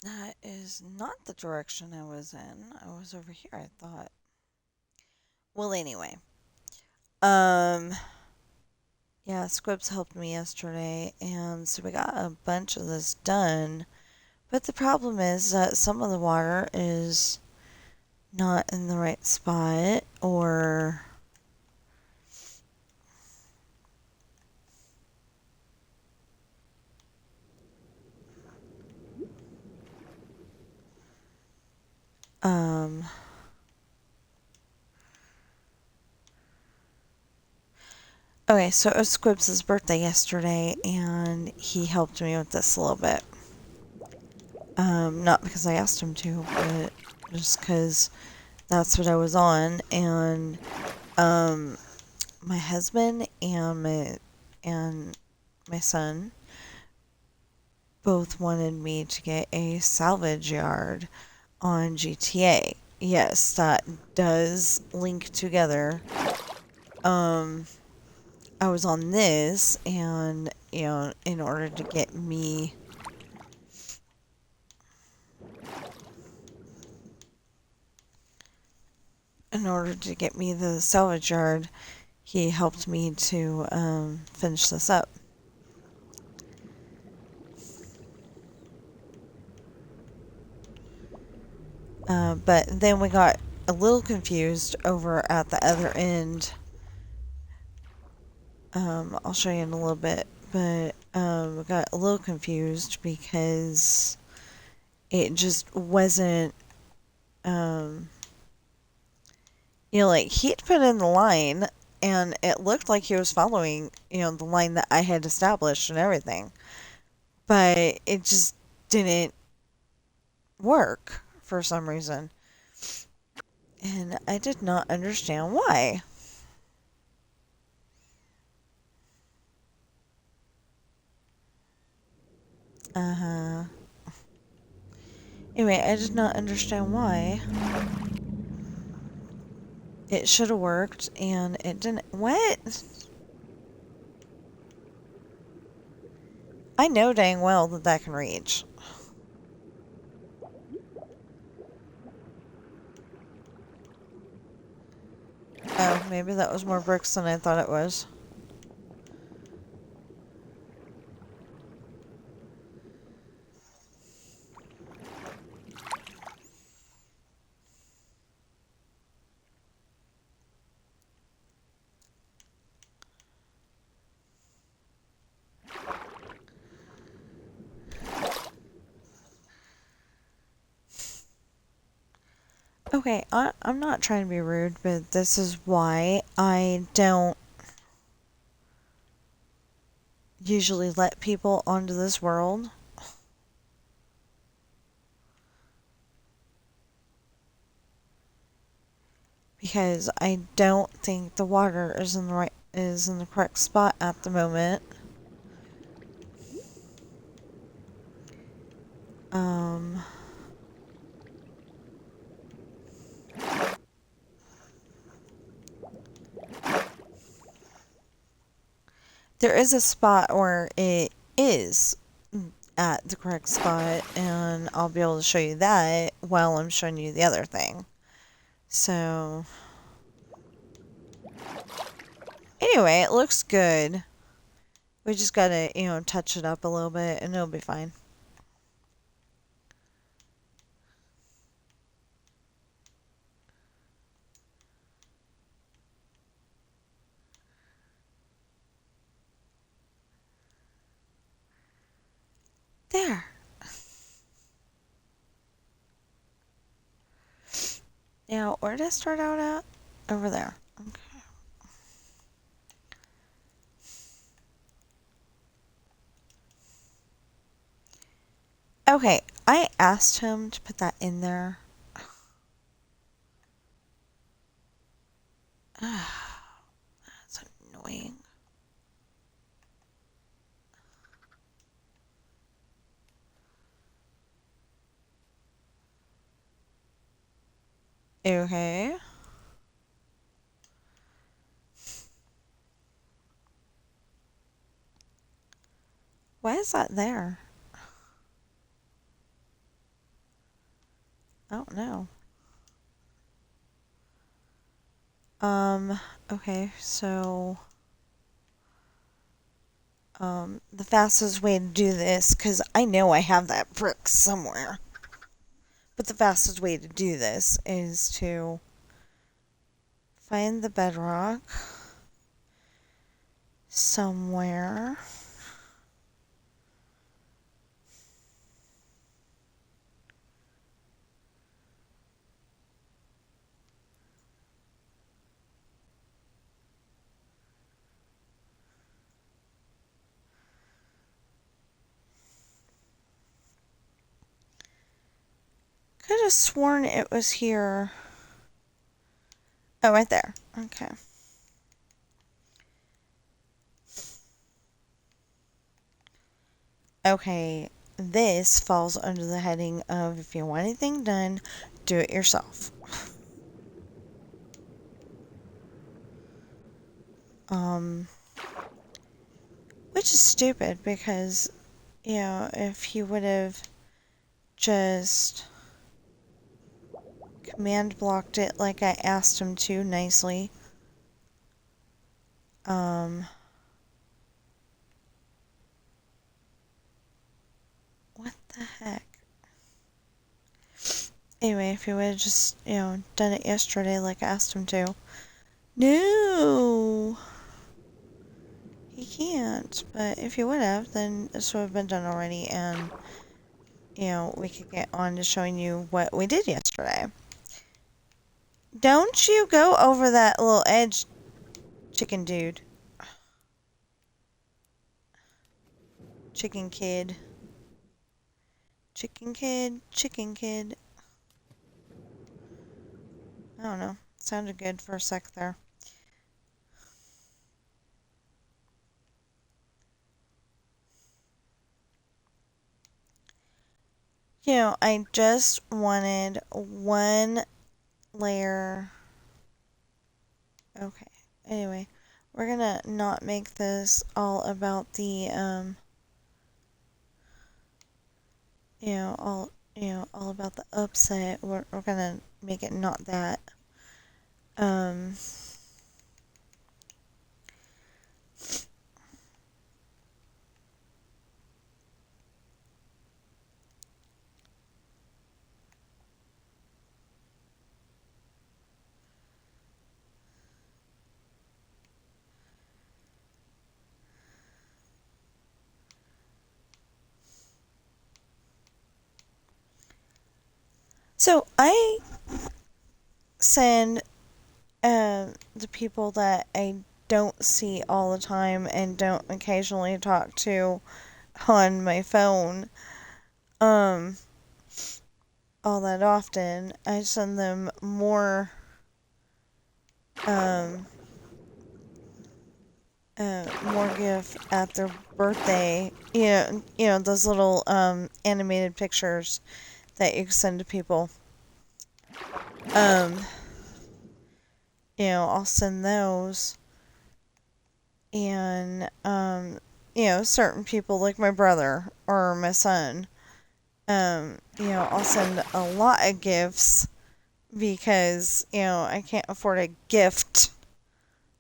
That is not the direction I was in. I was over here, I thought. Well, anyway. Um, yeah, Squibs helped me yesterday, and so we got a bunch of this done. But the problem is that some of the water is not in the right spot, or um okay, so it was Squibs' birthday yesterday, and he helped me with this a little bit. Not because I asked him to, but just because that's what I was on, and um, my husband and my son both wanted me to get a salvage yard on GTA. Yes, that does link together. Um, I was on this, and in order to get me the salvage yard, he helped me to finish this up. But then we got a little confused over at the other end. I'll show you in a little bit, but we got a little confused because it just wasn't, um, like he'd put in the line and it looked like he was following, the line that I had established and everything, but it just didn't work for some reason. And I did not understand why. Uh huh. Anyway, I did not understand why. It should have worked, and it didn't. What? I know dang well that that can reach. Oh, maybe that was more bricks than I thought it was. Okay, I'm not trying to be rude, but this is why I don't usually let people onto this world. Because I don't think the water is in the correct spot at the moment. Um, there is a spot where it is at the correct spot, and I'll be able to show you that while I'm showing you the other thing. So, anyway, it looks good. We just gotta, touch it up a little bit, and it'll be fine. There. Now, where did I start out at? Over there. Okay. Okay, I asked him to put that in there. That's annoying. Okay. Why is that there? I don't know. Okay, so, the fastest way to do this, because I know I have that brick somewhere, but the fastest way to do this is to find the bedrock somewhere. Could have sworn it was here. Oh, right there. Okay. Okay, this falls under the heading of if you want anything done, do it yourself. Which is stupid because, if he would have just command blocked it like I asked him to nicely. What the heck? Anyway, if he would have just, done it yesterday like I asked him to. No! He can't. But if he would have, then this would have been done already and, we could get on to showing you what we did yesterday. Don't you go over that little edge, chicken dude. Chicken kid. Chicken kid, chicken kid. I don't know. Sounded good for a sec there. I just wanted one layer. Okay. Anyway, we're gonna not make this all about the, all about the upset. We're gonna make it not that. So I send the people that I don't see all the time and don't occasionally talk to on my phone all that often. I send them more more gift at their birthday. Those little animated pictures that you send to people. I'll send those. And, certain people like my brother or my son, I'll send a lot of gifts because, I can't afford a gift.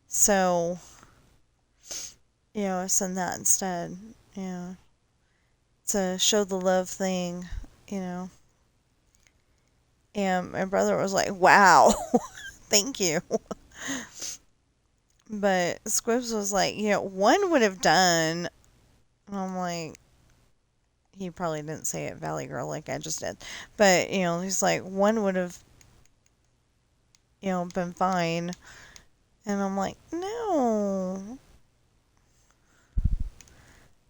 So, I send that instead. It's a show the love thing, And my brother was like, wow, thank you. But Squibs was like, one would have done. And I'm like, he probably didn't say it Valley Girl like I just did. But, he's like, one would have, been fine. And I'm like, no.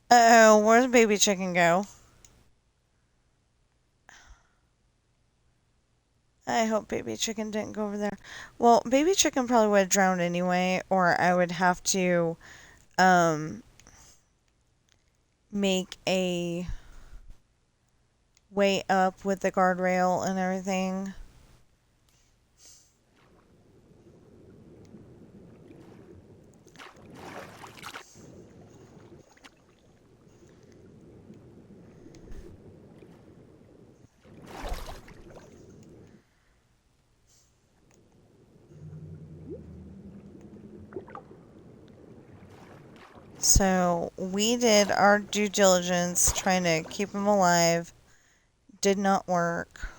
Uh-oh, where's baby chicken go? I hope baby chicken didn't go over there. Well, baby chicken probably would have drowned anyway, or I would have to, make a way up with the guardrail and everything. So we did our due diligence trying to keep them alive. Did not work.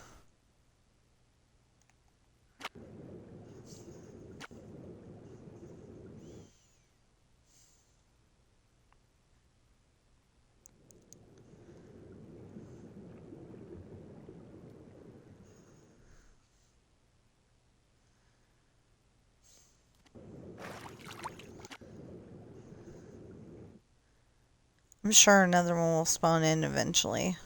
I'm sure another one will spawn in eventually.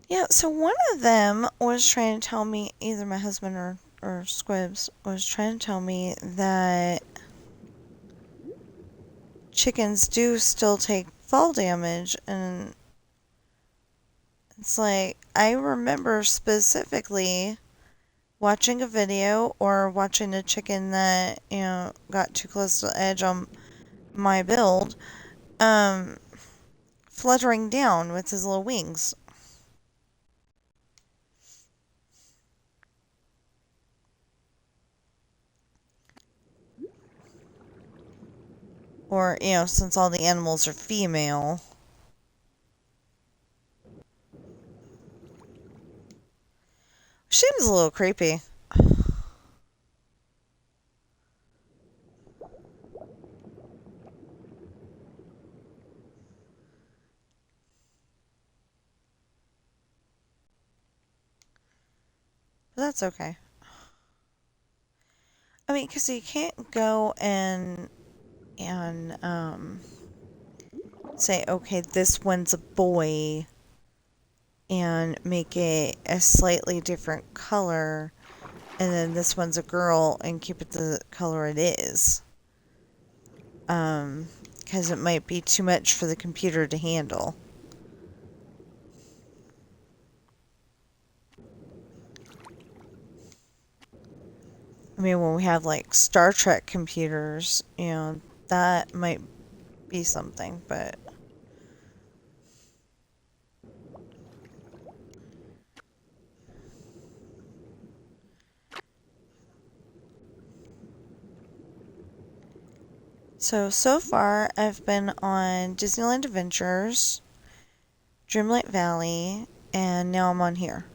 Yeah, so one of them was trying to tell me, either my husband or Squibs, was trying to tell me that chickens do still take fall damage, and it's like, I remember specifically watching a video or watching a chicken that, got too close to the edge on my build, um, fluttering down with his little wings. Or, since all the animals are female. Seems a little creepy. But that's okay. I mean, because you can't go and say, okay, this one's a boy, and make it a slightly different color, and then this one's a girl, and keep it the color it is. Because it might be too much for the computer to handle. I mean, when we have like Star Trek computers, that might be something, but so far I've been on Disneyland Adventures, Dreamlight Valley, and now I'm on here.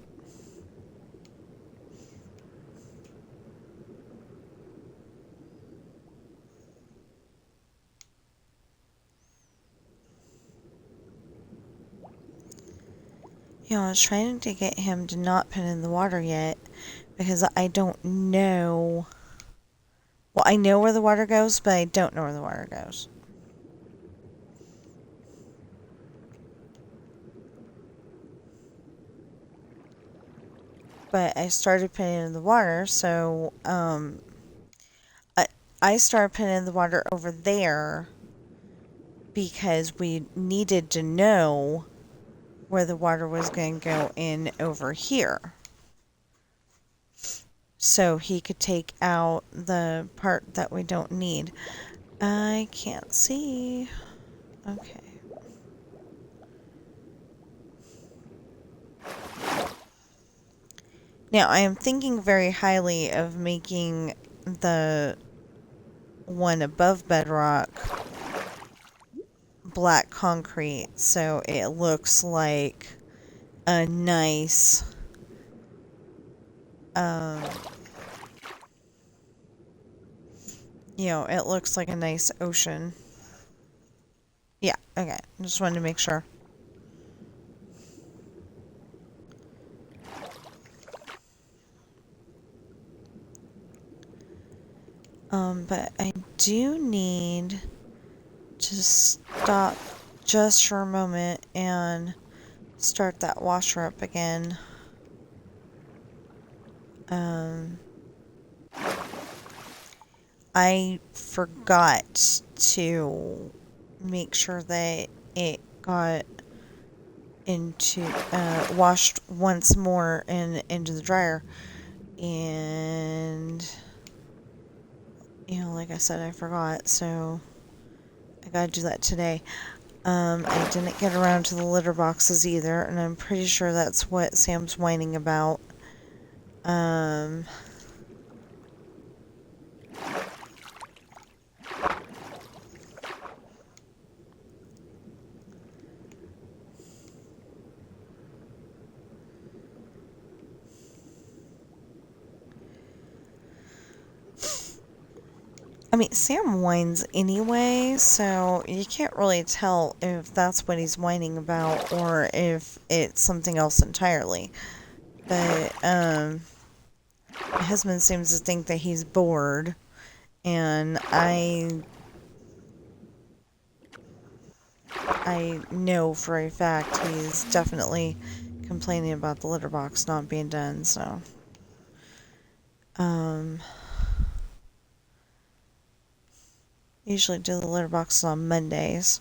I was trying to get him to not put in the water yet because I don't know. Well, I know where the water goes, but I don't know where the water goes. But I started putting it in the water, so I started putting in the water over there because we needed to know where the water was going to go in over here. So he could take out the part that we don't need. I can't see. Okay. Now, I am thinking very highly of making the one above bedrock black concrete so it looks like a nice it looks like a nice ocean. Yeah, okay. Just wanted to make sure. But I do need to stop just for a moment and start that washer up again. I forgot to make sure that it got into washed once more and into the dryer, and like I said, I forgot, so I gotta do that today. I didn't get around to the litter boxes either, and I'm pretty sure that's what Sam's whining about. Um, I mean, Sam whines anyway, so you can't really tell if that's what he's whining about or if it's something else entirely. But, my husband seems to think that he's bored, and I know for a fact he's definitely complaining about the litter box not being done, so. Um, usually do the litter boxes on Mondays,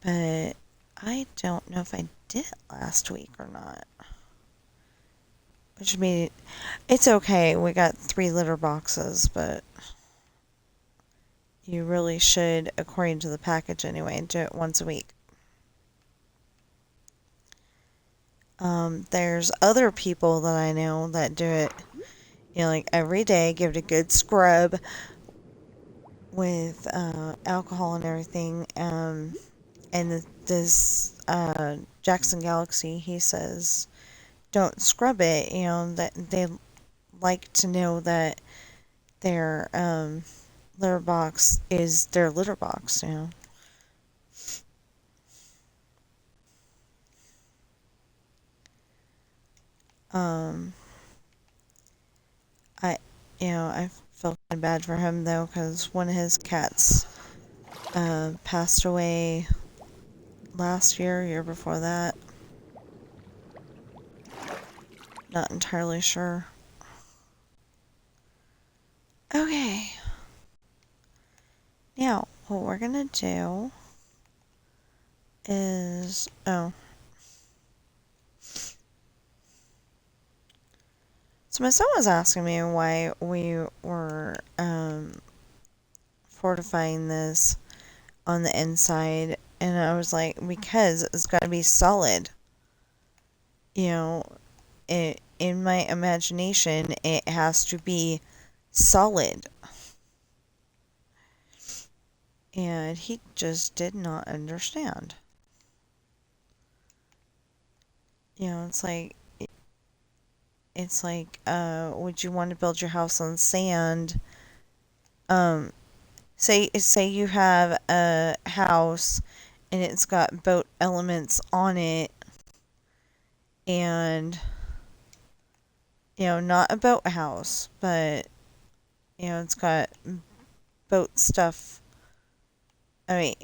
but I don't know if I did it last week or not. Which means it's okay. We got 3 litter boxes, but you really should, according to the package anyway, do it once a week. There's other people that I know that do it, like every day, give it a good scrub with alcohol and everything. And this Jackson Galaxy, he says, don't scrub it. That they like to know that their litter box is their litter box. Um, I, I feel kind of bad for him though, because one of his cats passed away last year before that. Not entirely sure. Okay. Now, what we're gonna do is, so my son was asking me why we were fortifying this on the inside, and I was like, because it's got to be solid. In my imagination, it has to be solid. And he just did not understand. It's like, would you want to build your house on sand? Say you have a house and it's got boat elements on it, and not a boathouse, but it's got boat stuff. I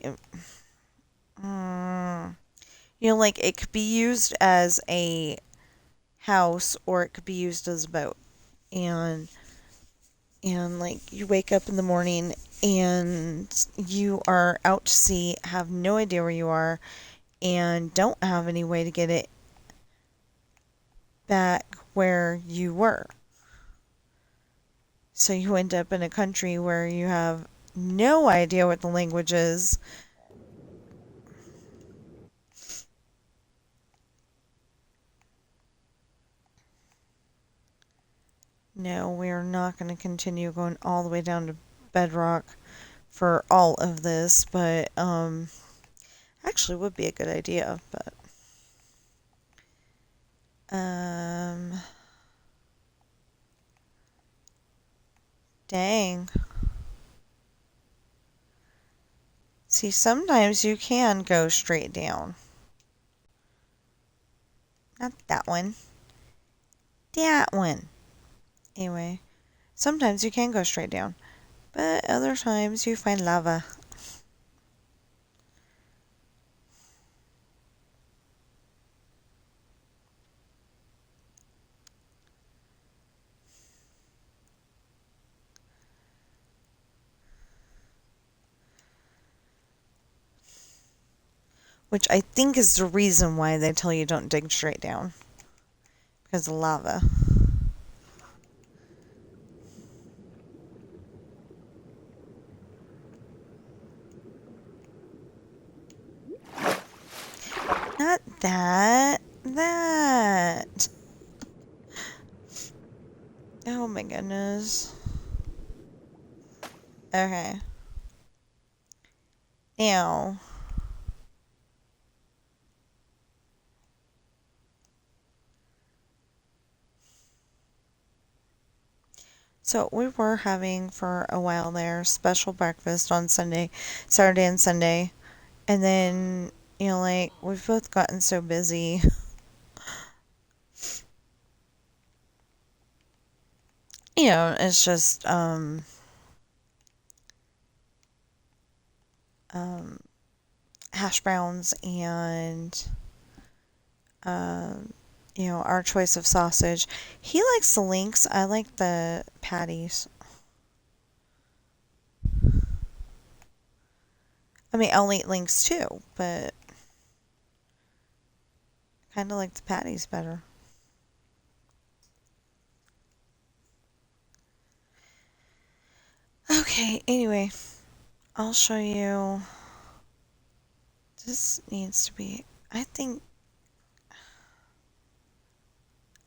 mean, like it could be used as a house or it could be used as a boat. And like you wake up in the morning and you are out to sea, have no idea where you are, and don't have any way to get it back where you were. So you end up in a country where you have no idea what the language is. No, we are not going to continue going all the way down to bedrock for all of this, but actually would be a good idea, but dang. See, sometimes you can go straight down. Not that one. That one. Anyway, sometimes you can go straight down, but other times you find lava. Which I think is the reason why they tell you don't dig straight down. Because of lava. Oh my goodness. Okay. Now, so we were having for a while there special breakfast on Sunday, Saturday and Sunday. And then, like, we've both gotten so busy. It's just, um, hash browns and, um, our choice of sausage. He likes the links. I like the patties. I mean, I'll eat links too, but kind of like the patties better. Okay, anyway, I'll show you. This needs to be, I think,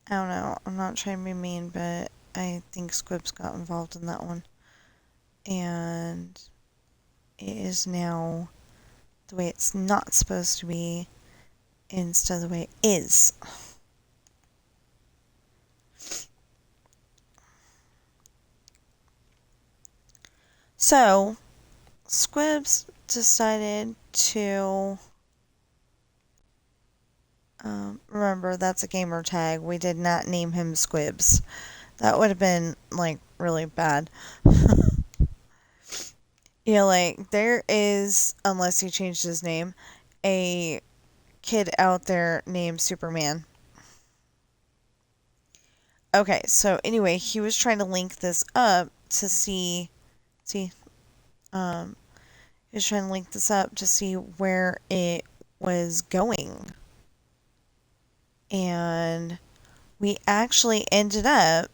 I don't know, I'm not trying to be mean, but I think Squibs got involved in that one. And it is now the way it's not supposed to be instead of the way it is. So, Squibs decided to. Remember, that's a gamer tag. We did not name him Squibs. That would have been, like, really bad. Like, there is, unless he changed his name, a kid out there named Superman. Okay, so anyway, he was trying to link this up to see, um, he was trying to link this up to see where it was going. And we actually ended up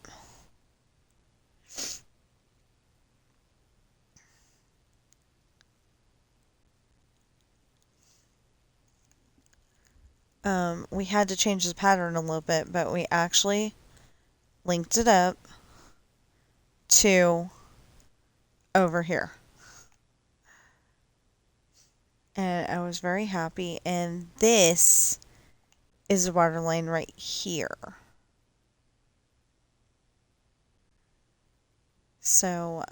we had to change the pattern a little bit, but we actually linked it up to over here. And I was very happy. And this is the water line right here. So,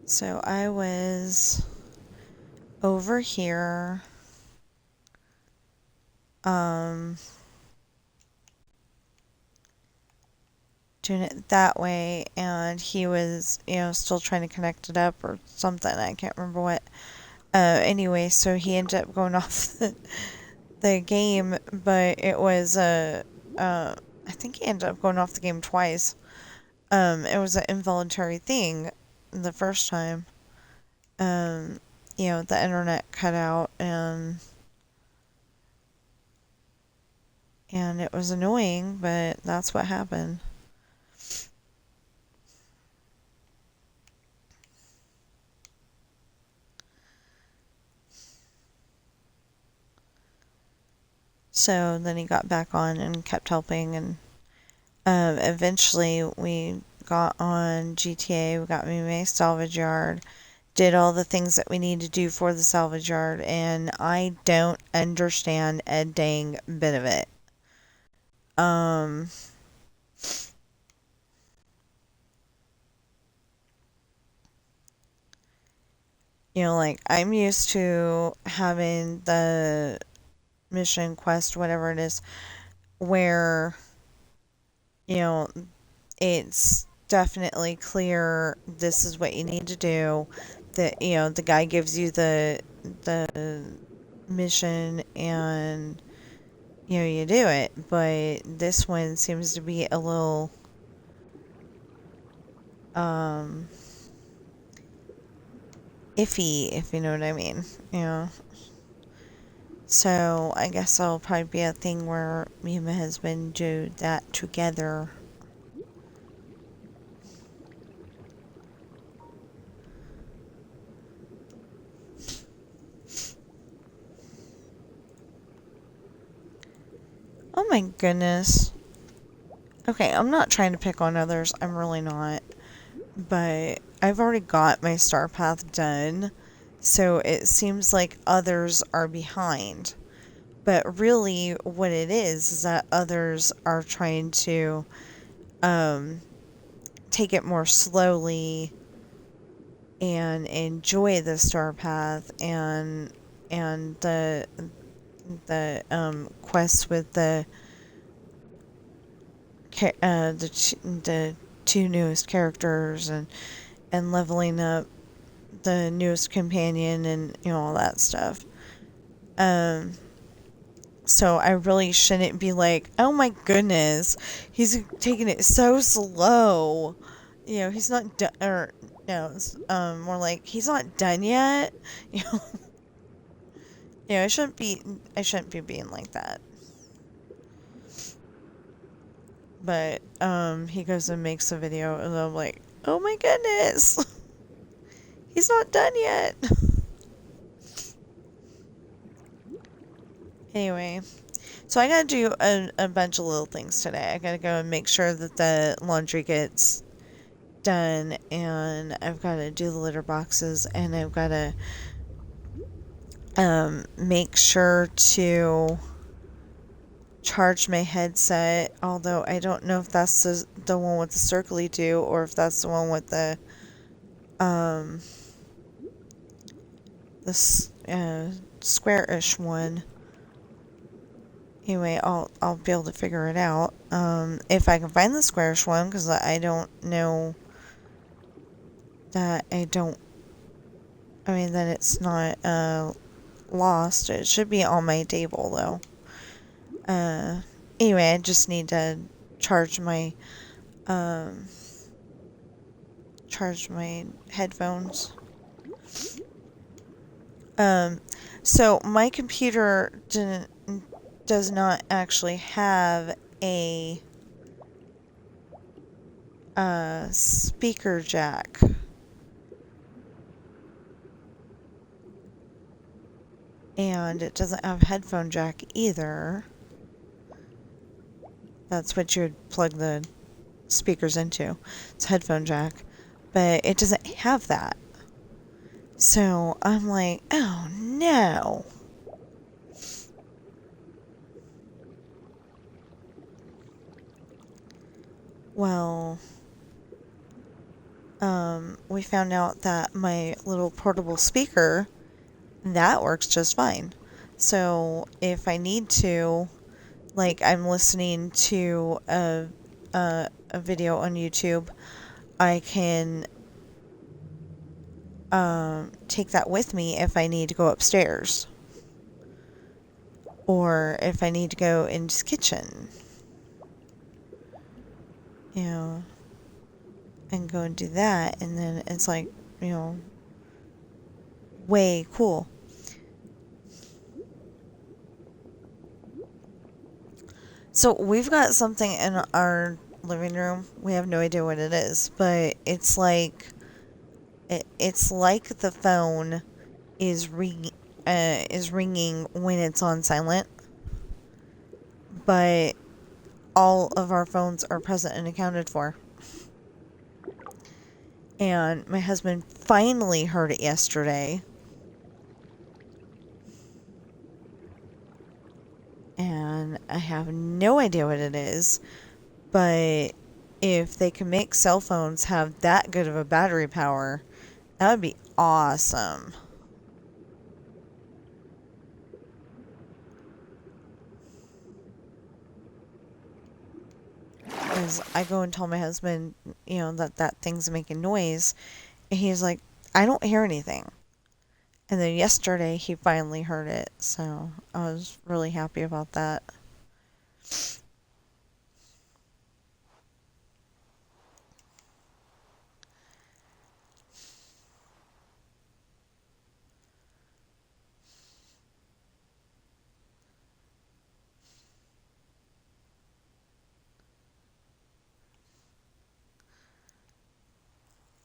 so I was over here, doing it that way, and he was, still trying to connect it up or something. I can't remember what. Anyway, so he ended up going off the game, but it was I think he ended up going off the game twice. It was an involuntary thing the first time. Um, the internet cut out and it was annoying, but that's what happened. So then he got back on and kept helping, and eventually we got on GTA. We got me my salvage yard, did all the things that we need to do for the salvage yard, and I don't understand a dang bit of it. Um, like, I'm used to having the mission quest, whatever it is, where, you know, it's definitely clear this is what you need to do. That, the guy gives you the mission and, you do it. But this one seems to be a little, um, iffy, if you know what I mean. So I guess it'll probably be a thing where me and my husband do that together. Oh my goodness. Okay, I'm not trying to pick on others. I'm really not. But I've already got my star path done. So it seems like others are behind. But really, what it is that others are trying to um, take it more slowly and enjoy the star path and the quests with the two newest characters and leveling up the newest companion and all that stuff. Um, so I really shouldn't be like, oh my goodness, he's taking it so slow. He's not done, or no, it's more like he's not done yet. You know, I shouldn't be being like that. But he goes and makes a video, and I'm like, oh my goodness, he's not done yet. Anyway, so I gotta do a bunch of little things today. I gotta go and make sure that the laundry gets done, and I've gotta do the litter boxes, and I've gotta make sure to charge my headset, although I don't know if that's the one with the circly do or if that's the one with the um square-ish one. Anyway, I'll be able to figure it out if I can find the squarish one, because I don't know that that it's not lost. It should be on my table though. Anyway, I just need to charge my um headphones. So my computer does not actually have a speaker jack. And it doesn't have headphone jack either. That's what you would plug the speakers into. It's headphone jack. But it doesn't have that. So I'm like, oh no. Well, we found out that my little portable speaker, that works just fine. So if I need to, like I'm listening to a video on YouTube, I can take that with me if I need to go upstairs. Or if I need to go into the kitchen. And go and do that, and then it's like, way cool. So we've got something in our living room. We have no idea what it is, but it's like the phone is ringing when it's on silent, but all of our phones are present and accounted for. And my husband finally heard it yesterday. And I have no idea what it is, but if they can make cell phones have that good of a battery power, that would be awesome. Because I go and tell my husband, that thing's making noise, and he's like, I don't hear anything. And then yesterday he finally heard it, so I was really happy about that.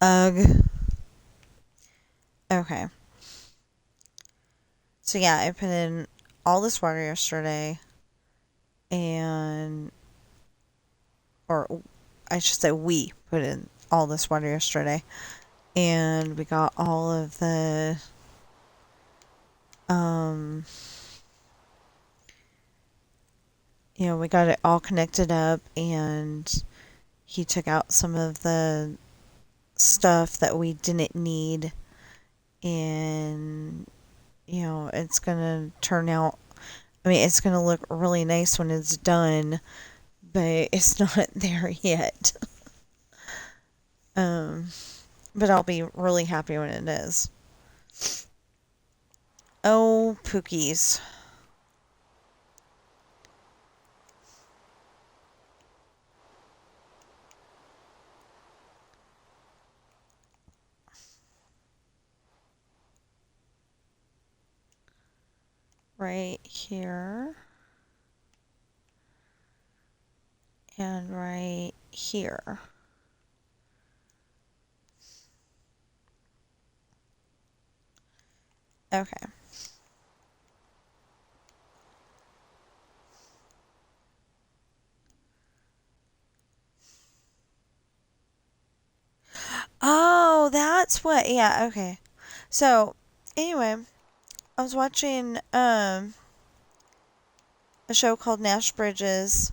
Ugh. Okay. So yeah, I put in all this water yesterday, or I should say we put in all this water yesterday. And we got all of the, um, we got it all connected up, and he took out some of the stuff that we didn't need, and it's gonna turn out. I mean, it's gonna look really nice when it's done, but it's not there yet. um, but I'll be really happy when it is. Oh, Pookies. Right here. And right here. Okay. Oh, that's what. Yeah, okay. So, anyway, I was watching a show called Nash Bridges,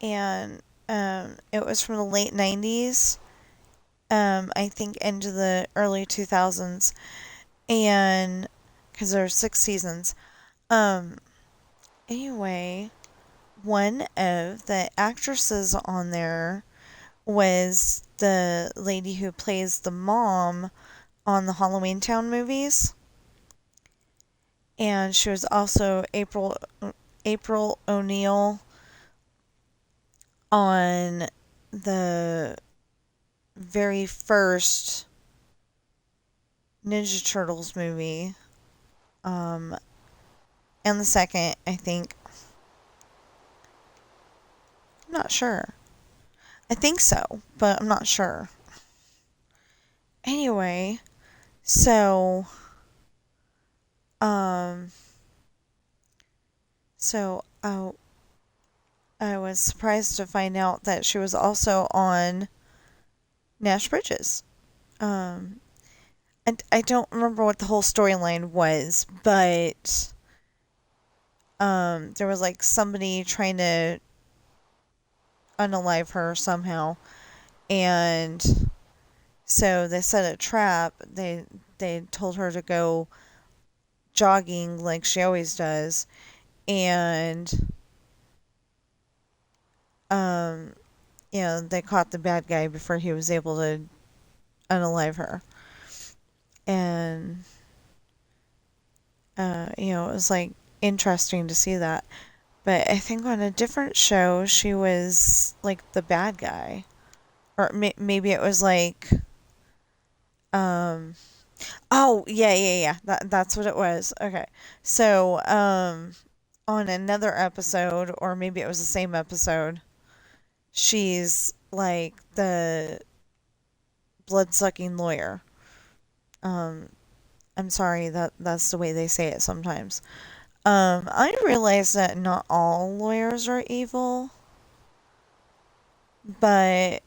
and it was from the late 90s, I think into the early 2000s, and because there are 6 seasons. Um, anyway, one of the actresses on there was the lady who plays the mom on the Halloween Town movies, and she was also April O'Neil on the very first Ninja Turtles movie, um, and the second, I think. I'm not sure. I think so, but I'm not sure. Anyway, so, um, so I was surprised to find out that she was also on Nash Bridges. Um, and I don't remember what the whole storyline was, but there was like somebody trying to unalive her somehow, and so they set a trap. They told her to go jogging like she always does, and um, they caught the bad guy before he was able to unalive her, and it was like interesting to see that. But I think on a different show, she was like the bad guy, or maybe it was like, um, oh yeah. That's what it was. Okay, so on another episode, or maybe it was the same episode, she's like the blood sucking lawyer. Um, I'm sorry that's the way they say it sometimes. I realize that not all lawyers are evil, but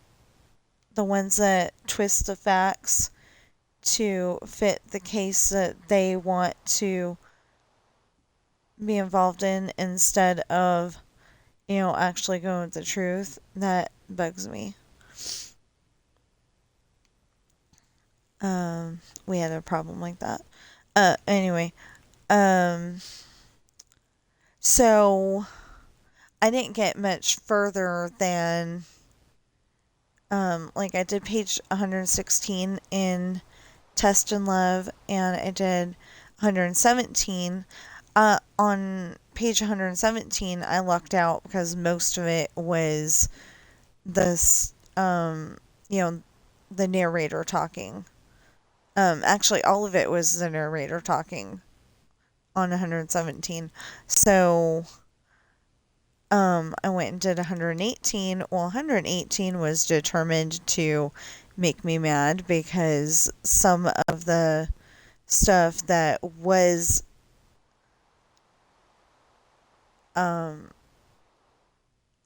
the ones that twist the facts to fit the case that they want to be involved in instead of, actually going with the truth, that bugs me. We had a problem like that. Anyway, um, so I didn't get much further than, like I did page 116 in Test and Love, and I did 117. On page 117, I lucked out because most of it was this, the narrator talking. Actually, all of it was the narrator talking on 117. So, I went and did 118. Well, 118 was determined to make me mad because some of the stuff that was, um,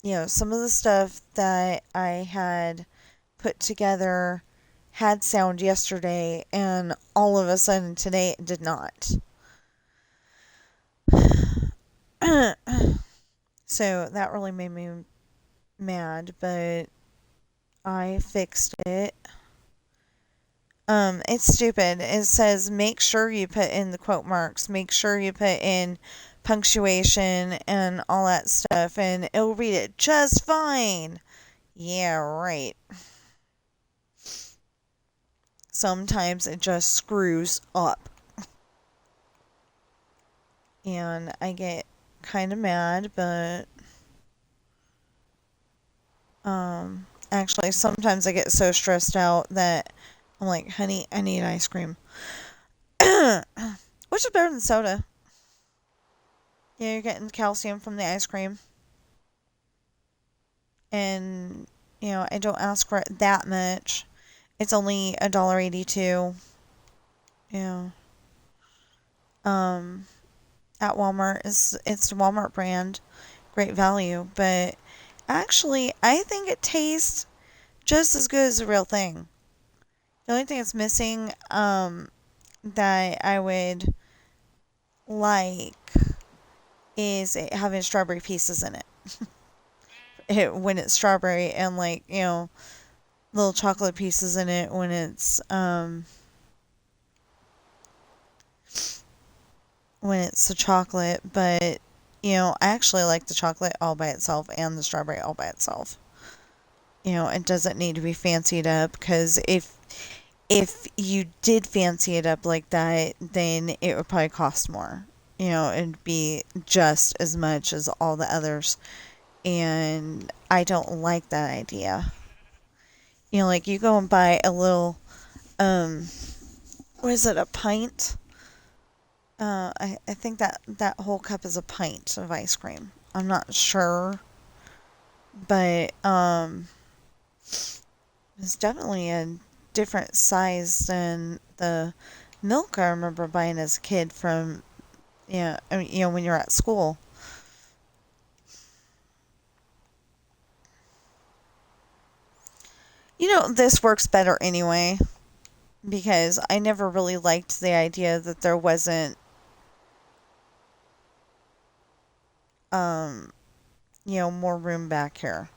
some of the stuff that I had put together had sound yesterday, and all of a sudden today it did not. So that really made me mad, but I fixed it. It's stupid. It says make sure you put in the quote marks, make sure you put in punctuation and all that stuff, and it'll read it just fine. Yeah, right. Sometimes it just screws up. And I get kind of mad, but actually sometimes I get so stressed out that I'm like, honey, I need ice cream. Which is better than soda. Yeah, you're getting calcium from the ice cream. And, I don't ask for it that much. It's only $1.82. Yeah. Um, at Walmart, it's the Walmart brand. Great value. But actually, I think it tastes just as good as the real thing. The only thing it's missing, that I would like is it having strawberry pieces in it. When it's strawberry and little chocolate pieces in it when it's the chocolate, but I actually like the chocolate all by itself and the strawberry all by itself. It doesn't need to be fancied up, because if you did fancy it up like that, then it would probably cost more. It'd be just as much as all the others. And I don't like that idea. Like you go and buy a little, what is it, a pint? I think that whole cup is a pint of ice cream. I'm not sure, but it's definitely a different size than the milk I remember buying as a kid from, I mean, when you're at school. This works better anyway, because I never really liked the idea that there wasn't, um, more room back here.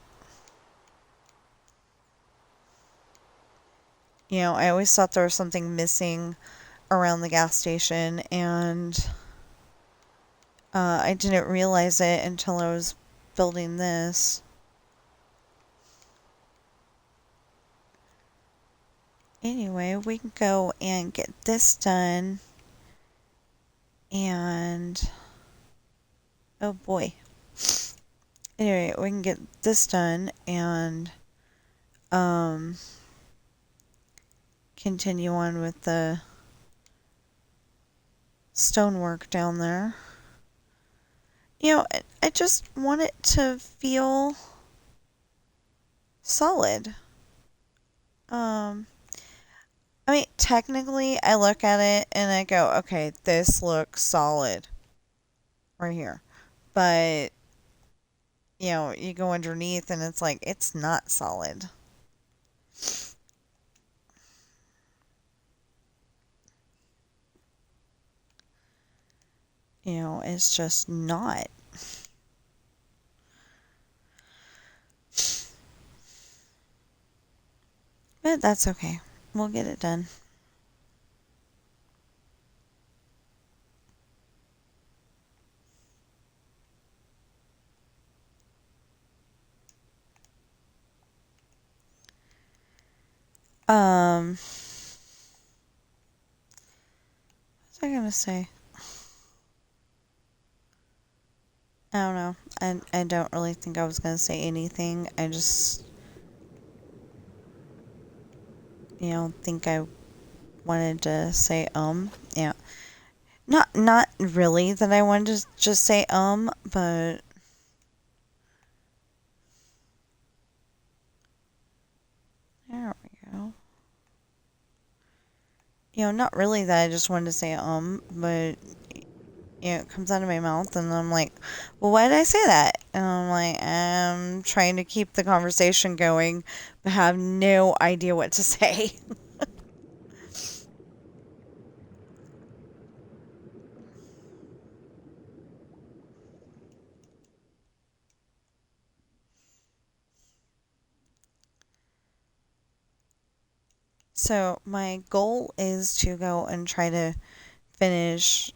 I always thought there was something missing around the gas station, and I didn't realize it until I was building this. Anyway, we can go and get this done. And oh boy. Anyway, we can get this done and continue on with the stonework down there. I just want it to feel solid. I mean, technically, I look at it and I go, okay, this looks solid right here. But, you go underneath and it's like, it's not solid. It's just not. But that's okay. We'll get it done. What was I gonna say? I don't know. I don't really think I was gonna say anything. I just, think I wanted to say, yeah. Not really that I wanted to just say, but there we go. Not really that I just wanted to say, but, it comes out of my mouth and I'm like, well, why did I say that? And I'm like, trying to keep the conversation going, but have no idea what to say. So my goal is to go and try to finish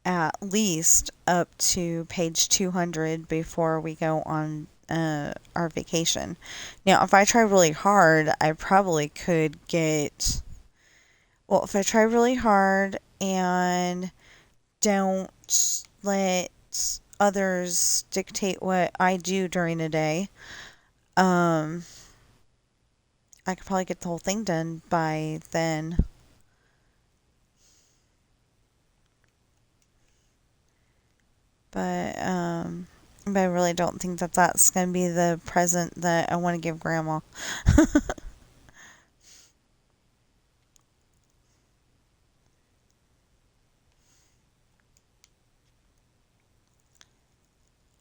at least up to page 200 before we go on our vacation. Now, if I try really hard, I probably could get. Well, if I try really hard and don't let others dictate what I do during the day, um, I could probably get the whole thing done by then. But I really don't think that that's going to be the present that I want to give Grandma.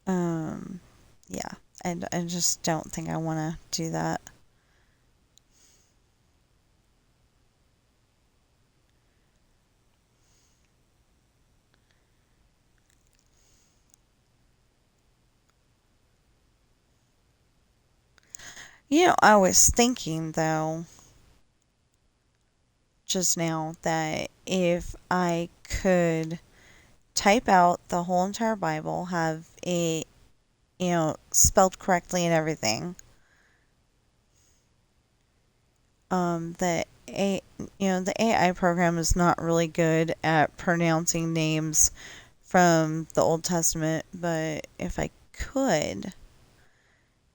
um, yeah, I just don't think I want to do that. I was thinking though, just now, that if I could type out the whole entire Bible, have it, spelled correctly and everything, the AI program is not really good at pronouncing names from the Old Testament, but if I could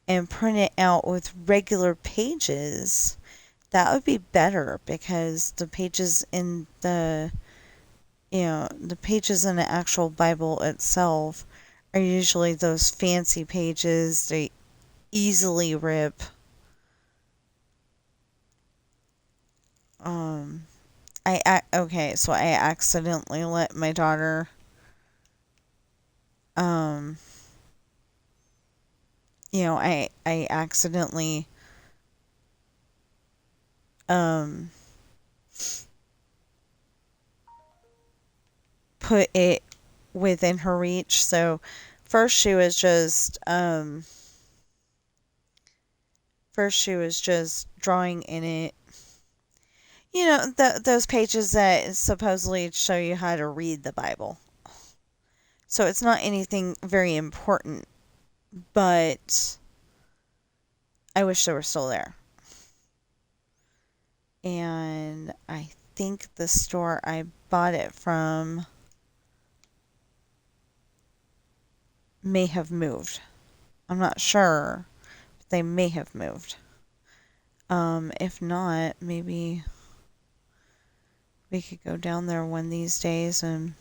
and print it out with regular pages, that would be better because the pages in the actual Bible itself are usually those fancy pages. They easily rip. Um, okay, so I accidentally let my daughter, um, I accidentally, um, put it within her reach. So first she was just, drawing in it. Those pages that supposedly show you how to read the Bible. So it's not anything very important, but I wish they were still there. And I think the store I bought it from may have moved. I'm not sure, but they may have moved. If not, maybe we could go down there one of these days and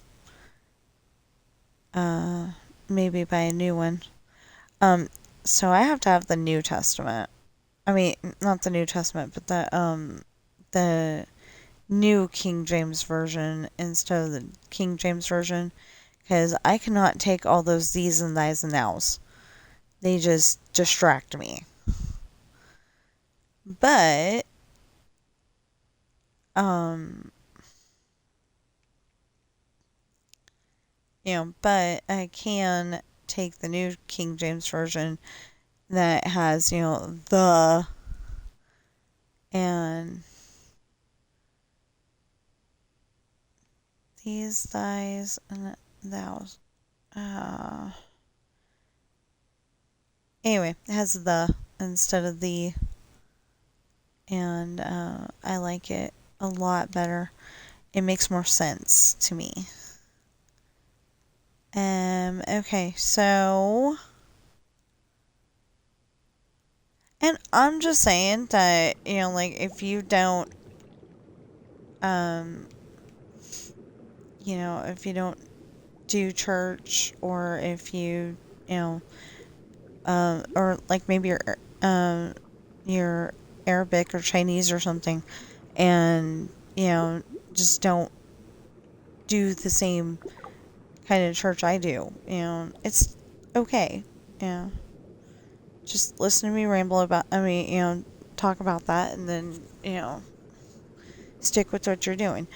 maybe buy a new one. Um, so I have to have the New Testament. I mean, not the New Testament, but the New King James Version instead of the King James Version, because I cannot take all those these and thys and thous. They just distract me. But um but I can take the New King James Version that has, the and these thys and thous. Anyway, it has the instead of the, and I like it a lot better. It makes more sense to me. Okay, so, and I'm just saying that, like, if you don't, um, if you don't do church, or if or like maybe you're Arabic or Chinese or something, and, just don't do the same kind of church I do, it's okay. Yeah. just listen to me ramble about, talk about that, and then, stick with what you're doing.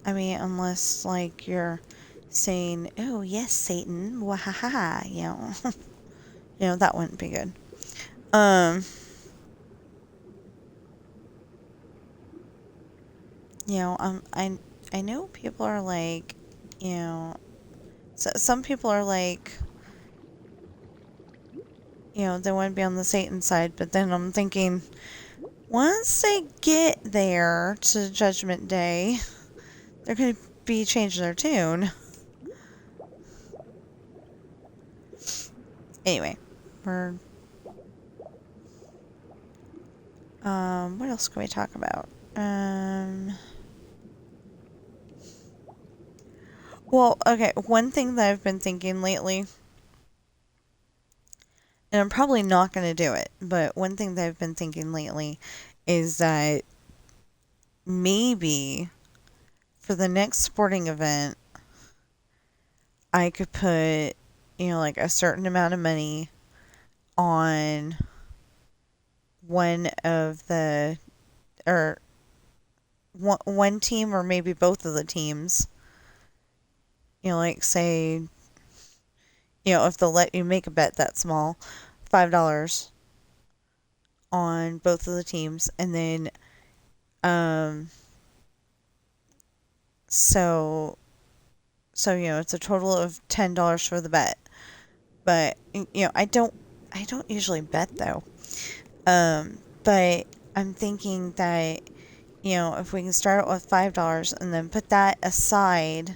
Unless, like, you're saying, oh, yes, Satan, wahaha, that wouldn't be good. I know people are like, some people are like, they want to be on the Satan side, but then I'm thinking, once they get there to Judgment Day, they're going to be changing their tune. Anyway, what else can we talk about? Well, okay, one thing that I've been thinking lately, and I'm probably not going to do it, but one thing that I've been thinking lately is that maybe for the next sporting event, I could put, like a certain amount of money on one of the, or one team or maybe both of the teams. Like say, if they'll let you make a bet that small, $5 on both of the teams, and then, so it's a total of $10 for the bet. But I don't usually bet though. But I'm thinking that if we can start out with $5 and then put that aside,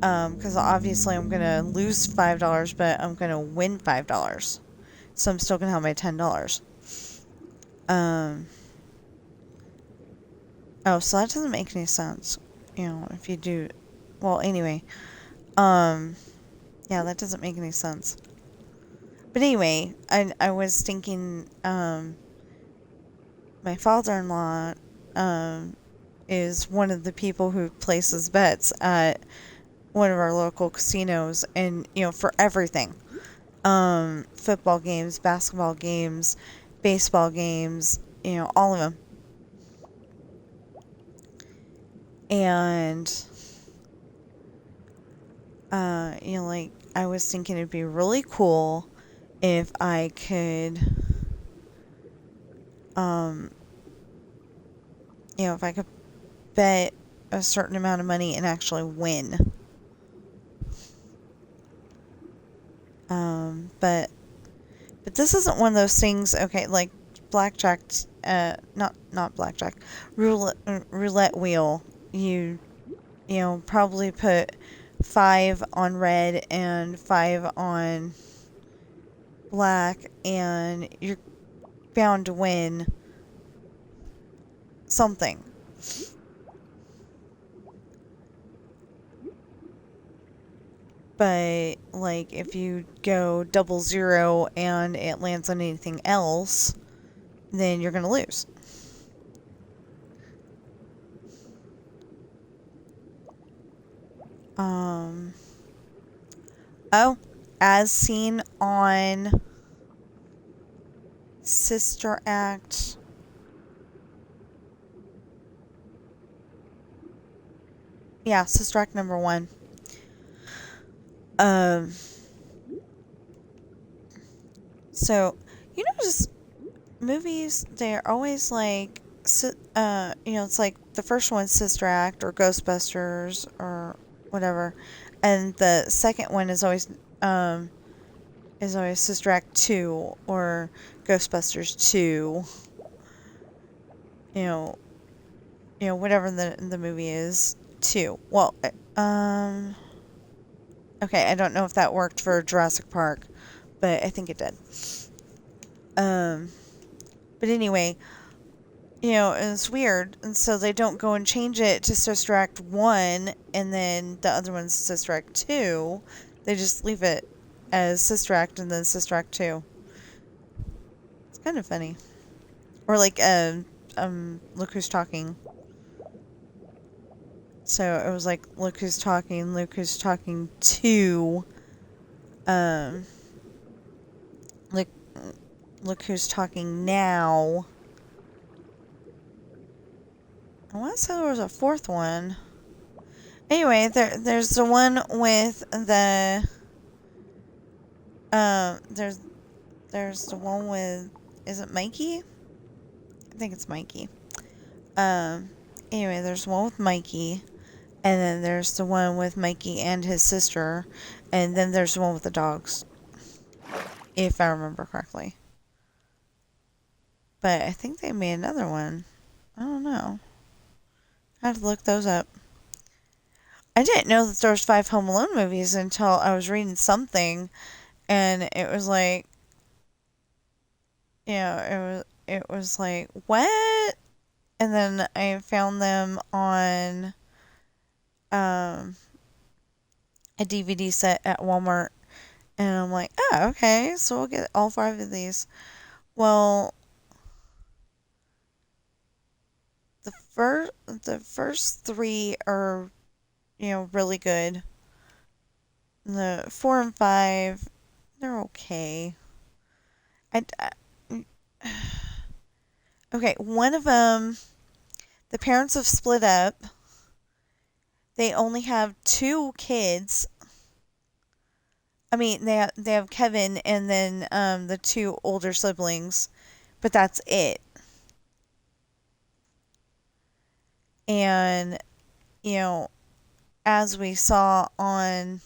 because obviously I'm gonna lose $5, but I'm gonna win $5, so I'm still gonna have my $10. Oh, so that doesn't make any sense. If you do, well, anyway, yeah, that doesn't make any sense. But anyway, I was thinking, my father-in-law, is one of the people who places bets at one of our local casinos, and, for everything. Football games, basketball games, baseball games, all of them. And, like, I was thinking it'd be really cool if I could, if I could bet a certain amount of money and actually win. But this isn't one of those things, okay, like blackjack, not blackjack, roulette wheel. You probably put 5 on red and 5 on black, and you're bound to win something. But, like, if you go 00 and it lands on anything else, then you're going to lose. Oh, as seen on Sister Act. Yeah, Sister Act number 1. So, just movies, they're always like, it's like the first one's Sister Act or Ghostbusters or whatever, and the second one is always Sister Act 2 or Ghostbusters 2. Whatever the movie is, 2. Well, okay, I don't know if that worked for Jurassic Park, but I think it did. But anyway, it's weird, and so they don't go and change it to Sister Act 1, and then the other one's Sister Act 2. They just leave it as Sister Act and then Sister Act 2. It's kind of funny. Or like, Look Who's Talking. So it was like, Look Who's Talking 2, Um, look, look who's talking now. I want to say there was a fourth one. Anyway, there's the one with the there's the one with, is it Mikey? I think it's Mikey. Um, anyway, there's one with Mikey, and then there's the one with Mikey and his sister, and then there's the one with the dogs, if I remember correctly. But I think they made another one. I don't know. I have to look those up. I didn't know that there was 5 Home Alone movies until I was reading something, and it was like, it was like, what? And then I found them on um, a DVD set at Walmart, and I'm like, oh, okay, so we'll get all 5 of these. Well, the first 3 are, really good. The 4 and 5, they're okay. I okay, one of them, the parents have split up. They only have 2 kids. I mean, they have Kevin and then the 2 older siblings, but that's it. And you know, as we saw on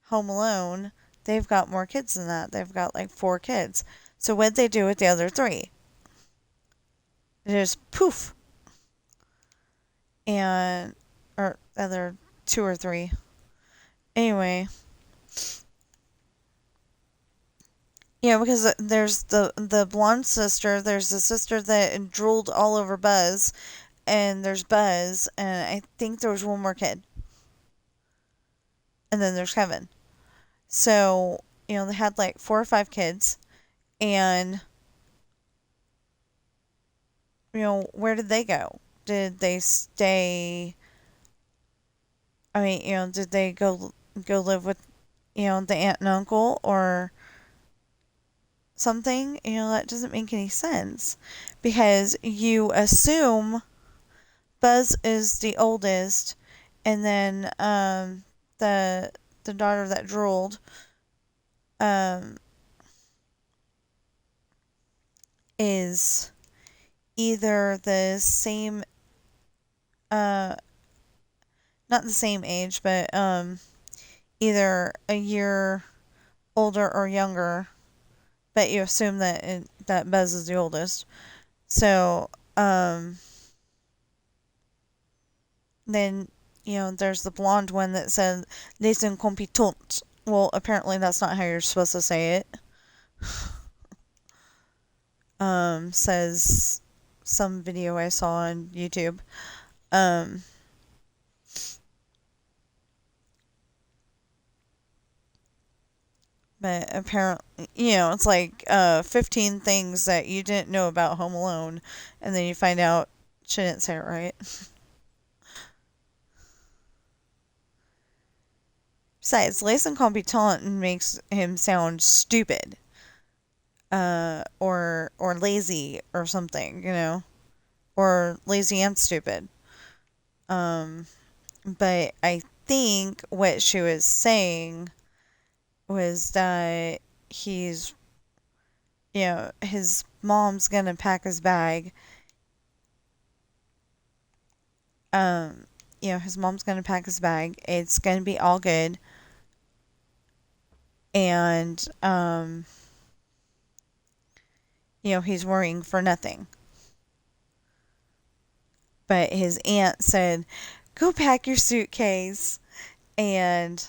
Home Alone, they've got more kids than that. They've got like 4 kids. So what'd they do with the other 3? They just poof. And or other 2 or 3. Anyway, because there's the blonde sister, there's the sister that drooled all over Buzz, and there's Buzz, and I think there was one more kid. And then there's Kevin. So, they had like 4 or 5 kids, and where did they go? Did they stay? I mean, did they go live with, the aunt and uncle or something? That doesn't make any sense, because you assume Buzz is the oldest, and then the daughter that drooled um is either the same not the same age, but either a year older or younger, but you assume that Buzz is the oldest. So then there's the blonde one that said "les incompetents." Well, apparently that's not how you're supposed to say it. Says some video I saw on YouTube. But apparently, it's like 15 things that you didn't know about Home Alone, and then you find out she didn't say it right. Besides, les incompetents makes him sound stupid. Or lazy or something, or lazy and stupid. But I think what she was saying was that he's, his mom's gonna pack his bag. His mom's gonna pack his bag. It's gonna be all good. And, he's worrying for nothing. But his aunt said, go pack your suitcase. And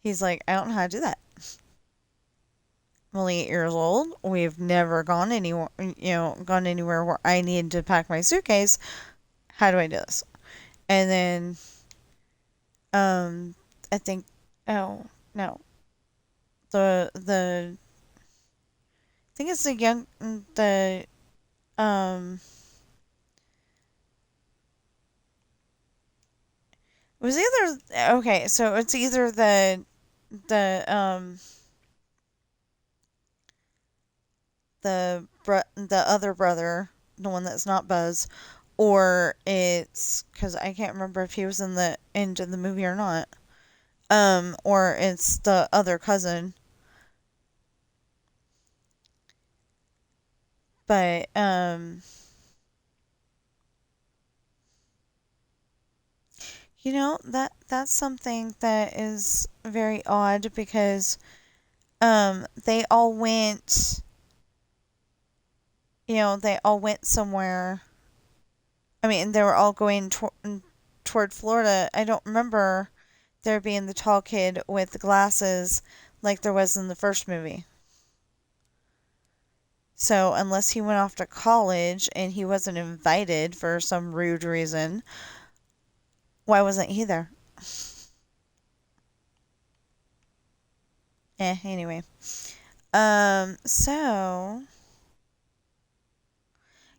he's like, I don't know how to do that. I'm only 8 years old. We've never gone anywhere, where I need to pack my suitcase. How do I do this? And then, I think, oh no, I think it's it was either, okay, so it's either the the other brother, the one that's not Buzz, or it's because I can't remember if he was in the end of the movie or not. Or it's the other cousin. But that's something that is very odd because they all went, they all went somewhere. I mean, they were all going toward Florida. I don't remember there being the tall kid with the glasses like there was in the first movie. So, unless he went off to college and he wasn't invited for some rude reason, why wasn't he there? Anyway. So,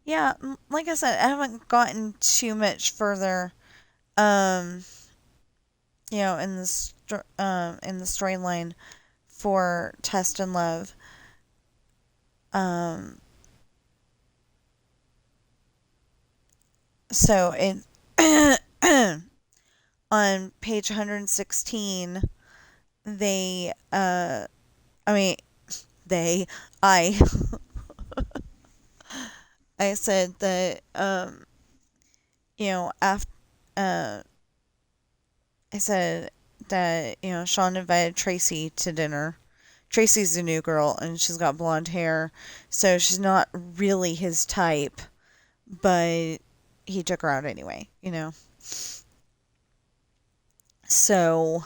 yeah, like I said, I haven't gotten too much further, um, in the storyline for Test and Love. Um, so it on page 116, they, I mean, they, I, I said that, after, uh, I said that, Sean invited Tracy to dinner. Tracy's a new girl and she's got blonde hair, so she's not really his type, but he took her out anyway. So,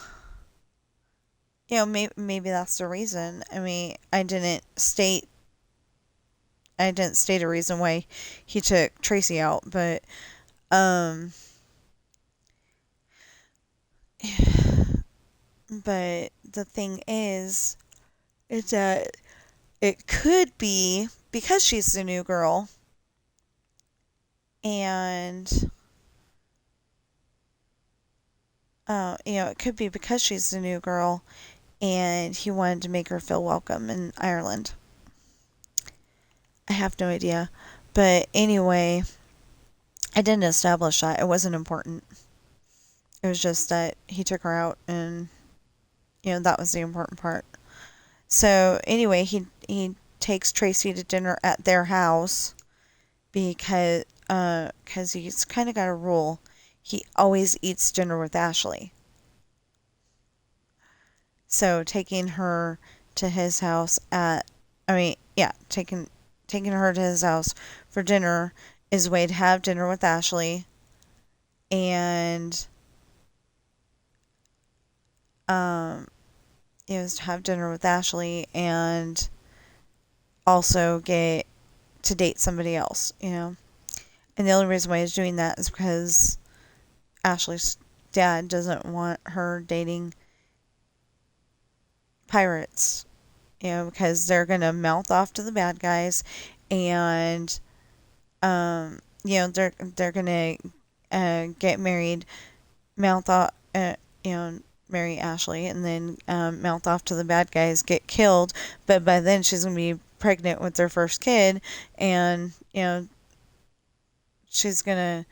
maybe that's the reason. I mean, I didn't state a reason why he took Tracy out, but um but the thing is that it could be because she's the new girl and it could be because she's the new girl and he wanted to make her feel welcome in Ireland. I have no idea. But anyway, I didn't establish that. It wasn't important. It was just that he took her out and that was the important part. So anyway, he takes Tracy to dinner at their house because cause he's kind of got a rule. He always eats dinner with Ashley. So taking her to his house taking her to his house for dinner is a way to have dinner with Ashley and um it was to have dinner with Ashley and also get to date somebody else. And the only reason why he's doing that is because Ashley's dad doesn't want her dating pirates, because they're going to mouth off to the bad guys and, they're going to get married, mouth off, marry Ashley and then mouth off to the bad guys, get killed. But by then she's going to be pregnant with their first kid and, she's going to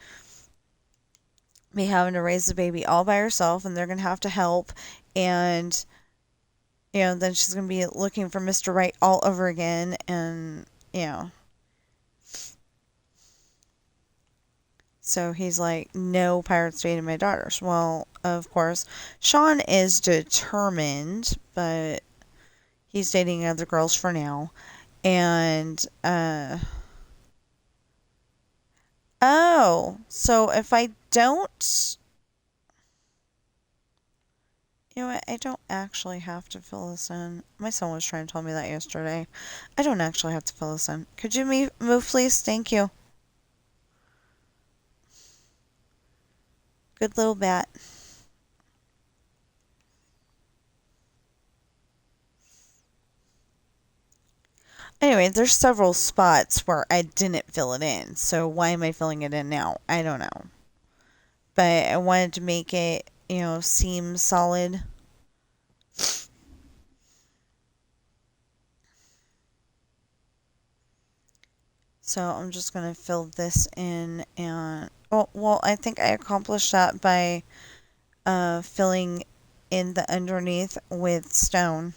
be having to raise the baby all by herself and they're going to have to help and then she's going to be looking for Mr. Right all over again and so he's like, no pirates dating my daughters. Well, of course, Sean is determined, but he's dating other girls for now. And, oh, so if I don't, what? I don't actually have to fill this in. My son was trying to tell me that yesterday. I don't actually have to fill this in. Could you move, please? Thank you. Good little bat. Anyway, there's several spots where I didn't fill it in, so why am I filling it in now? I don't know. But I wanted to make it, seem solid. So I'm just going to fill this in and, oh, well, I think I accomplished that by filling in the underneath with stone.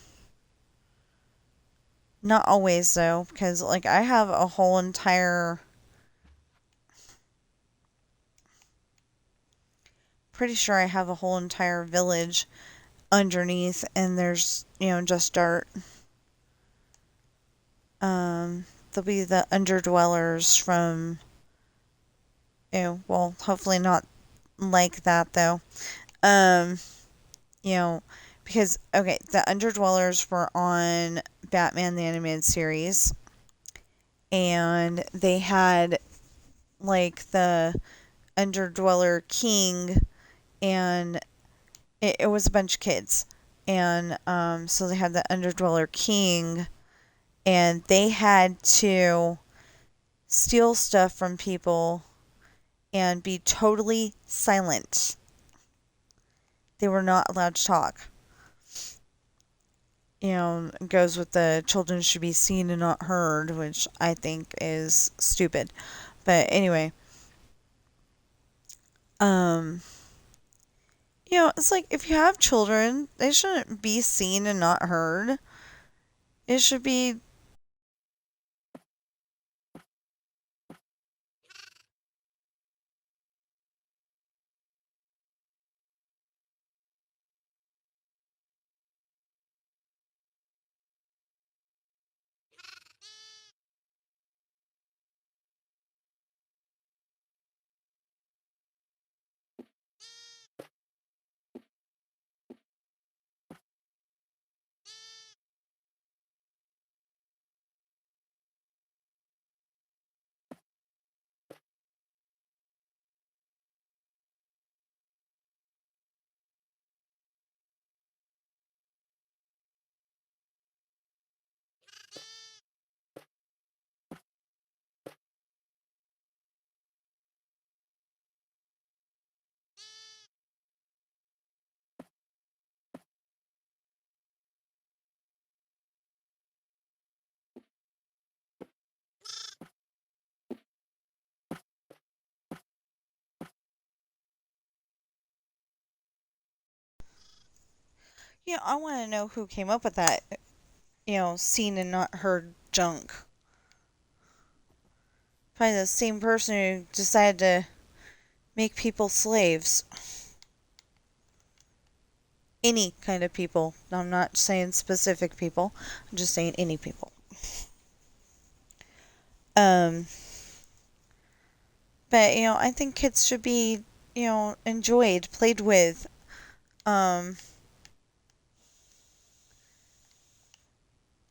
Not always, though, because, like, I have a whole entire, pretty sure I have a whole entire village underneath, and there's, just dirt. There'll be the underdwellers from, well, hopefully not like that, though. Um, you know, because, okay, the underdwellers were on Batman the Animated Series, and they had, like, the underdweller king, and it was a bunch of kids. And so they had the underdweller king, and they had to steal stuff from people and be totally silent. They were not allowed to talk. Goes with the children should be seen and not heard, which I think is stupid. But anyway, um, it's like if you have children, they shouldn't be seen and not heard. It should be. I want to know who came up with that. Seen and not heard junk. Probably the same person who decided to make people slaves. Any kind of people. I'm not saying specific people. I'm just saying any people. Um, but I think kids should be, enjoyed, played with. Um,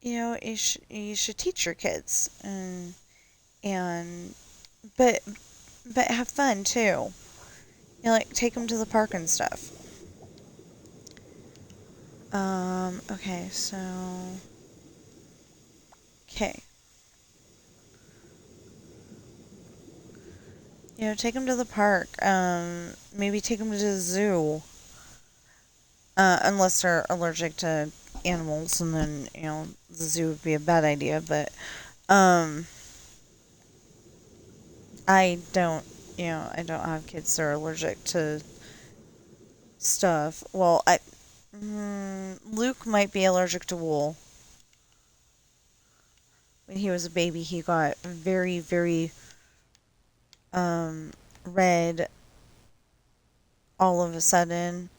you should teach your kids and but have fun too. Like take them to the park and stuff. Okay, so okay. Take them to the park. Maybe take them to the zoo. Unless they're allergic to animals, and then the zoo would be a bad idea. But um, I don't have kids that are allergic to stuff. Well, Luke might be allergic to wool. When he was a baby, he got very, very red all of a sudden,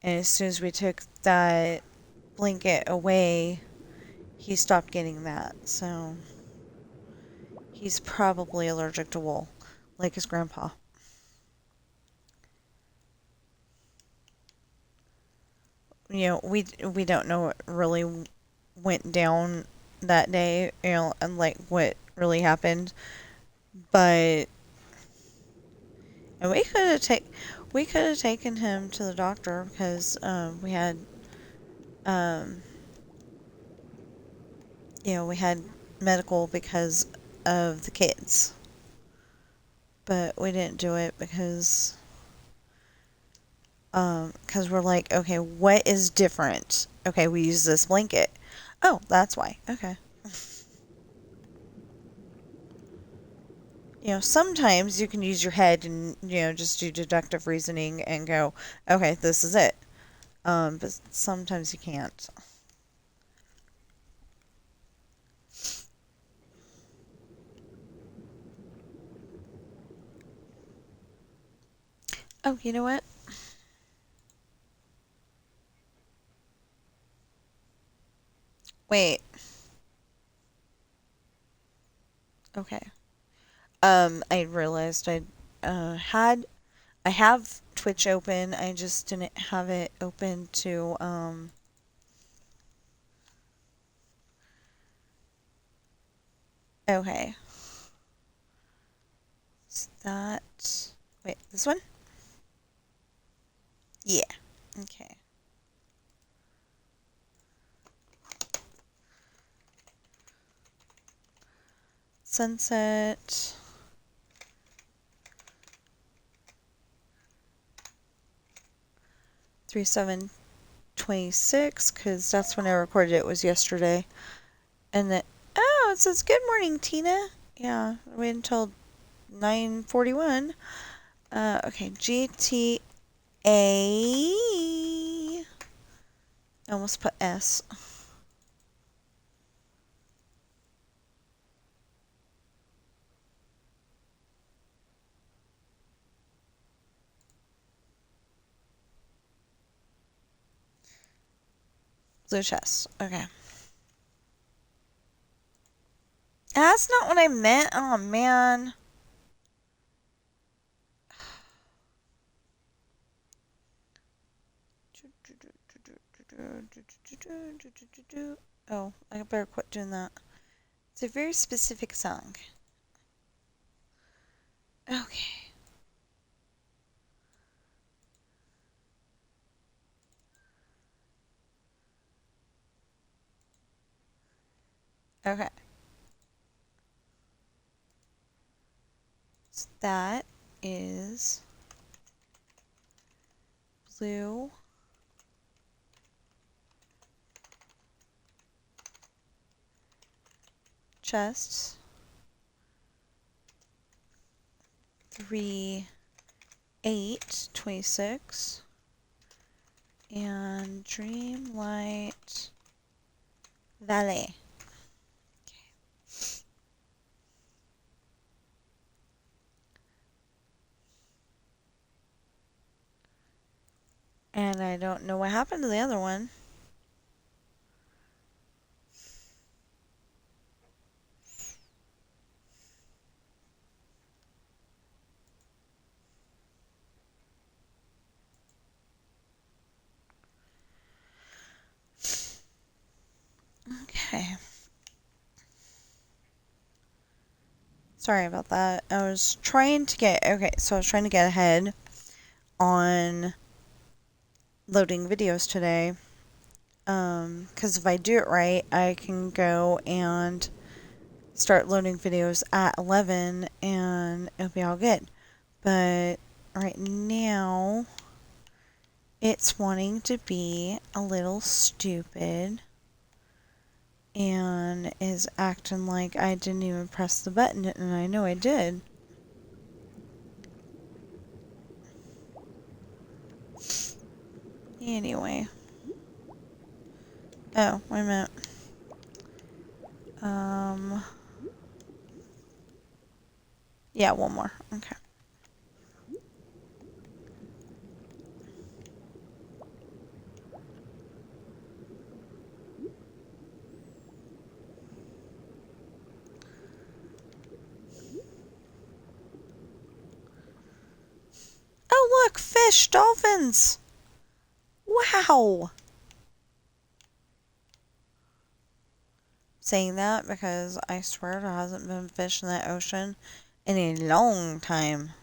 and as soon as we took that blanket away, he stopped getting that. So he's probably allergic to wool, like his grandpa. We don't know what really went down that day, and like what really happened, but and we could have taken him to the doctor because we had um we had medical because of the kids, but we didn't do it because we're like, okay, what is different? Okay, we use this blanket. Oh, that's why. Okay. sometimes you can use your head and, just do deductive reasoning and go, okay, this is it. But sometimes you can't. Oh, you know what? Wait. Okay. I realized I have Twitch open. I just didn't have it open to, okay. Is that, wait, this one? Yeah. Okay. Sunset. 3/7/26, because that's when I recorded it, was yesterday. And then, oh, it says, good morning, Tina. Yeah, wait until 9:41. Okay, GTA. I almost put S. Blue chest. Okay. That's not what I meant. Oh, man. Oh, I better quit doing that. It's a very specific song. Okay. Okay. So that is blue chests. 3/8/26 and Dreamlight Valley. And I don't know what happened to the other one. Okay. Sorry about that. I was trying to get ahead on loading videos today. 'Cause if I do it right, I can go and start loading videos at 11 and it'll be all good. But right now, it's wanting to be a little stupid and is acting like I didn't even press the button, and I know I did. Anyway. Oh, wait a minute. Yeah, one more. Okay. Oh, look! Fish! Dolphins! Wow! Saying that because I swear there hasn't been fish in that ocean in a long time.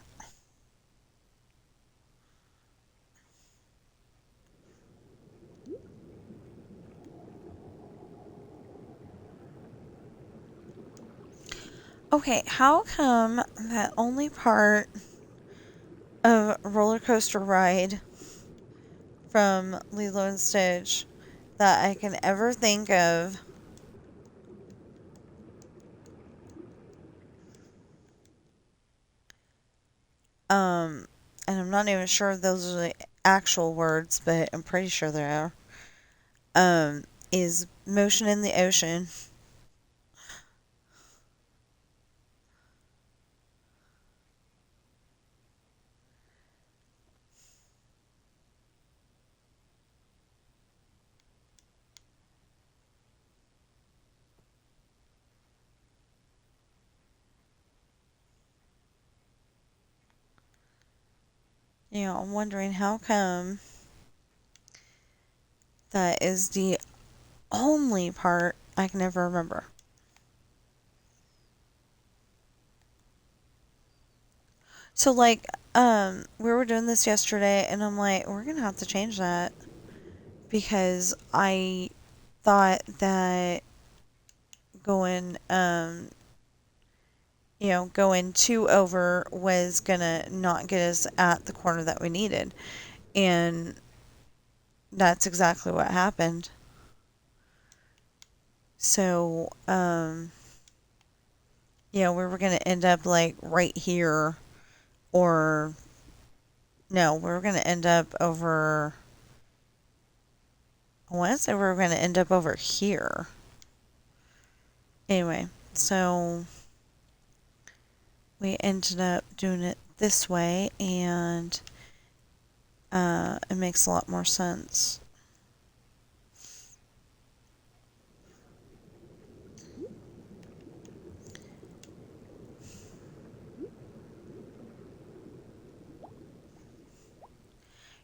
Okay, how come that only part of roller coaster ride from Lilo and Stitch that I can ever think of . Um, and I'm not even sure if those are the actual words, but I'm pretty sure they are. Is motion in the ocean. I'm wondering how come that is the only part I can never remember. So like, we were doing this yesterday, and I'm like, we're gonna have to change that because I thought that going, going two over was gonna not get us at the corner that we needed, and that's exactly what happened. So, we were gonna end up like right here, or no, we were gonna end up over. I want to say we were gonna end up over here. Anyway, so we ended up doing it this way, and it makes a lot more sense.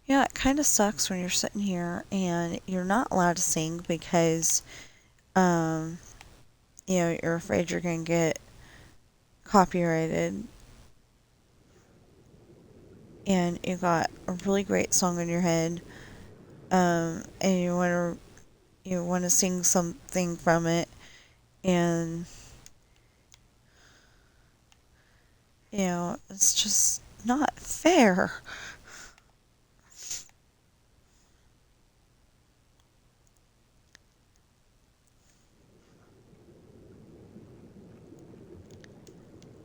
Yeah, it kind of sucks when you're sitting here and you're not allowed to sing because, um, you're afraid you're going to get copyrighted, and you got a really great song in your head, and you want to sing something from it, and it's just not fair.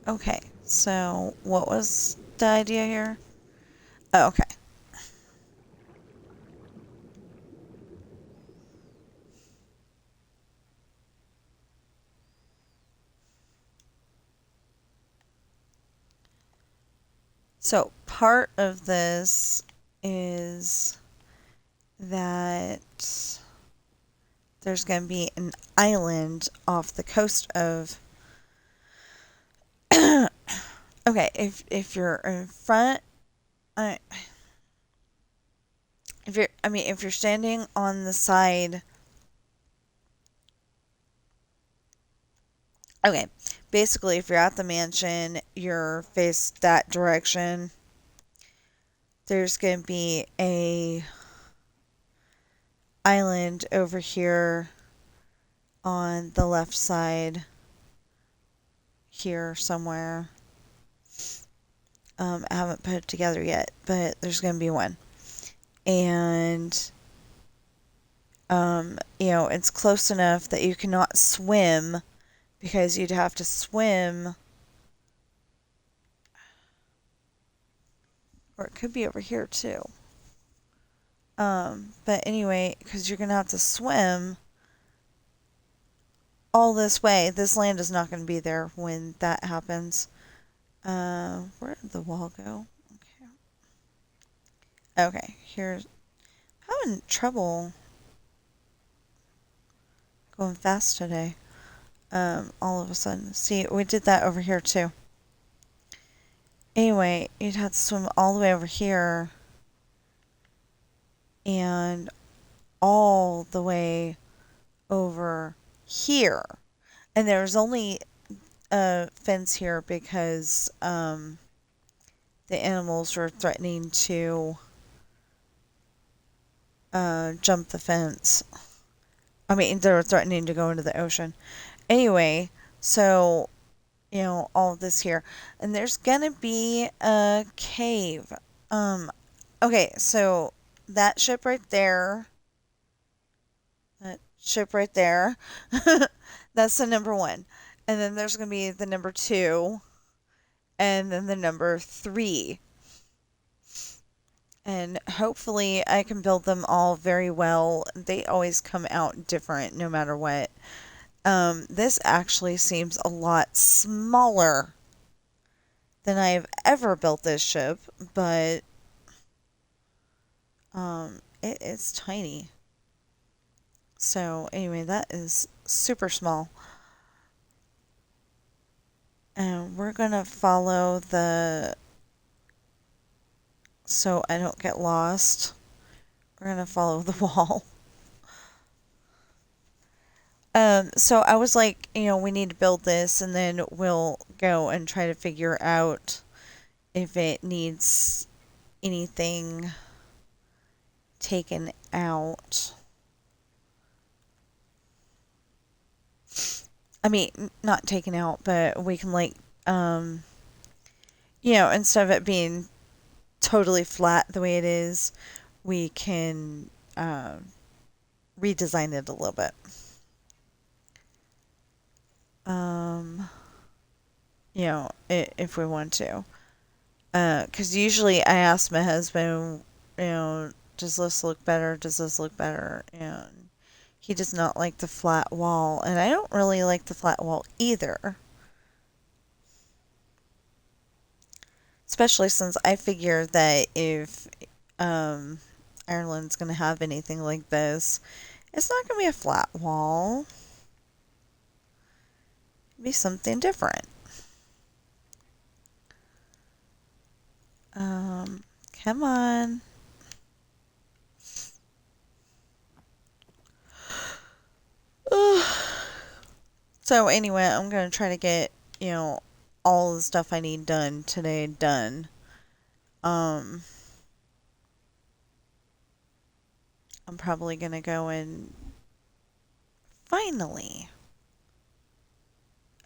Okay, so what was the idea here? Oh, okay. So part of this is that there's going to be an island off the coast of. Okay, if you're in front, I if you're standing on the side. Okay, basically, if you're at the mansion, you're faced that direction. There's going to be a island over here on the left side, here somewhere. I haven't put it together yet, but there's going to be one. And, it's close enough that you cannot swim because you'd have to swim. Or it could be over here too. But anyway, because you're going to have to swim all this way. This land is not going to be there when that happens. Where did the wall go? Okay. Okay, here's. Having trouble going fast today. All of a sudden. See, we did that over here too. Anyway, you'd have to swim all the way over here and all the way over here. And there's only a fence here because the animals were threatening to jump the fence. I mean, they were threatening to go into the ocean. Anyway, so, all of this here. And there's gonna be a cave. Okay, so that ship right there, that ship right there, that's the number one. And then there's gonna be the number two, and then the number three. And hopefully I can build them all very well. They always come out different no matter what. This actually seems a lot smaller than I've ever built this ship, but it's tiny. So anyway, that is super small. And we're gonna follow so I don't get lost. We're gonna follow the wall. So I was like, we need to build this and then we'll go and try to figure out if it needs anything taken out. I mean, not taken out, but we can instead of it being totally flat the way it is, we can redesign it a little bit. If we want to. Because usually I ask my husband, does this look better? Does this look better? And he does not like the flat wall. And I don't really like the flat wall either. Especially since I figure that if Ireland's going to have anything like this, it's not going to be a flat wall. It'll be something different. Come on. So anyway, I'm going to try to get, all the stuff I need done today done. I'm probably going to go and finally.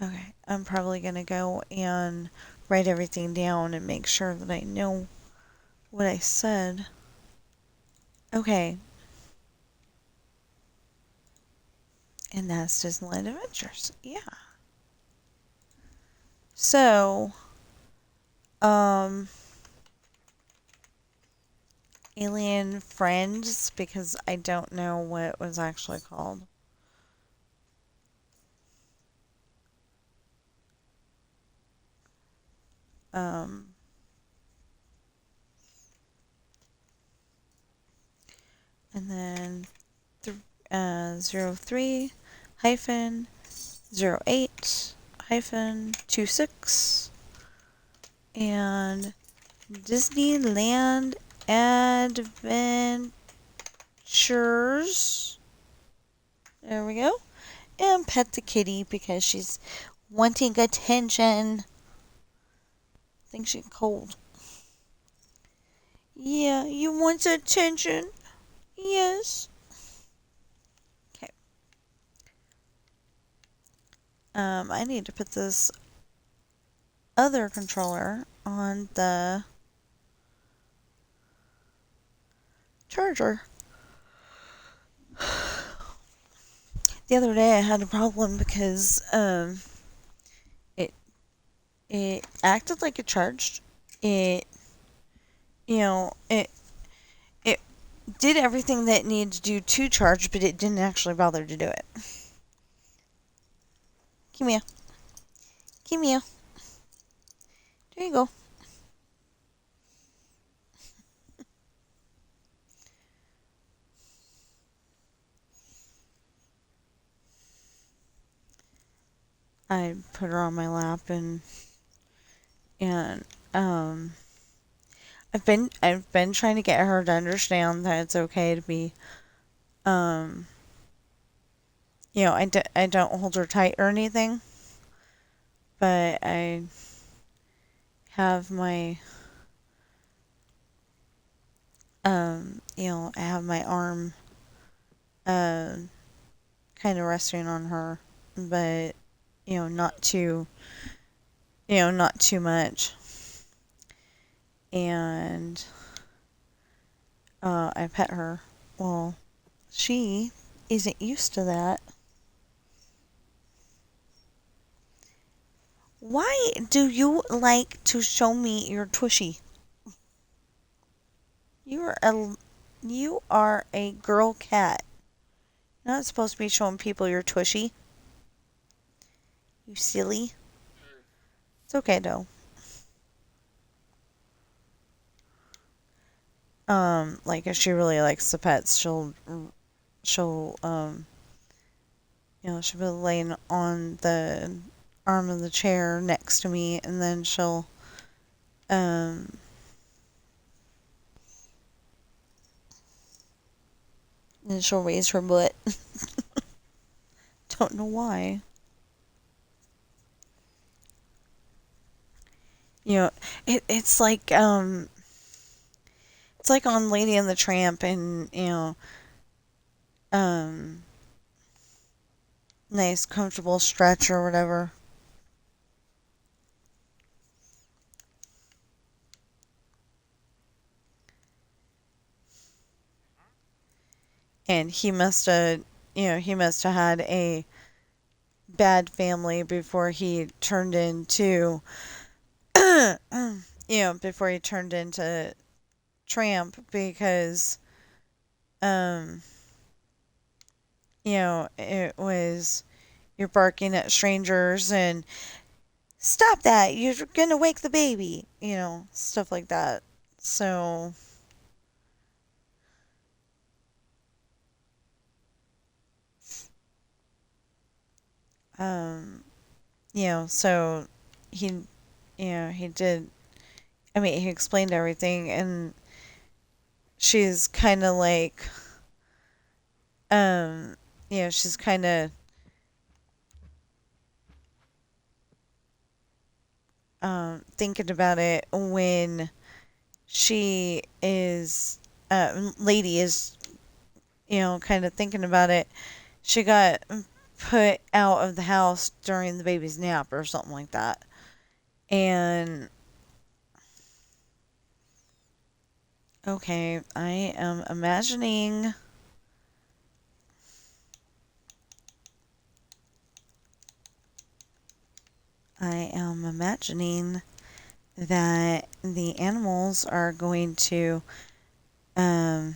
Okay, I'm probably going to go and write everything down and make sure that I know what I said. Okay. And that's Disneyland Adventures. Yeah. So, Alien Friends, because I don't know what it was actually called. And then 03 hyphen 08 hyphen 26 and Disneyland Adventures. There we go. And pet the kitty because she's wanting attention. I think she's cold. Yeah, you want attention? Yes. Okay. I need to put this other controller on the charger. The other day I had a problem because it acted like it charged. It it did everything that it needed to do to charge, but it didn't actually bother to do it. Come here. Come here. There you go. I put her on my lap and I've been trying to get her to understand that it's okay to be I don't hold her tight or anything, but I have my I have my arm kind of resting on her, but not too not too much. And I pet her. Well, she isn't used to that. Why do you like to show me your tushy? You are a girl cat. You're not supposed to be showing people your tushy. You silly. It's okay though. Like if she really likes the pets, she'll she'll be laying on the arm of the chair next to me, and then um she'll raise her butt. Don't know why. You know, it's like on Lady and the Tramp, and um nice comfortable stretch or whatever. And he must have had a bad family before he turned into before he turned into Tramp, because um it was, you're barking at strangers and stop that, you're gonna wake the baby, stuff like that. So um so he he did, I mean, he explained everything, and she's kind of like she's kind of thinking about it when she is lady is kind of thinking about it. She got put out of the house during the baby's nap or something like that. And okay, I am imagining that the animals are going to um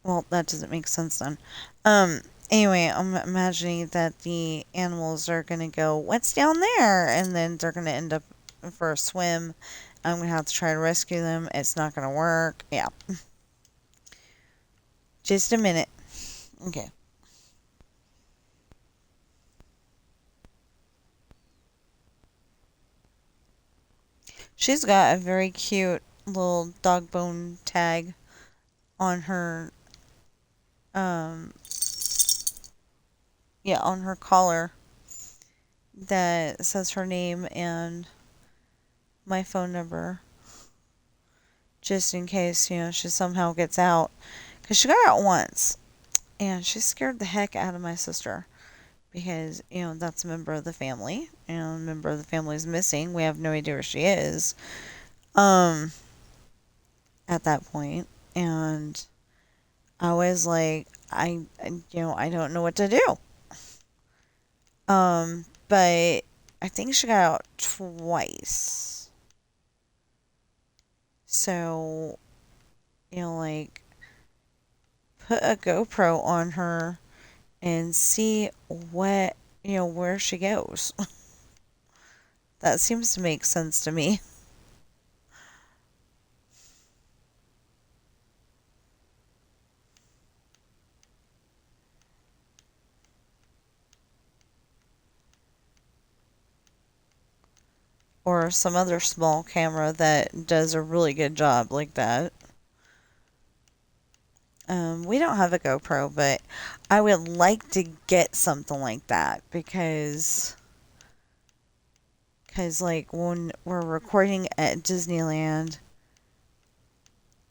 well, that doesn't make sense then. Um, anyway, I'm imagining that the animals are gonna go, "What's down there?" And then they're gonna end up for a swim. I'm gonna have to try to rescue them. It's not gonna work. Yeah. Just a minute. Okay. She's got a very cute little dog bone tag on her um on her collar that says her name and my phone number, just in case, she somehow gets out. Because she got out once, and she scared the heck out of my sister. Because, that's a member of the family, and a member of the family is missing. We have no idea where she is um, at that point. And I was like, I don't know what to do. But I think she got out twice. So, like, put a GoPro on her and see where she goes. That seems to make sense to me. Or some other small camera that does a really good job like that. We don't have a GoPro, but I would like to get something like that because like when we're recording at Disneyland,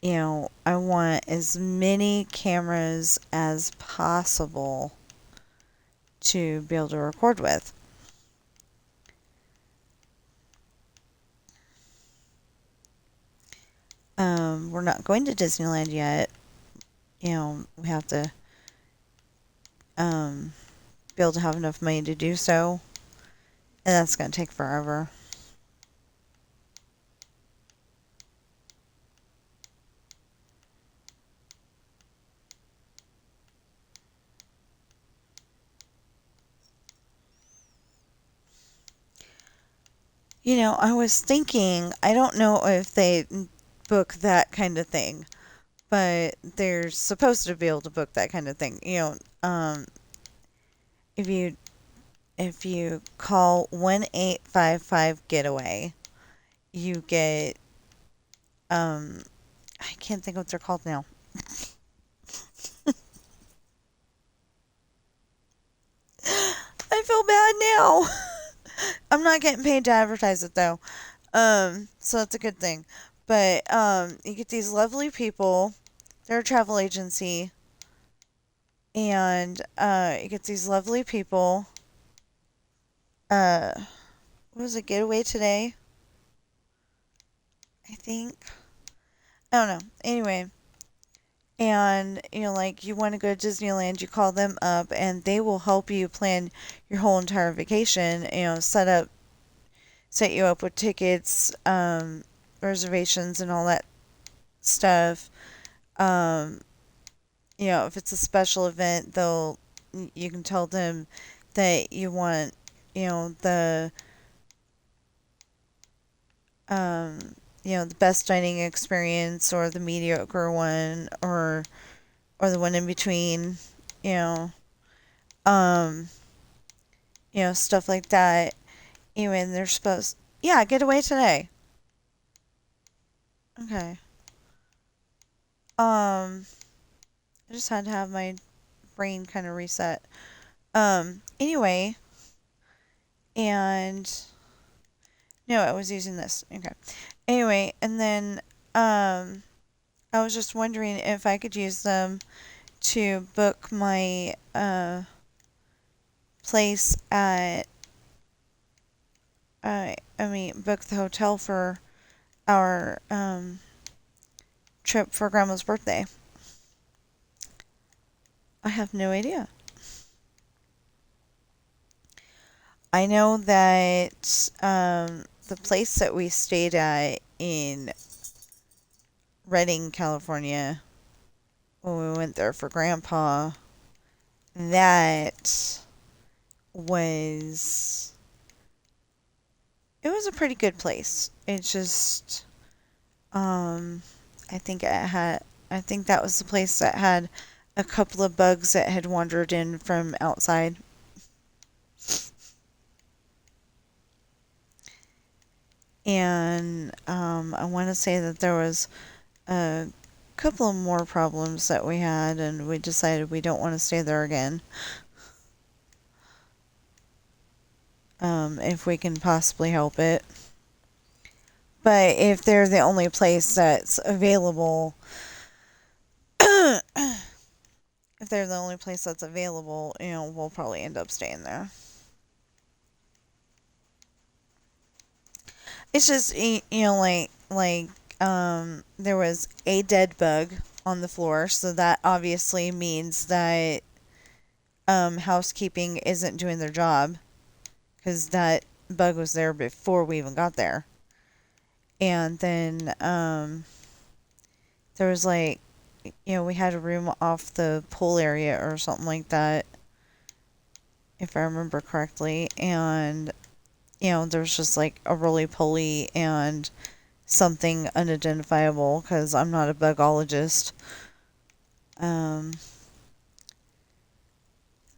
I want as many cameras as possible to be able to record with. We're not going to Disneyland yet. We have to be able to have enough money to do so, and that's going to take forever. I was thinking, I don't know if they book that kind of thing, but they're supposed to be able to book that kind of thing. If you call 1-855 getaway, you get I can't think of what they're called now. I feel bad now. I'm not getting paid to advertise it though. So that's a good thing. But you get these lovely people. They're a travel agency, and you get these lovely people. Uh, what was it? Getaway today, I think. I don't know. Anyway, and like you want to go to Disneyland, you call them up, and they will help you plan your whole entire vacation. Set you up with tickets, reservations, and all that stuff. Um, if it's a special event, you can tell them that you want, the um, the best dining experience or the mediocre one or the one in between, you know, um, stuff like that. Even they're supposed, yeah, get away today. Okay. I just had to have my brain kind of reset. Anyway, and no, I was using this. Okay. Anyway, and then I was just wondering if I could use them to book my place at book the hotel for our trip for Grandma's birthday. I have no idea. I know that the place that we stayed at in Redding, California, when we went there for Grandpa, that was it was a pretty good place. It just um I think that was the place that had a couple of bugs that had wandered in from outside. And I want to say that there was a couple of more problems that we had, and we decided we don't want to stay there again. If we can possibly help it. But if they're the only place that's available, if they're the only place that's available, we'll probably end up staying there. It's just, there was a dead bug on the floor, so that obviously means that housekeeping isn't doing their job because that bug was there before we even got there. And then there was we had a room off the pool area or something like that, if I remember correctly. And, there was just a roly-poly and something unidentifiable because I'm not a bugologist.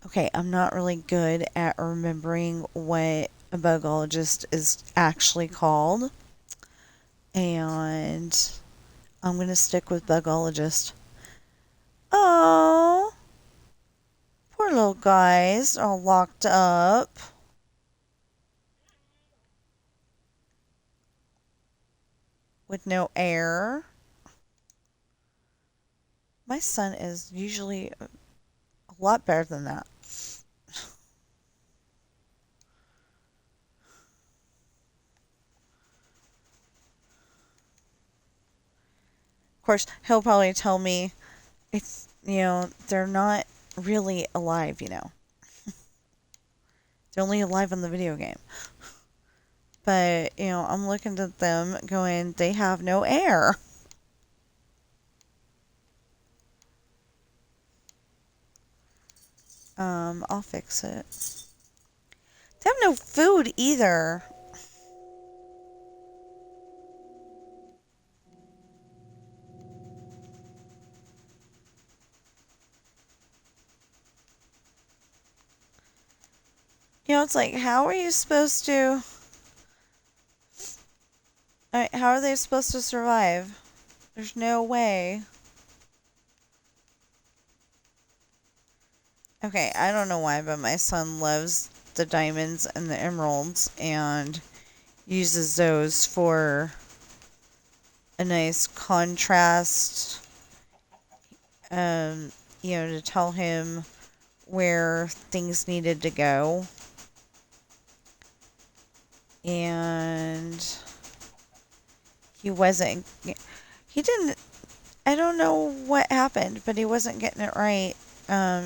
Okay, I'm not really good at remembering what a bugologist is actually called. And I'm going to stick with bugologist. Oh, poor little guys all locked up. With no air. My son is usually a lot better than that. Of course, he'll probably tell me they're not really alive. They're only alive in the video game. But, I'm looking at them going, they have no air. I'll fix it. They have no food either. It's like, how are you supposed to... how are they supposed to survive? There's no way. Okay, I don't know why, but my son loves the diamonds and the emeralds and uses those for a nice contrast, um, to tell him where things needed to go. And he didn't, I don't know what happened, but he wasn't getting it right.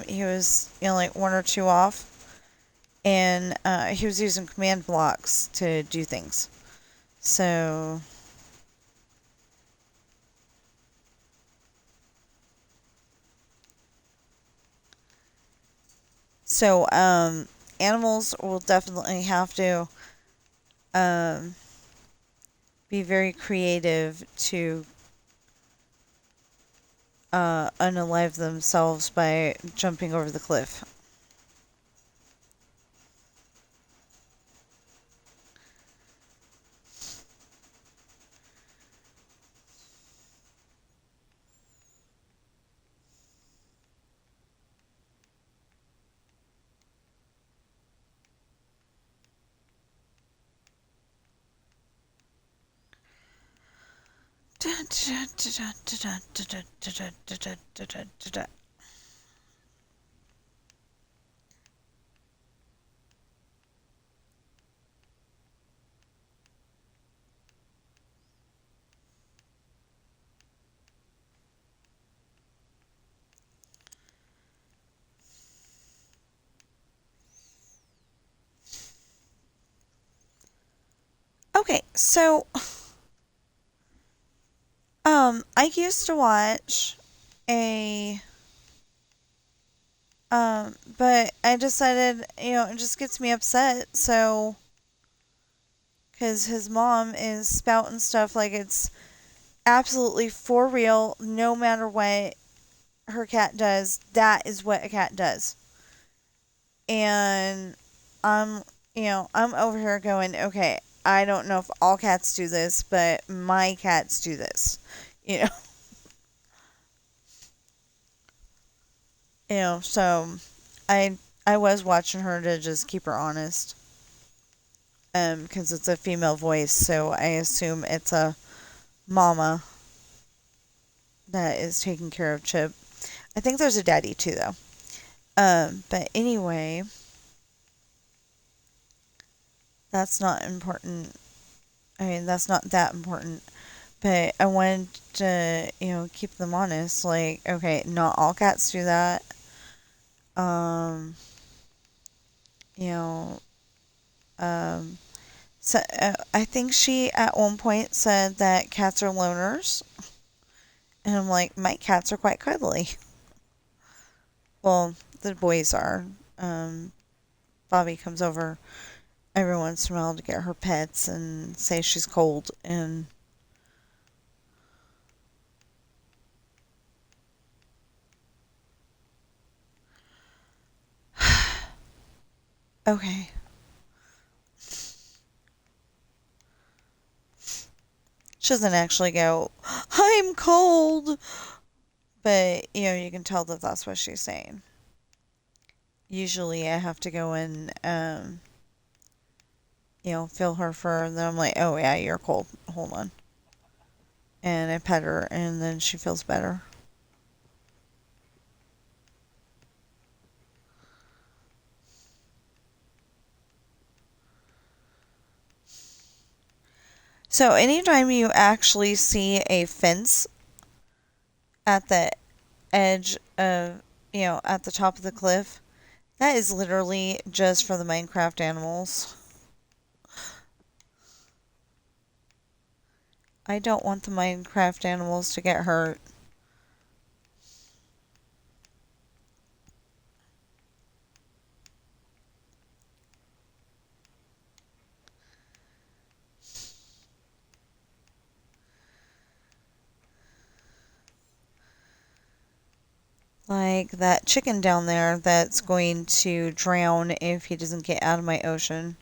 He was, like one or two off. And he was using command blocks to do things. So... So, animals will definitely have to um, be very creative to unalive themselves by jumping over the cliff. Okay, so I used to watch a but I decided, it just gets me upset, so because his mom is spouting stuff like it's absolutely for real, no matter what her cat does, that is what a cat does. And I'm, I'm over here going, okay, I don't know if all cats do this, but my cats do this. You know, so I I was watching her to just keep her honest. Because it's a female voice, so I assume it's a mama that is taking care of Chip. I think there's a daddy too, though. But anyway, that's not important. I mean, that's not that important. But I wanted to, keep them honest. Like, okay, not all cats do that. Um, you know, um, so I think she at one point said that cats are loners, and I'm like, my cats are quite cuddly. Well, the boys are. Um, Bobby comes over every once in a while to get her pets and say she's cold, and okay. She doesn't actually go, I'm cold, but you can tell that that's what she's saying. Usually I have to go and feel her fur, and then I'm like, oh yeah, you're cold. Hold on. And I pet her, and then she feels better. So anytime you actually see a fence at the edge of, at the top of the cliff, that is literally just for the Minecraft animals. I don't want the Minecraft animals to get hurt. Like that chicken down there that's going to drown if he doesn't get out of my ocean.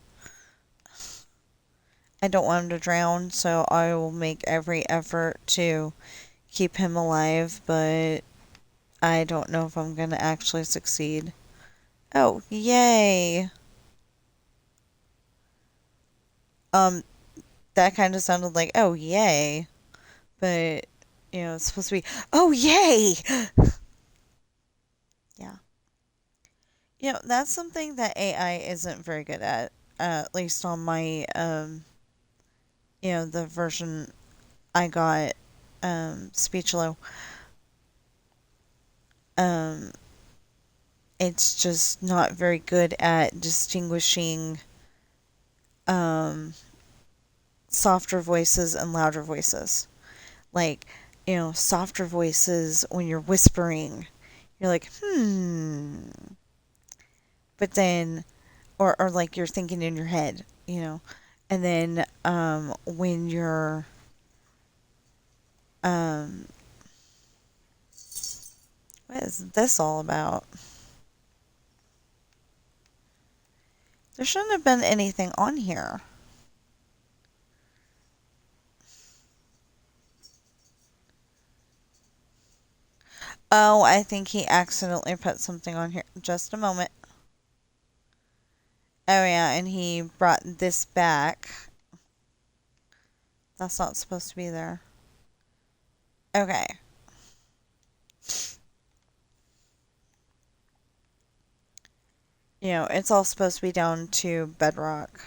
I don't want him to drown, so I will make every effort to keep him alive, but I don't know if I'm going to actually succeed. Oh, yay! Um, that kind of sounded like, oh, yay. But, it's supposed to be, oh, yay! Yeah. That's something that AI isn't very good at least on my, the version I got, Speechlo. Um, it's just not very good at distinguishing, um, softer voices and louder voices. Like, softer voices when you're whispering, you're like, but then, or like you're thinking in your head. And then, when you're, um, what is this all about? There shouldn't have been anything on here. Oh, I think he accidentally put something on here. Just a moment. Oh, yeah, and he brought this back. That's not supposed to be there. Okay. It's all supposed to be down to bedrock.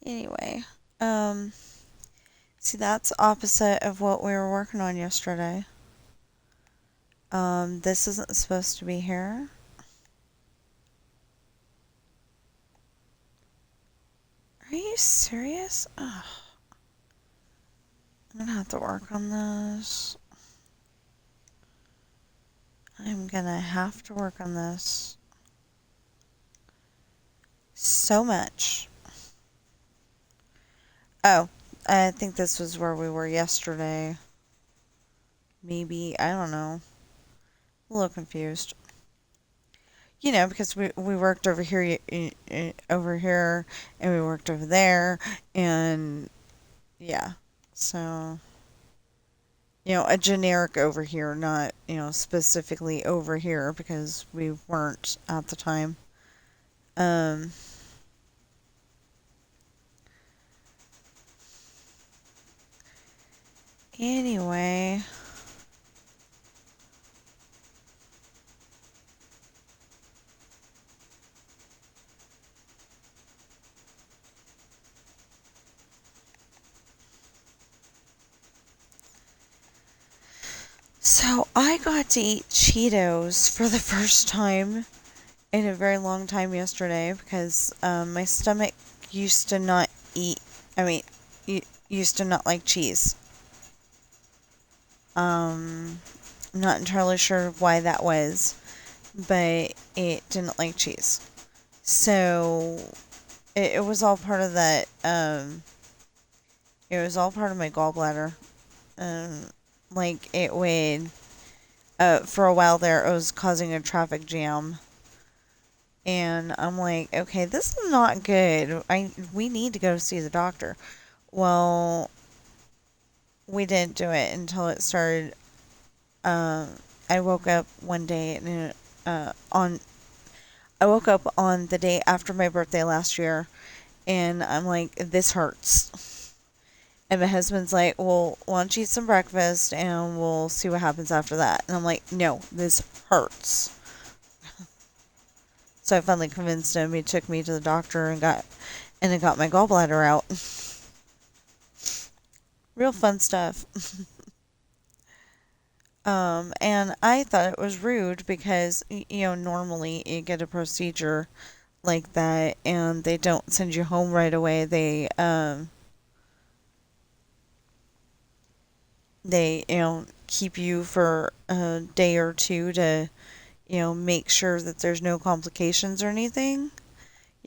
Anyway, um, see, that's opposite of what we were working on yesterday. This isn't supposed to be here. Are you serious? Ugh. I'm gonna have to work on this. I'm gonna have to work on this so much. Oh, I think this was where we were yesterday. Maybe, I don't know. A little confused. Because we worked over here, over here, and we worked over there, and yeah. So, a generic over here, not, specifically over here because we weren't at the time. Um, anyway. So I got to eat Cheetos for the first time in a very long time yesterday because my stomach used to not eat, I mean, used to not like cheese. I'm not entirely sure why that was, but it didn't like cheese. So it was all part of that, it was all part of my gallbladder. Um, like it would, for a while there, it was causing a traffic jam. And I'm like, okay, this is not good. We need to go see the doctor. Well, we didn't do it until it started. Uh, I woke up one day and on I woke up on the day after my birthday last year, and I'm like, this hurts. And my husband's like, well, why don't you eat some breakfast and we'll see what happens after that. And I'm like, no, this hurts. So I finally convinced him. He took me to the doctor and it got my gallbladder out. Real fun stuff. And I thought it was rude because, normally you get a procedure like that and they don't send you home right away. They keep you for a day or two to, make sure that there's no complications or anything.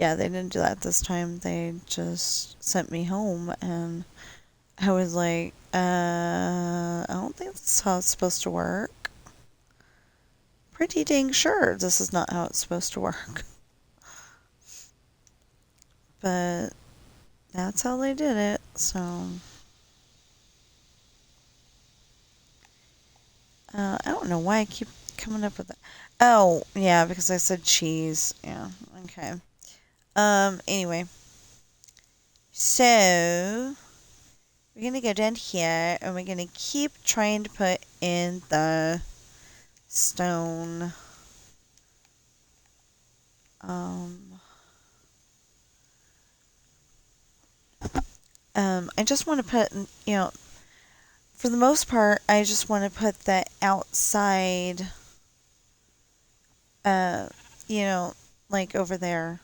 Yeah, they didn't do that this time. They just sent me home, and I was like, I don't think that's how it's supposed to work. Pretty dang sure this is not how it's supposed to work. But that's how they did it, so. I don't know why I keep coming up with that. Oh, yeah, because I said cheese. Yeah, okay. Anyway. So, we're gonna go down here, and we're gonna keep trying to put in the stone. I just want to put, for the most part, I just want to put the outside, uh, you know, like over there,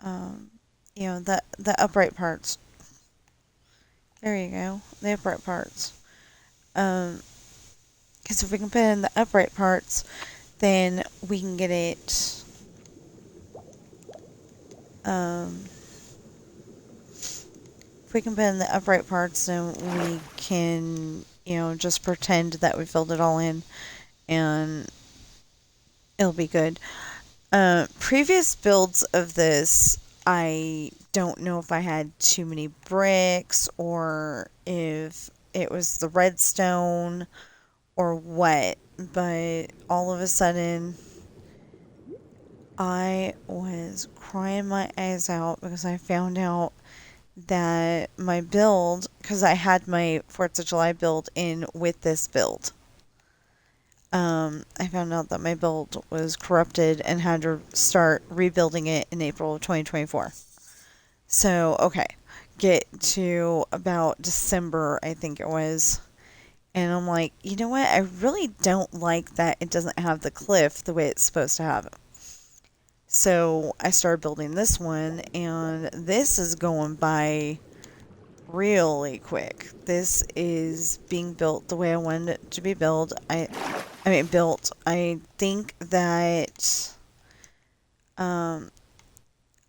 um, the upright parts. There you go, the upright parts. Because if we can put in the upright parts, then we can get it, if we can put in the upright parts, then we can, just pretend that we filled it all in, and it'll be good. Previous builds of this, I don't know if I had too many bricks or if it was the redstone or what, but all of a sudden I was crying my eyes out because I found out that my build, because I had my 4th of July build in with this build. I found out that my build was corrupted and had to start rebuilding it in April of 2024. So, okay, get to about December, I think it was. And I'm like, you know what? I really don't like that it doesn't have the cliff the way it's supposed to have it. So I started building this one, and this is going by really quick. This is being built the way I wanted it to be built. Built. I think that I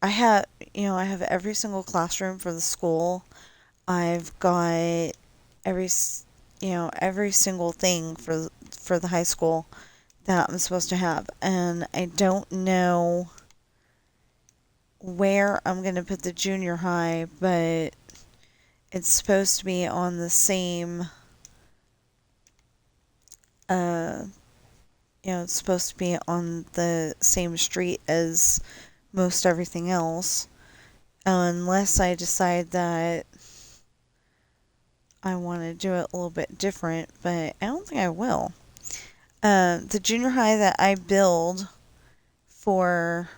have every single classroom for the school. I've got every every single thing for the high school that I'm supposed to have, and I don't know where I'm going to put the junior high, but it's supposed to be on the same uh it's supposed to be on the same street as most everything else, unless I decide that I want to do it a little bit different, but I don't think I will. The junior high that I build for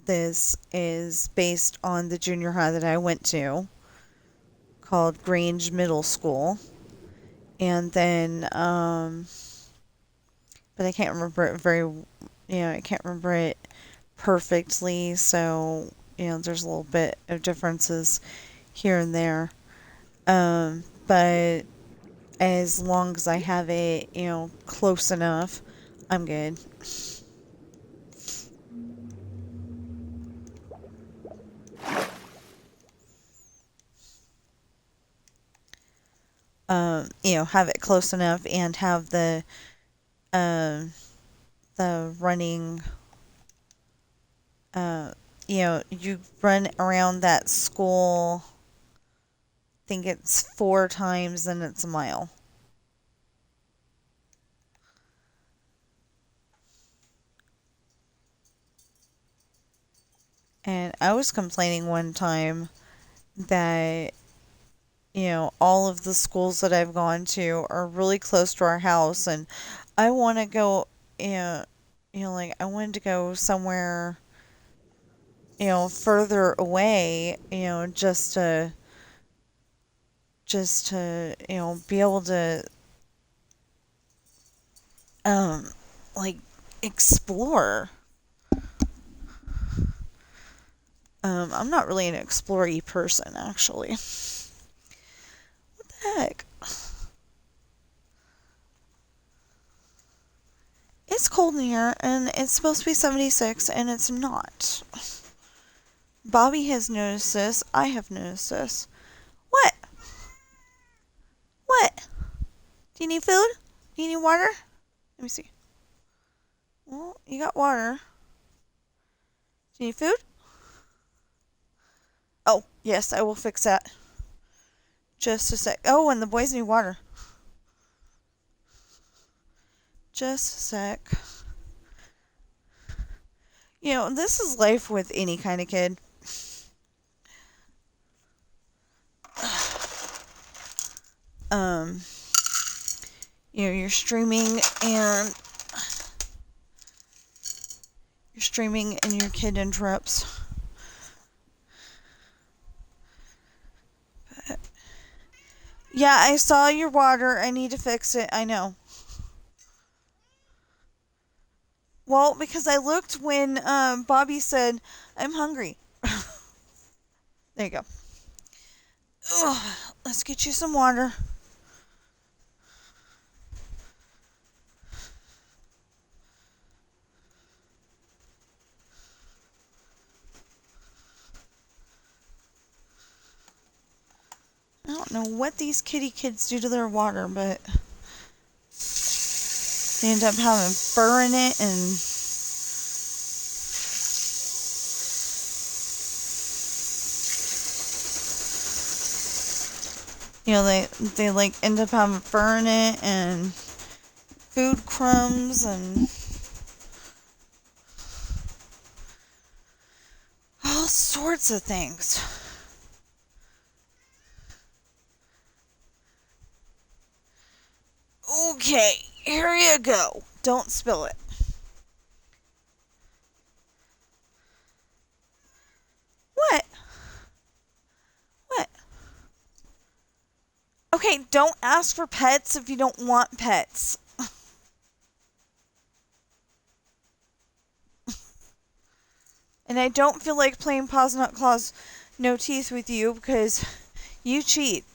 this is based on the junior high that I went to, called Grange Middle School. And then, but I can't remember it I can't remember it perfectly, so, there's a little bit of differences here and there. But as long as I have it, close enough, I'm good. Have it close enough and have the running, you run around that school, I think it's 4 times and it's a mile. And I was complaining one time that, all of the schools that I've gone to are really close to our house, and I want to go, like I wanted to go somewhere, further away, just to, be able to, um, like, explore. I'm not really an explorer-y person, actually. What the heck? It's cold in here, and it's supposed to be 76, and it's not. Bobby has noticed this. I have noticed this. What? What? Do you need food? Do you need water? Let me see. Well, you got water. Do you need food? Oh, yes, I will fix that. Just a sec. Oh, and the boys need water. Just a sec. You know, this is life with any kind of kid. You know, you're streaming and your kid interrupts. But, yeah, I saw your water. I need to fix it. I know. Well, because I looked when Bobby said, I'm hungry. There you go. Ugh, let's get you some water. I don't know what these kitty kids do to their water, but they end up having fur in it and you know, they like end up having fur in it and food crumbs and all sorts of things. Okay, here you go. Don't spill it. What? What? Okay, don't ask for pets if you don't want pets. And I don't feel like playing Paws Not Claws No Teeth with you because you cheat.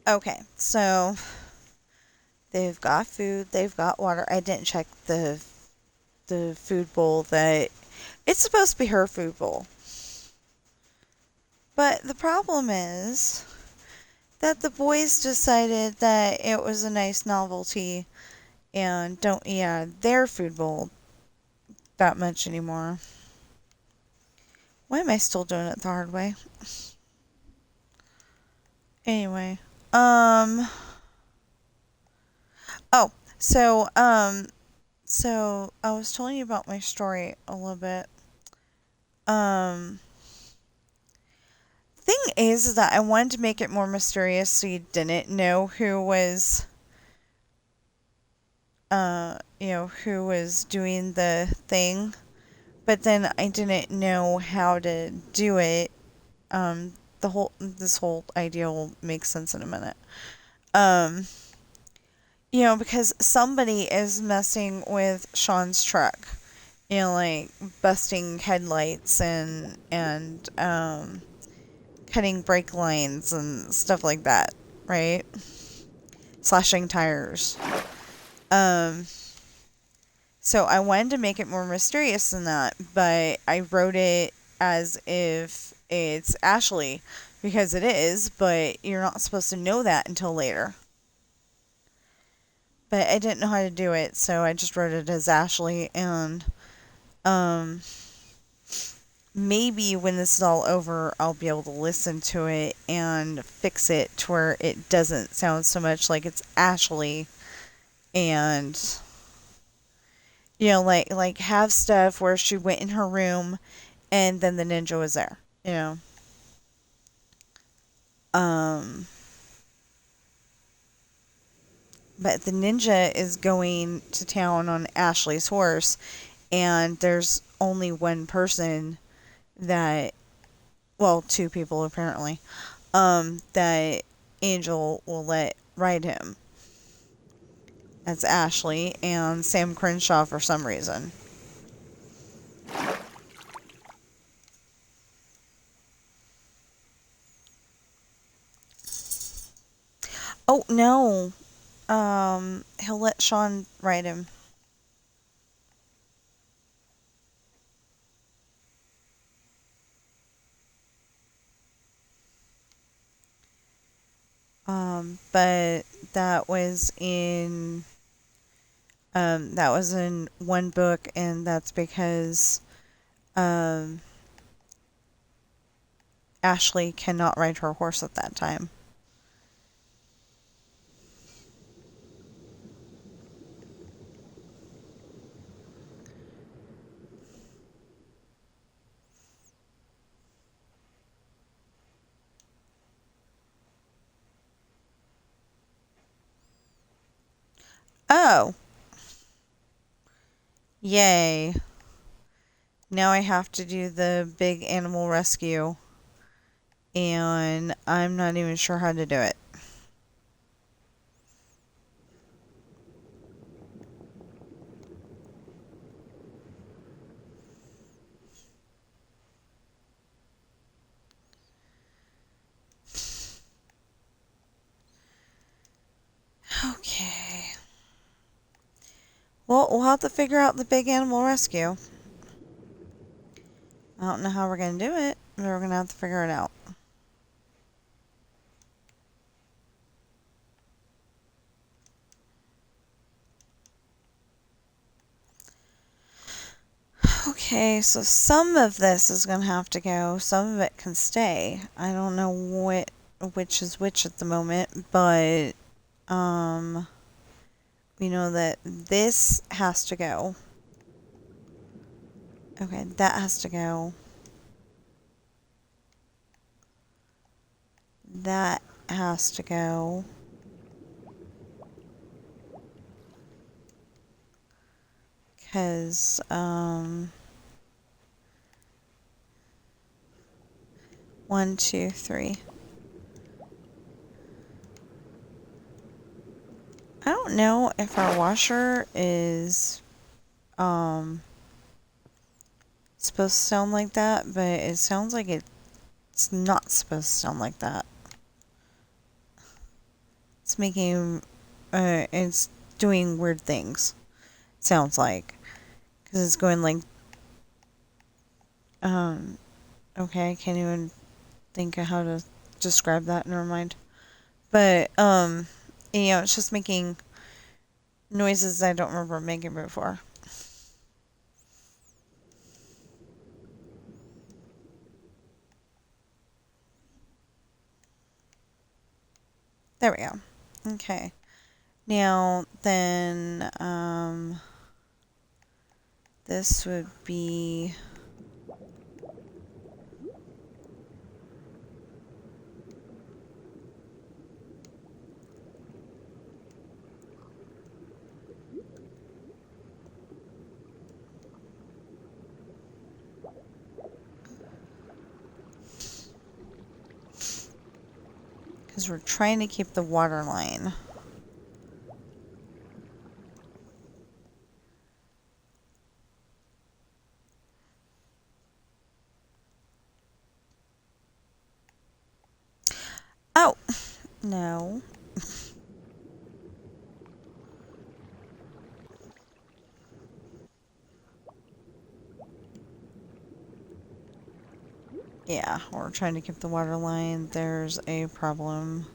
Okay, so they've got food, they've got water. I didn't check the food bowl that it's supposed to be her food bowl. But the problem is that the boys decided that it was a nice novelty and don't eat out of their food bowl that much anymore. Why am I still doing it the hard way? Anyway, oh, so I was telling you about my story a little bit. Thing is that I wanted to make it more mysterious so you didn't know who was who was doing the thing, but then I didn't know how to do it. This whole idea will make sense in a minute. Because somebody is messing with Sean's truck, like busting headlights and cutting brake lines and stuff like that, right? Slashing tires. So I wanted to make it more mysterious than that, but I wrote it as if it's Ashley, because it is, but you're not supposed to know that until later. But I didn't know how to do it, so I just wrote it as Ashley, and maybe when this is all over, I'll be able to listen to it and fix it to where it doesn't sound so much like it's Ashley, and like have stuff where she went in her room and then the ninja was there, But the ninja is going to town on Ashley's horse, and there's only one person that well, two people apparently, that Angel will let ride him. That's Ashley and Sam Crenshaw for some reason. Oh, no. He'll let Sean ride him. But that was in one book, and that's because um, Ashley cannot ride her horse at that time. Oh, yay. Now I have to do the big animal rescue, and I'm not even sure how to do it. Okay. Well, we'll have to figure out the big animal rescue. I don't know how we're going to do it, but we're going to have to figure it out. Okay, so some of this is going to have to go. Some of it can stay. I don't know which is which at the moment, but we know that this has to go. Okay, that has to go. That has to go. Because, 1, 2, 3. I don't know if our washer is, supposed to sound like that, but it sounds like it's not supposed to sound like that. It's making, it's doing weird things. Sounds like. Because it's going like, okay, I can't even think of how to describe that. Never mind. But, it's just making noises I don't remember making before. There we go. Okay. Now, then, this would be... because we're trying to keep the water line. Oh! No. Yeah, we're trying to keep the water line. There's a problem.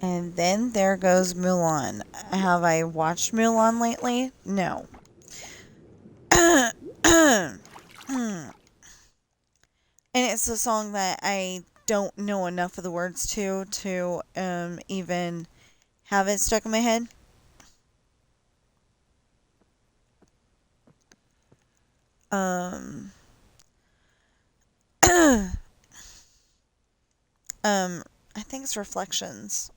And then there goes Mulan. Have I watched Mulan lately? No. And it's a song that I don't know enough of the words to even have it stuck in my head. Um, I think it's Reflections.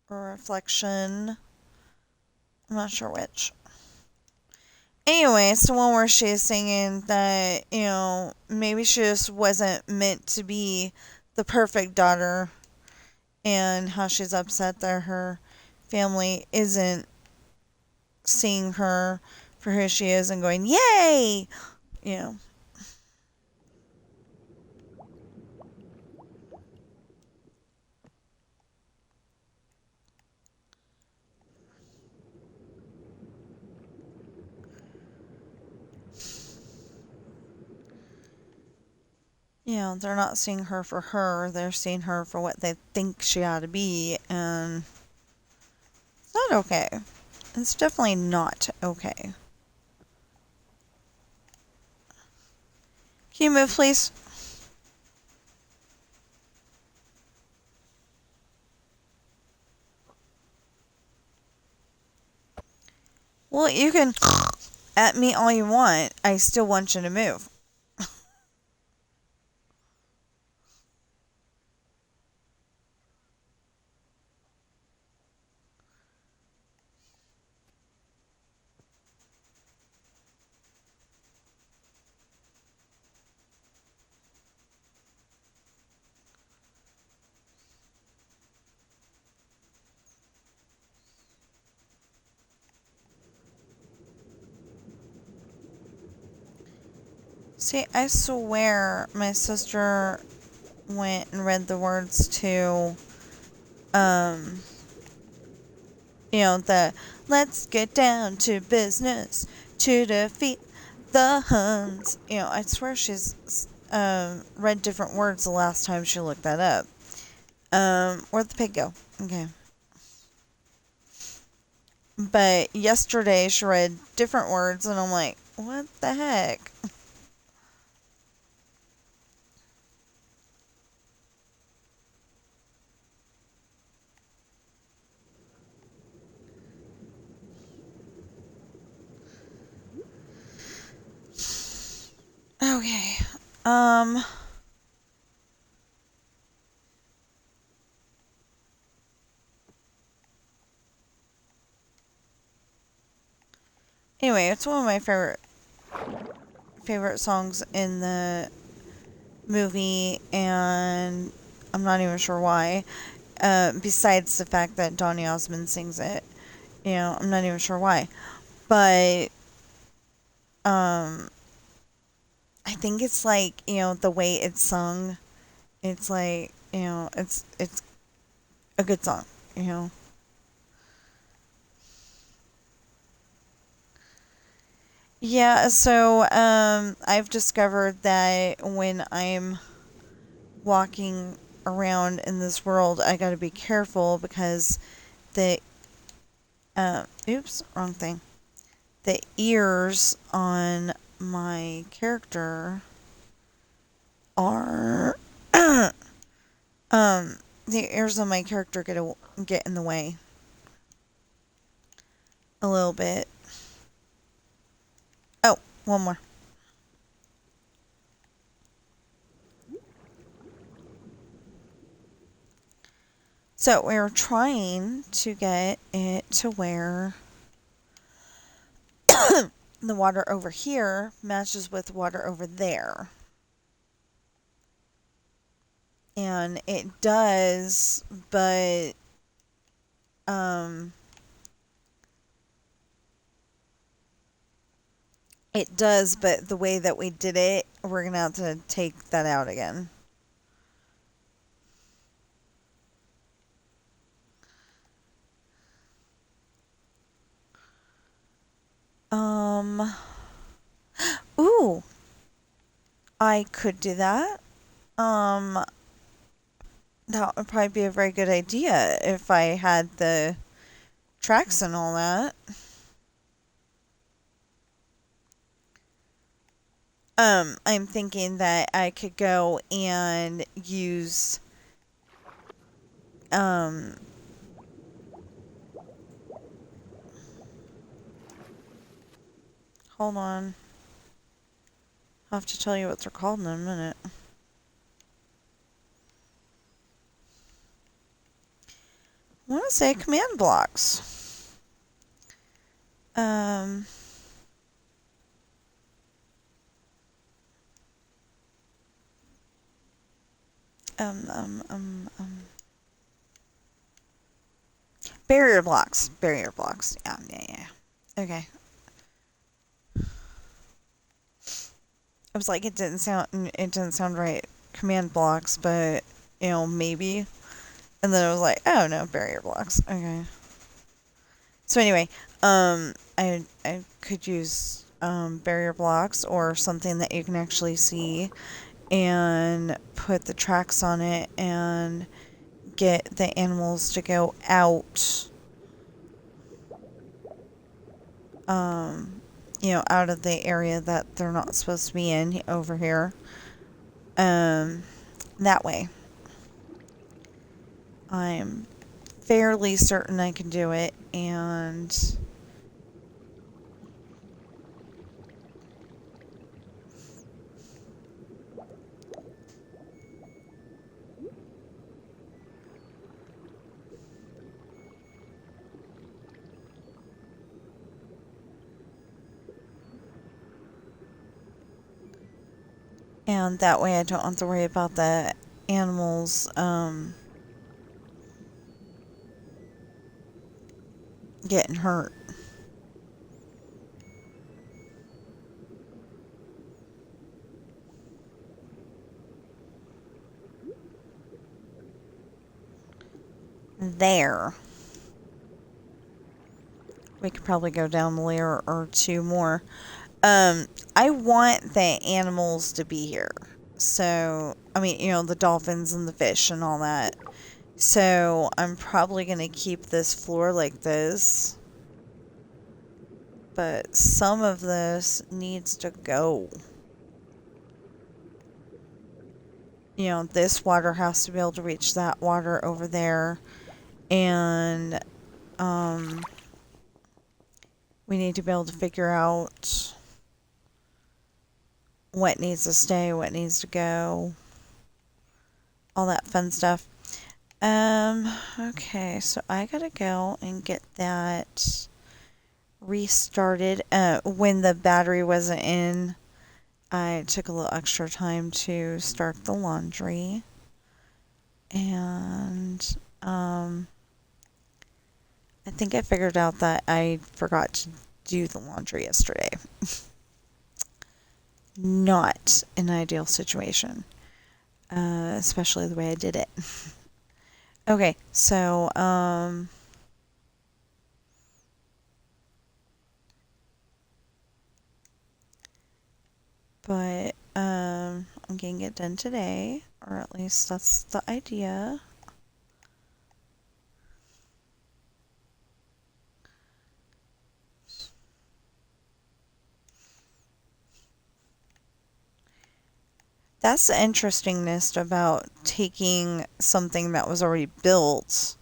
Or Reflection. I'm not sure which. Anyway, it's the one where she's singing that, maybe she just wasn't meant to be the perfect daughter, and how she's upset that her family isn't seeing her for who she is and going, yay! You know. They're not seeing her for her, they're seeing her for what they think she ought to be, and it's not okay. It's definitely not okay. Can you move, please? Well, you can at me all you want. I still want you to move. See, I swear my sister went and read the words to, the let's get down to business to defeat the Huns. I swear she's read different words the last time she looked that up. Where'd the pig go? Okay. But yesterday she read different words, and I'm like, what the heck? Okay. Anyway, it's one of my favorite songs in the movie, and I'm not even sure why. Besides the fact that Donny Osmond sings it, I'm not even sure why. But I think it's like, the way it's sung. It's like, it's a good song. Yeah, so I've discovered that when I'm walking around in this world, I gotta be careful because the oops, wrong thing. The ears on my character are the ears on my character get in the way a little bit. Oh, one more. So we're trying to get it to where the water over here matches with water over there. And it does, but the way that we did it, we're gonna have to take that out again. Ooh, I could do that. That would probably be a very good idea if I had the tracks and all that. I'm thinking that I could go and use, hold on. I'll have to tell you what they're called in a minute. say command blocks. Um, um, um, um, um. Barrier blocks. Barrier blocks. Yeah, yeah, yeah. Okay. I was like, it didn't sound right. Command blocks, but maybe. And then I was like, oh no, barrier blocks. Okay. So anyway, I could use barrier blocks or something that you can actually see, and put the tracks on it and get the animals to go out, um, out of the area that they're not supposed to be in over here. Um, that way. I'm fairly certain I can do it, and that way I don't have to worry about the animals getting hurt. There. We could probably go down a layer or two more. I want the animals to be here. So, I mean, the dolphins and the fish and all that. So, I'm probably going to keep this floor like this. But some of this needs to go. This water has to be able to reach that water over there. And, we need to be able to figure out what needs to stay, what needs to go. All that fun stuff. Okay, so I gotta go and get that restarted. When the battery wasn't in, I took a little extra time to start the laundry. And, I think I figured out that I forgot to do the laundry yesterday. Not an ideal situation. Especially the way I did it. Okay, so, but, I'm getting it done today, or at least that's the idea. That's the interestingness about taking something that was already built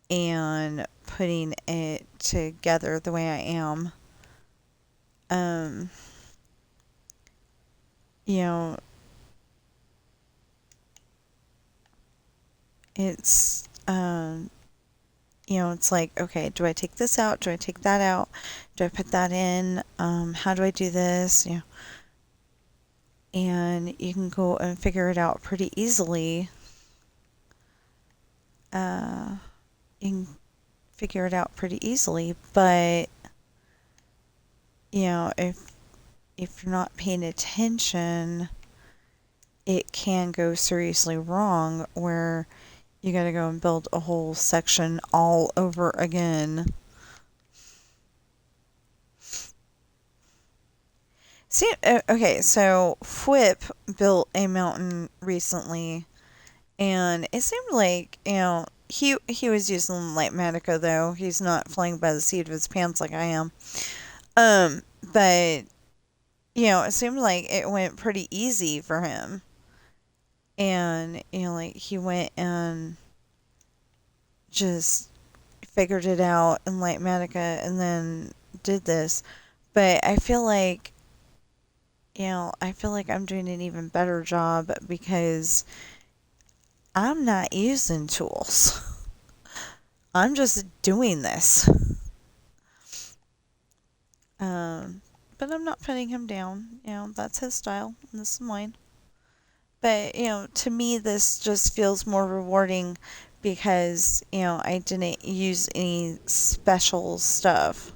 and putting it together the way I am. You know, it's, it's like, okay, do I take this out? Do I take that out? Do I put that in? How do I do this? And you can go and figure it out pretty easily. You can figure it out pretty easily, but if you're not paying attention, it can go seriously wrong where you gotta go and build a whole section all over again. See, okay, so Whip built a mountain recently, and it seemed like, he was using light Matica, though. He's not flying by the seat of his pants like I am. But, it seemed like it went pretty easy for him. And, like, he went and just figured it out in light Matica and then did this. But I feel like, I'm doing an even better job because I'm not using tools. I'm just doing this. Um, but I'm not putting him down. That's his style, and this is mine. But, to me, this just feels more rewarding because, I didn't use any special stuff.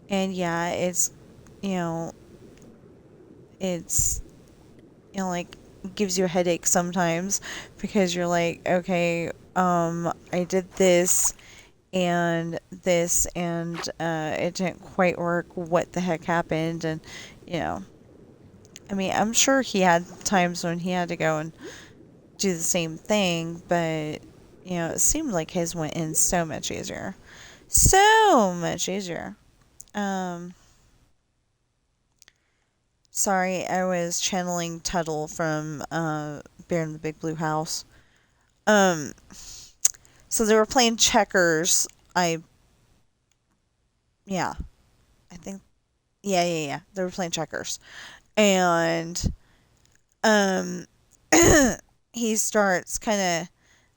And yeah, you know, it's, like, gives you a headache sometimes because you're like, okay, I did this and it didn't quite work. What the heck happened? And, you know, I mean, I'm sure he had times when he had to go and do the same thing, but, it seemed like his went in so much easier. So much easier. Um, Sorry, I was channeling Tuttle from Bear in the Big Blue House. Um, so they were playing checkers. Yeah, I think, yeah. They were playing checkers. And, um, he starts kind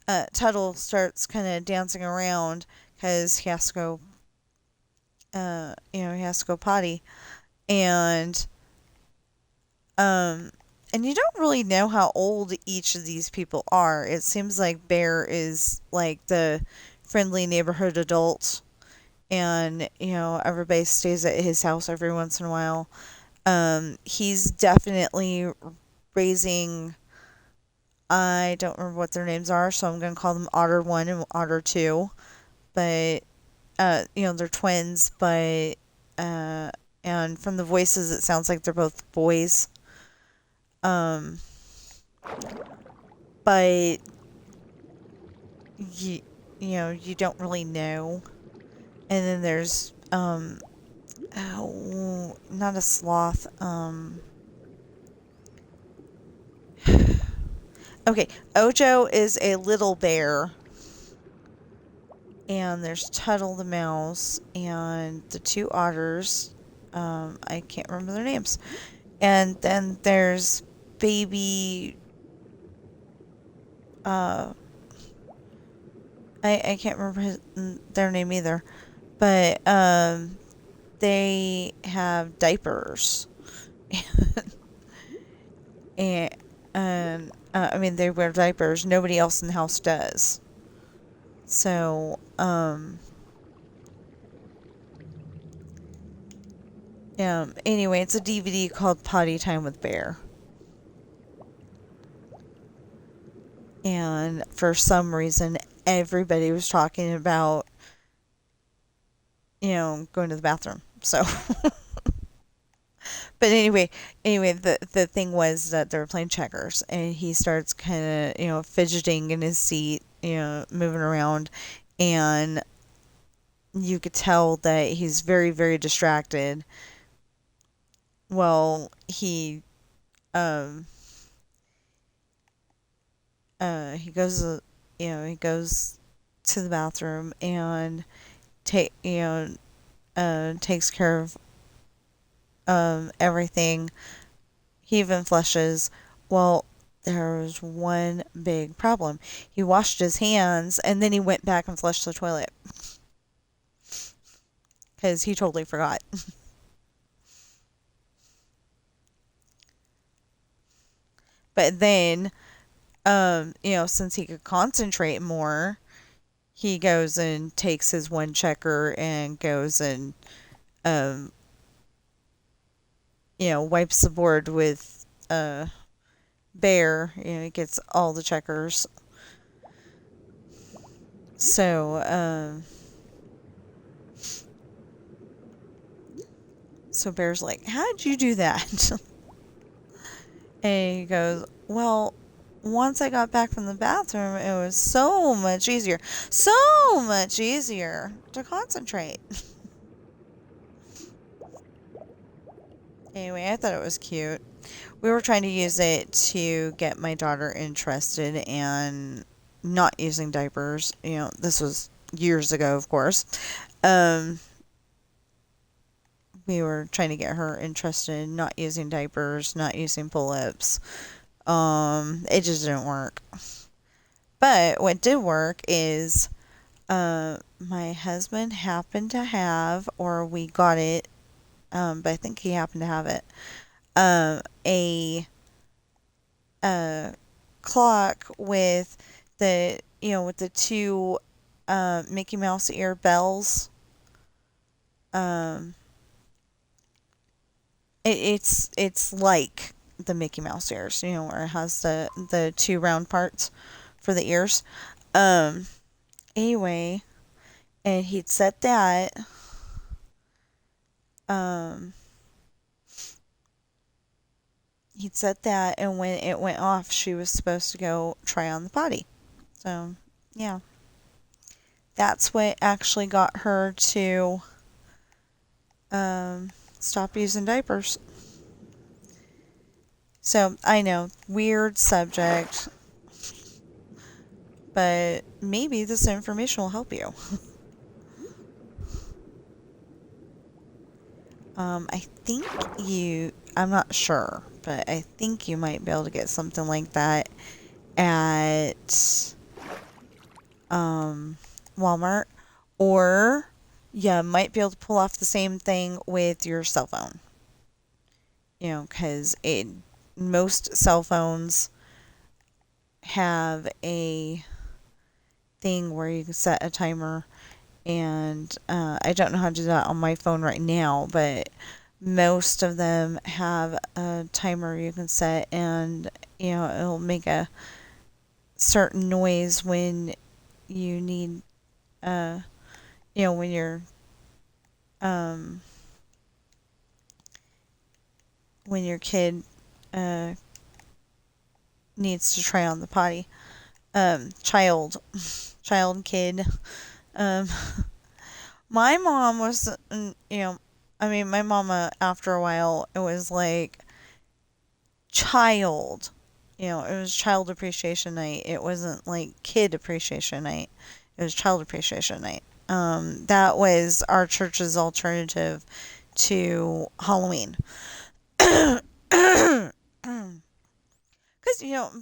of, Tuttle starts kind of dancing around because he has to go, he has to go potty. And, um, and you don't really know how old each of these people are. It seems like Bear is like the friendly neighborhood adult, and everybody stays at his house every once in a while. He's definitely raising. I don't remember what their names are, so I'm gonna call them Otter One and Otter Two. But they're twins, but and from the voices, it sounds like they're both boys. Um, but you you don't really know. And then there's oh, not a sloth. Okay, Ojo is a little bear, and there's Tuttle the mouse, and the two otters. I can't remember their names. And then there's baby. Uh, I can't remember their name either. But they have diapers, and I mean they wear diapers. Nobody else in the house does. So anyway, it's a DVD called Potty Time with Bear. And for some reason, everybody was talking about, going to the bathroom. So, but anyway, the thing was that they were playing checkers, and he starts kind of, fidgeting in his seat, moving around, and you could tell that he's very, very distracted. Well, um, he goes, he goes to the bathroom and takes care of everything. He even flushes. Well, there was one big problem. He washed his hands and then he went back and flushed the toilet because he totally forgot. But then, since he could concentrate more, he goes and takes his one checker and goes and, um, wipes the board with Bear. He gets all the checkers. So, so Bear's like, "How'd you do that?" And he goes, "Well, once I got back from the bathroom, it was so much easier. So much easier to concentrate." Anyway, I thought it was cute. We were trying to use it to get my daughter interested in not using diapers. This was years ago, of course. Um, we were trying to get her interested in not using diapers, not using pull-ups. It just didn't work. But what did work is My husband happened to have, or we got it, but I think he happened to have it, a clock with the two Mickey Mouse ear bells. Um, it's like the Mickey Mouse ears, where it has the two round parts for the ears. Um, anyway, and he'd set that. Um, he'd set that, and when it went off, she was supposed to go try on the potty. So, yeah, that's what actually got her to stop using diapers. So, I know, weird subject, but maybe this information will help you. I think I'm not sure, but I think you might be able to get something like that at Walmart, or you might be able to pull off the same thing with your cell phone. Because most cell phones have a thing where you can set a timer, and I don't know how to do that on my phone right now, but most of them have a timer you can set, and it'll make a certain noise when you need when um your kid uh needs to try on the potty. Child kid. um my mom was I mean, my mama, after a while, it was like child. It was child appreciation night. It wasn't like kid appreciation night. It was child appreciation night. That was our church's alternative to Halloween. Because,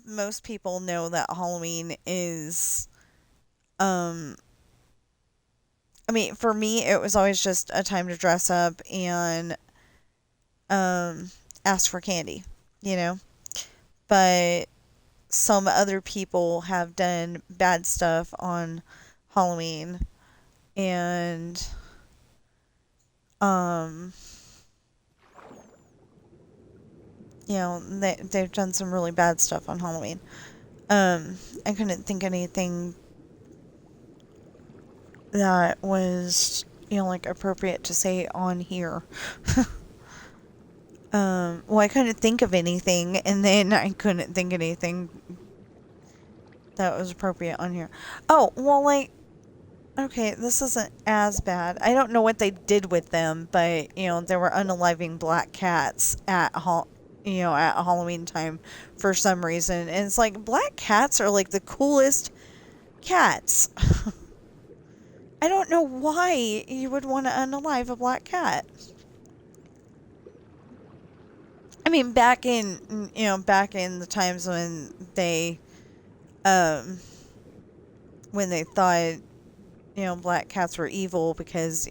most people know that Halloween is, um, I mean, for me, it was always just a time to dress up and, ask for candy, you know? But some other people have done bad stuff on Halloween, and um they've done some really bad stuff on Halloween. I couldn't think anything that was like appropriate to say on here. Well, I couldn't think of anything, and then I couldn't think of anything that was appropriate on here. Oh, well, like, okay, this isn't as bad. I don't know what they did with them, but there were unaliving black cats at Halloween time for some reason, and it's like black cats are like the coolest cats. I don't know why you would want to unalive a black cat. I mean, back in the times um, when they thought black cats were evil because,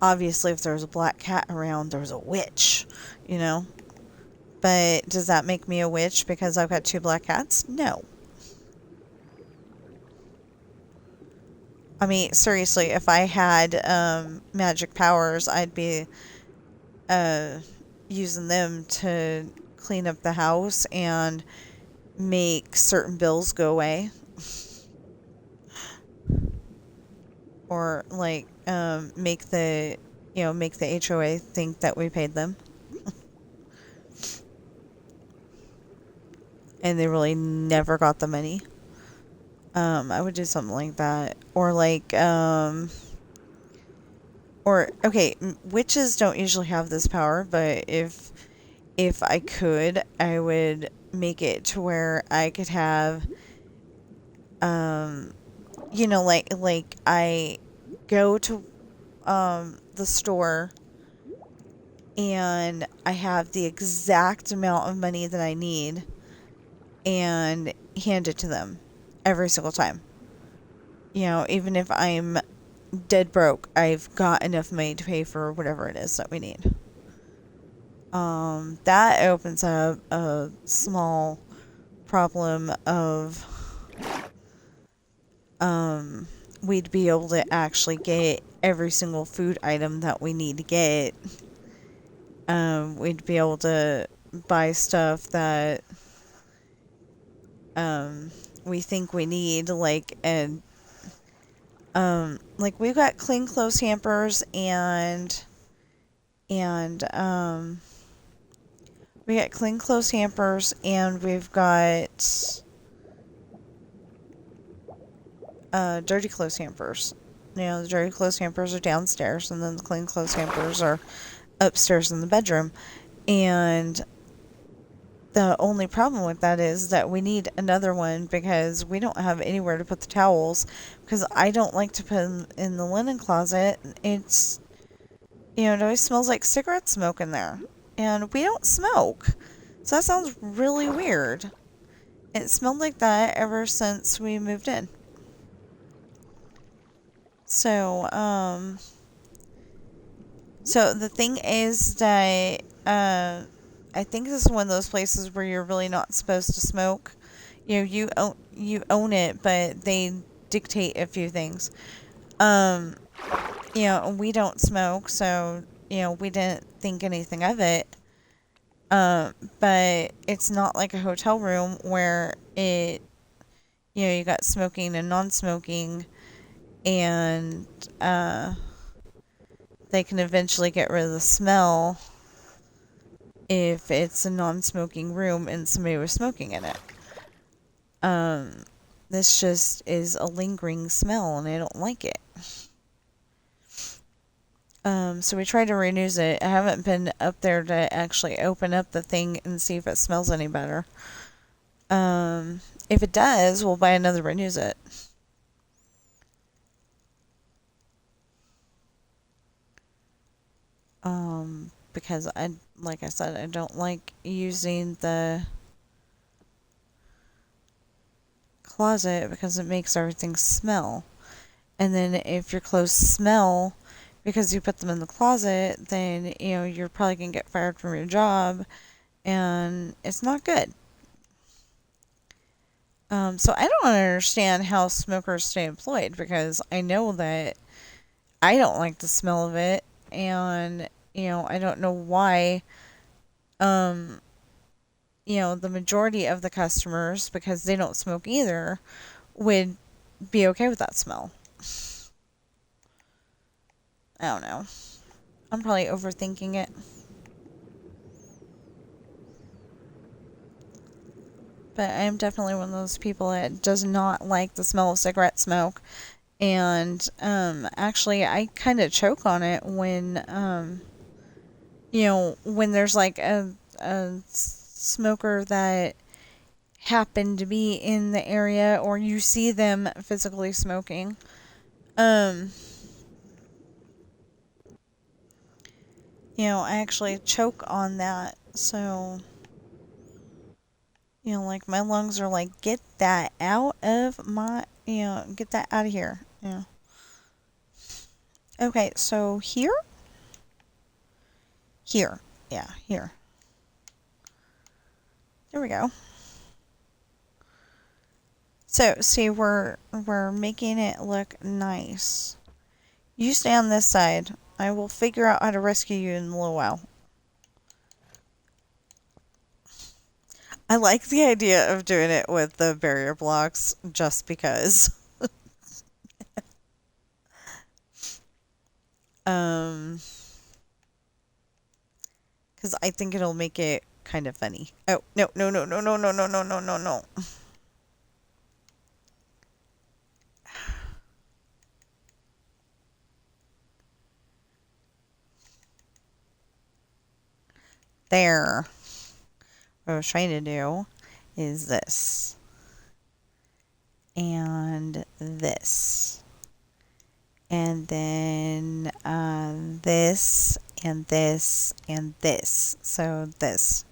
obviously if there was a black cat around, there was a witch, you know. But does that make me a witch because I've got two black cats? No. I mean, seriously, if I had magic powers, I'd be uh, using them to clean up the house and make certain bills go away. Or like make the HOA think that we paid them. And they really never got the money. I would do something like that. Or like or okay, witches don't usually have this power, but if I could, I would make it to where I could have like I go to the store, and I have the exact amount of money that I need and hand it to them every single time. even if I'm dead broke, I've got enough money to pay for whatever it is that we need. That opens up a small problem of we'd be able to actually get every single food item that we need to get. We'd be able to buy stuff that we think we need, like we've got clean clothes hampers and we got clean clothes hampers and we've got dirty clothes hampers. The dirty clothes hampers are downstairs, and then the clean clothes hampers are upstairs in the bedroom. And the only problem with that is that we need another one because we don't have anywhere to put the towels, because I don't like to put them in the linen closet. It always smells like cigarette smoke in there. And we don't smoke. So that sounds really weird. It smelled like that ever since we moved in. So, so the thing is that, I think this is one of those places where you're really not supposed to smoke. You own it, but they dictate a few things. We don't smoke, so, we didn't think anything of it. But it's not like a hotel room where you got smoking and non-smoking, and, they can eventually get rid of the smell if it's a non-smoking room and somebody was smoking in it. This just is a lingering smell, and I don't like it. So we tried to renew it. I haven't been up there to actually open up the thing and see if it smells any better. If it does, we'll buy another renew it. Because like I said, I don't like using the closet because it makes everything smell. And then if your clothes smell because you put them in the closet, then, you're probably going to get fired from your job, and it's not good. So I don't understand how smokers stay employed, because I know that I don't like the smell of it, and, I don't know why, the majority of the customers, because they don't smoke either, would be okay with that smell. I don't know. I'm probably overthinking it. But I am definitely one of those people that does not like the smell of cigarette smoke. And actually, I kind of choke on it when, when there's like a smoker that happened to be in the area, or you see them physically smoking. I actually choke on that. So, like my lungs are like, get that out of my, get that out of here. Yeah. Okay, so here? Here. Yeah, here. There we go. So, see, we're making it look nice. You stay on this side. I will figure out how to rescue you in a little while. I like the idea of doing it with the barrier blocks just because. Because I think it'll make it kind of funny. Oh, no, no, no, no, no, no, no, no, no, no, no. There. What I was trying to do is this. And this. And then this, and this, and this. So this.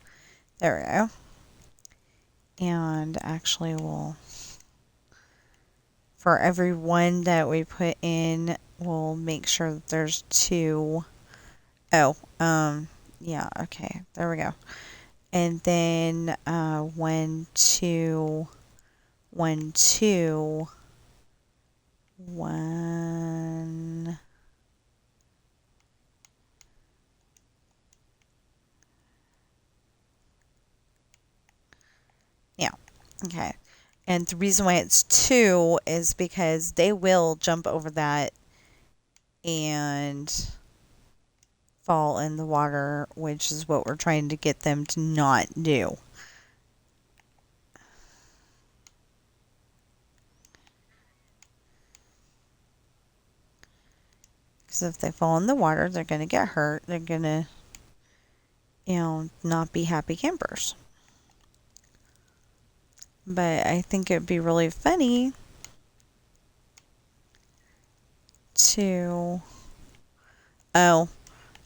There we go. And actually we'll for every one that we put in, we'll make sure that there's two. Oh, yeah, okay, there we go. And then 1, 2, 1, 2, 1. Yeah, okay. And the reason why it's 2 is because they will jump over that and fall in the water, which is what we're trying to get them to not do. Because if they fall in the water, they're going to get hurt. They're going to, not be happy campers. But I think it'd be really funny to. Oh,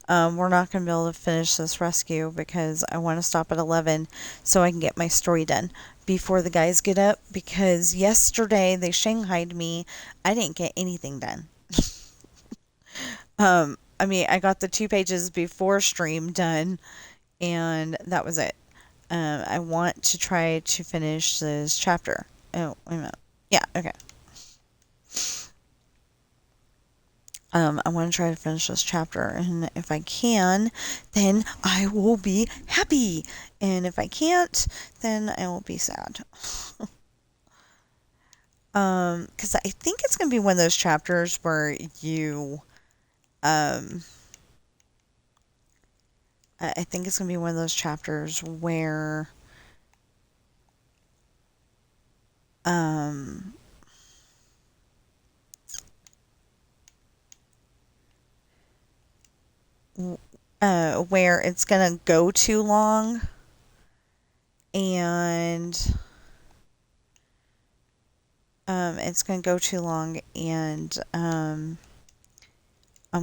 we're not going to be able to finish this rescue because I want to stop at 11 so I can get my story done before the guys get up, because yesterday they shanghaied me. I didn't get anything done. I mean, I got the 2 pages before stream done, and that was it. I want to try to finish this chapter. Oh, wait a minute. Yeah, okay. I want to try to finish this chapter, and if I can, then I will be happy. And if I can't, then I will be sad. Because I think it's going to be one of those chapters where you, I think it's going to be one of those chapters where, um, where it's going to go too long, and it's going to go too long, and I'm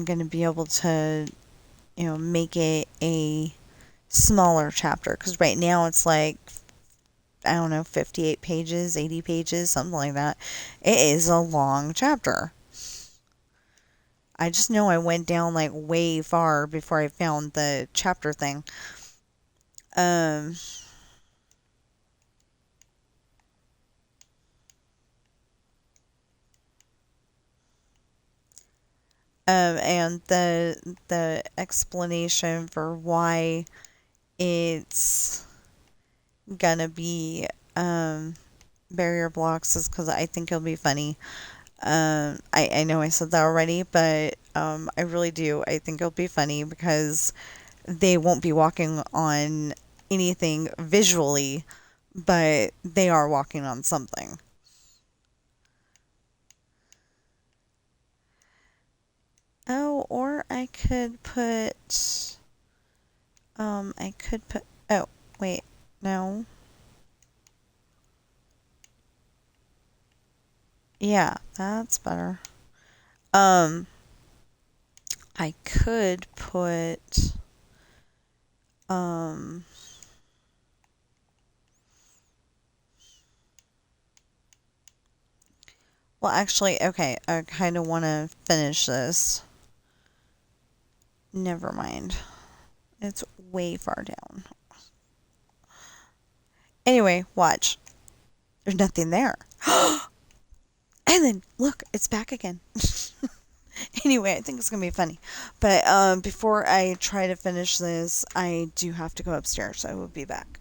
going to be able to, make it a smaller chapter, because right now it's like, I don't know, 58 pages, 80 pages, something like that. It is a long chapter. I just know I went down like way far before I found the chapter thing. Um, and the explanation for why it's gonna be barrier blocks is because I think it'll be funny. I know I said that already, but I really do. I think it'll be funny because they won't be walking on anything visually, but they are walking on something. Oh, or oh, wait, no. Yeah, that's better. Um, I could put, um, well, actually, okay, I kind of want to finish this. Never mind. It's way far down. Anyway, watch. There's nothing there. And then, look, it's back again. Anyway, I think it's going to be funny. But before I try to finish this, I do have to go upstairs, so I will be back.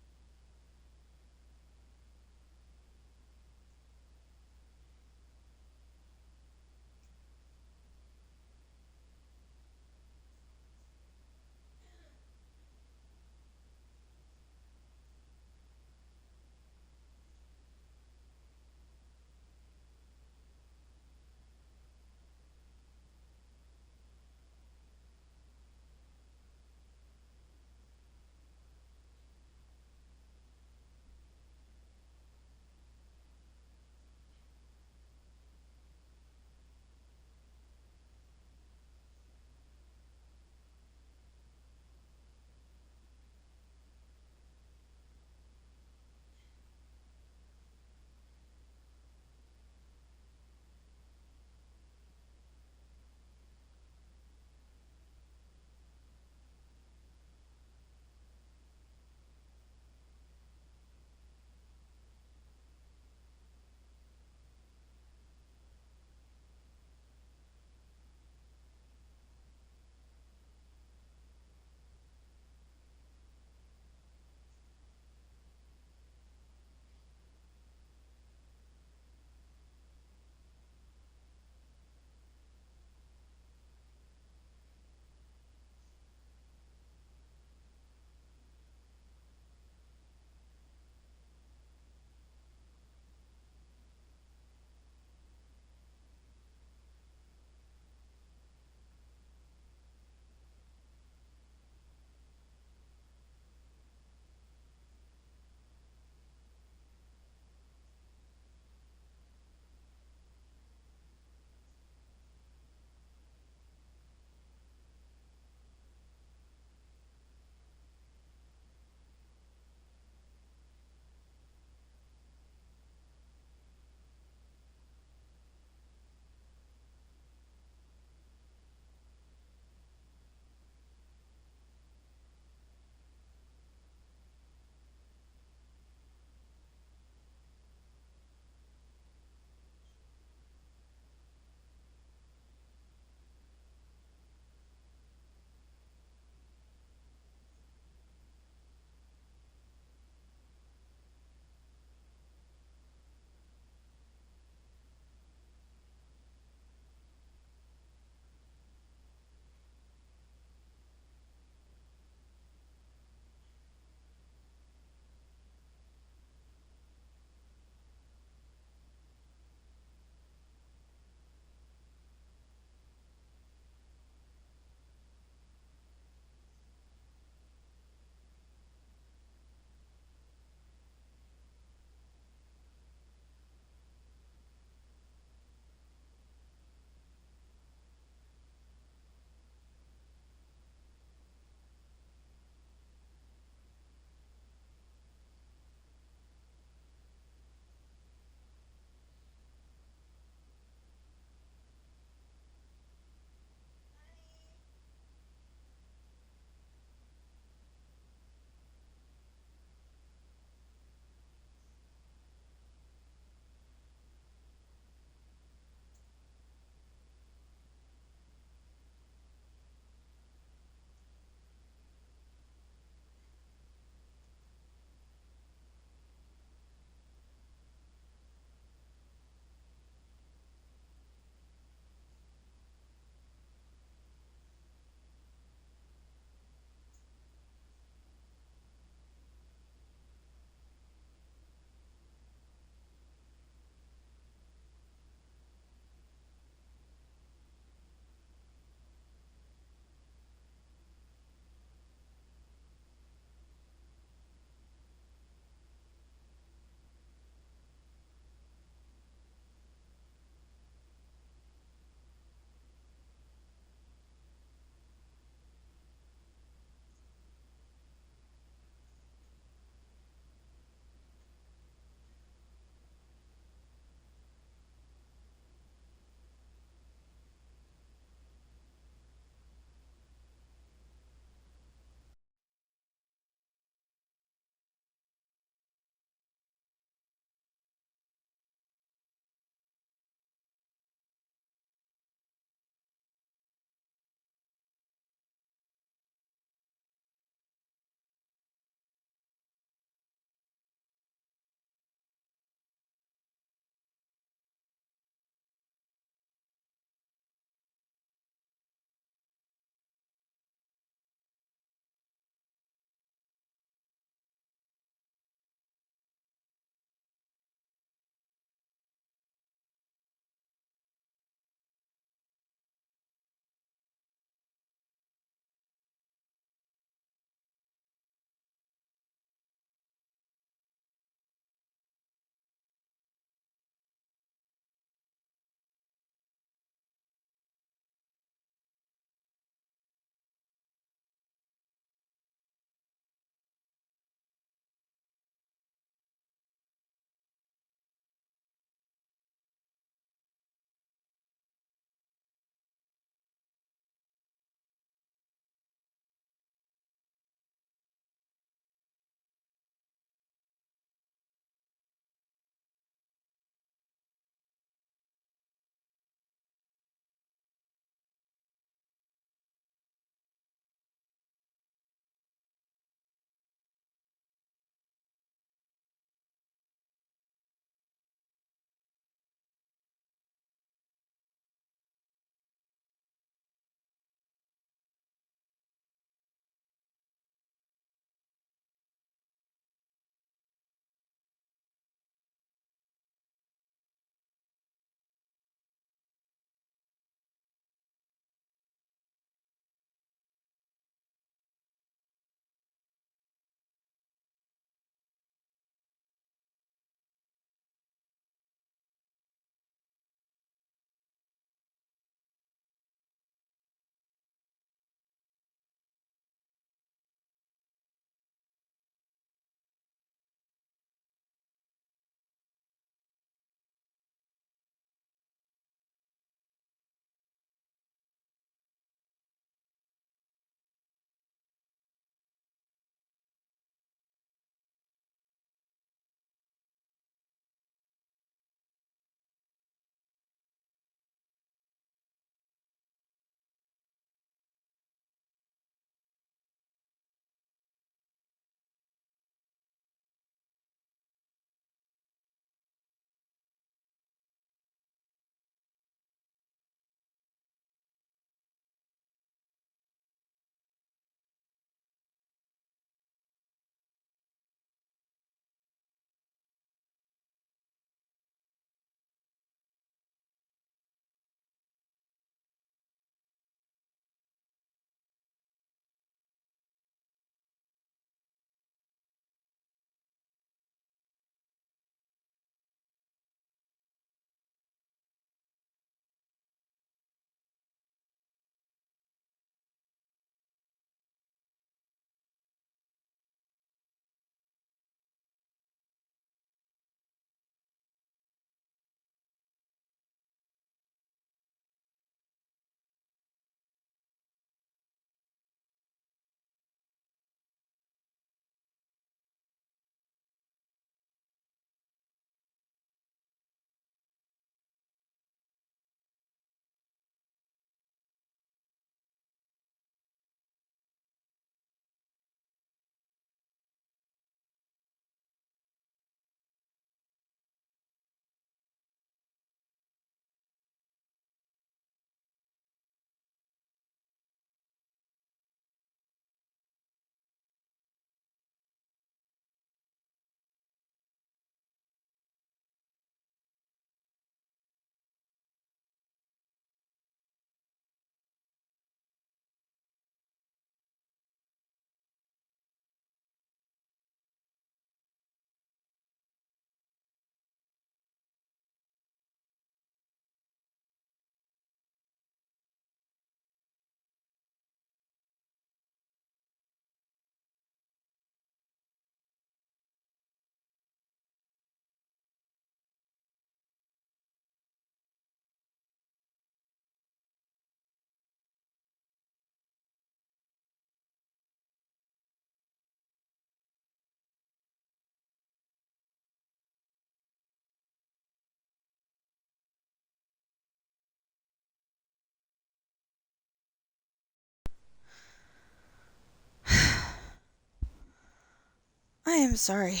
I'm sorry.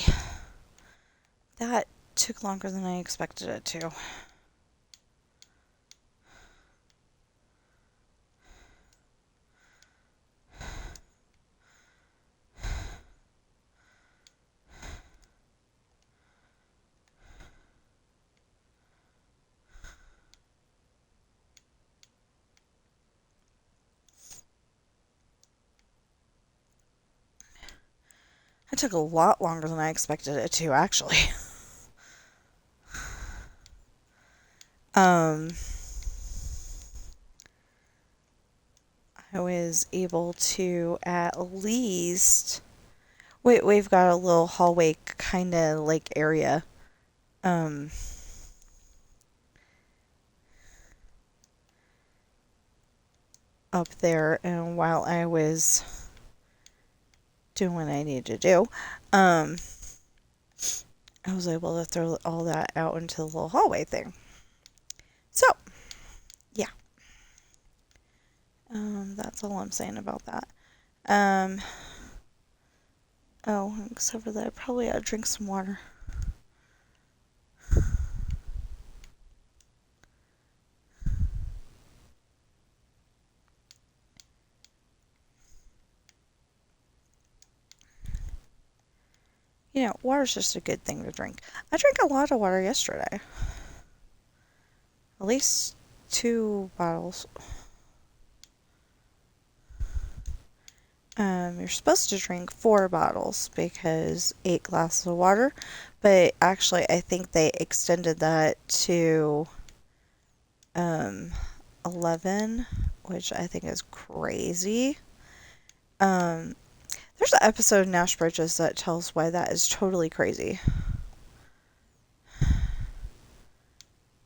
That took longer than I expected it to. It took a lot longer than I expected it to, actually. I was able to at least... We've got a little hallway kind of like area. Um, Up there, and while I was doing what I needed to do, I was able to throw all that out into the little hallway thing. So, yeah. That's all I'm saying about that. Oh, except for that, I probably ought to drink some water. You know, water's just a good thing to drink. I drank a lot of water yesterday. At least 2 bottles. You're supposed to drink 4 bottles because 8 glasses of water, but actually I think they extended that to 11, which I think is crazy. There's an episode of Nash Bridges that tells why that is totally crazy.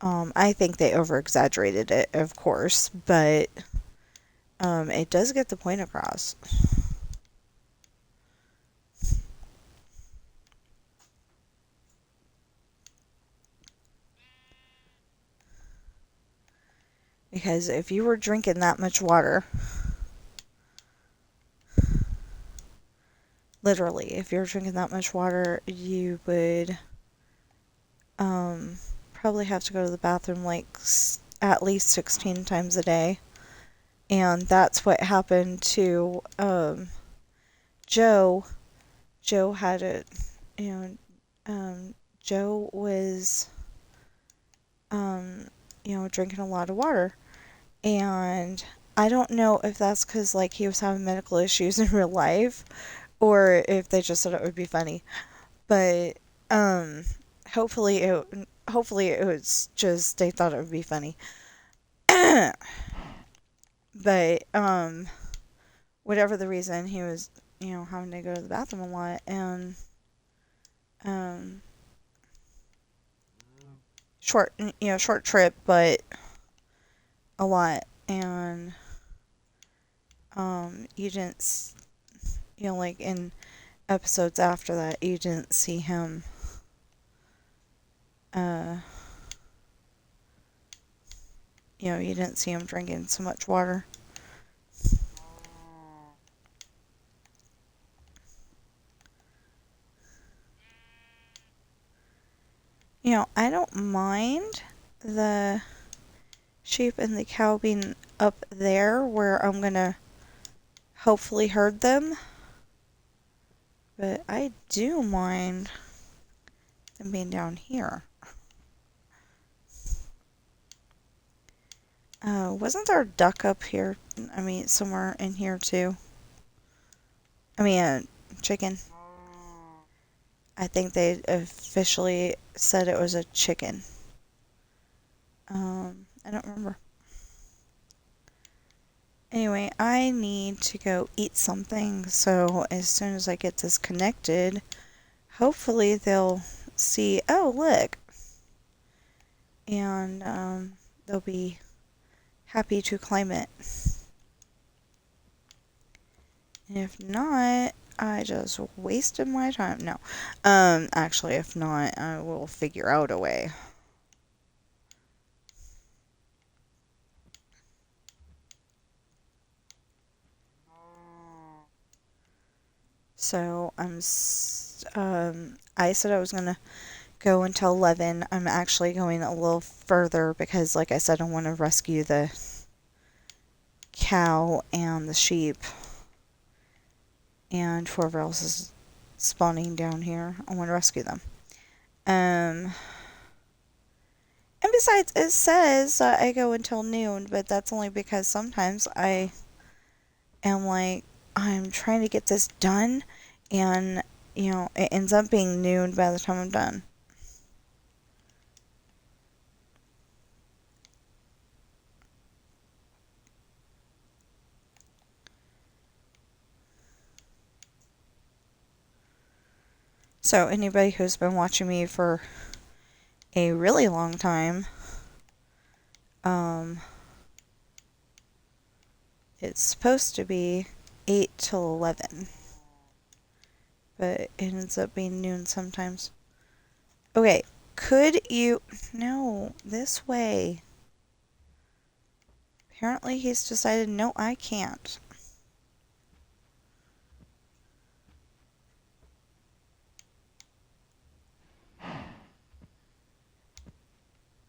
I think they over-exaggerated it, of course, but it does get the point across. Because if you were drinking that much water, literally, if you're drinking that much water, you would probably have to go to the bathroom like at least 16 times a day. And that's what happened to Joe. Joe had it, you know, Joe was, drinking a lot of water. And I don't know if that's because, like, he was having medical issues in real life or if they just thought it would be funny. But, hopefully it was just they thought it would be funny. But, whatever the reason, he was, having to go to the bathroom a lot. And, um, short trip, but a lot. And, you didn't, like in episodes after that, you didn't see him, you didn't see him drinking so much water. I don't mind the sheep and the cow being up there where I'm gonna hopefully herd them. But I do mind them being down here. Wasn't there a duck up here? I mean, somewhere in here too. I mean, a chicken. I think they officially said it was a chicken. I don't remember. Anyway, I need to go eat something, so as soon as I get this connected, hopefully they'll see, oh, look, and they'll be happy to climb it. And if not, I just wasted my time. No. Actually, if not, I will figure out a way. So I said I was gonna go until 11. I'm actually going a little further because, like I said, I want to rescue the cow and the sheep and whoever else is spawning down here. I want to rescue them. And besides, it says I go until noon, but that's only because sometimes I am like, I'm trying to get this done, and, it ends up being noon by the time I'm done. So, anybody who's been watching me for a really long time, um, it's supposed to be 8 till 11, but it ends up being noon sometimes. Okay, could you... No, this way. Apparently he's decided, no, I can't.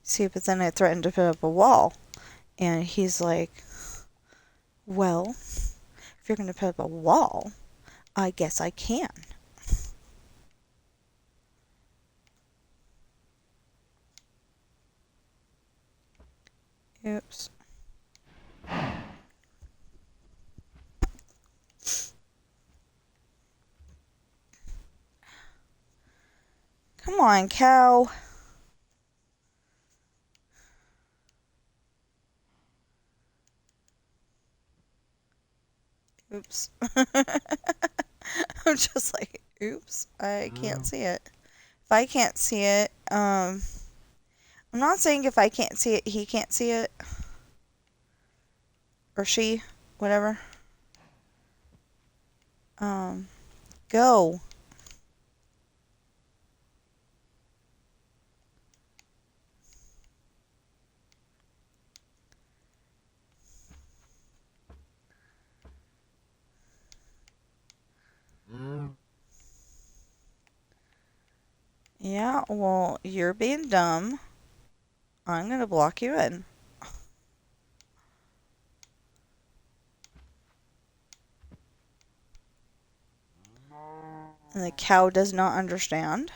See, but then I threatened to put up a wall. And he's like, well, if you're going to put up a wall, I guess I can. Oops. Come on, cow. Oops. I'm just like, oops, I can't see it. If I can't see it, I'm not saying if I can't see it, he can't see it. Or she, whatever. Go. Yeah, well, you're being dumb. I'm gonna block you in. And the cow does not understand.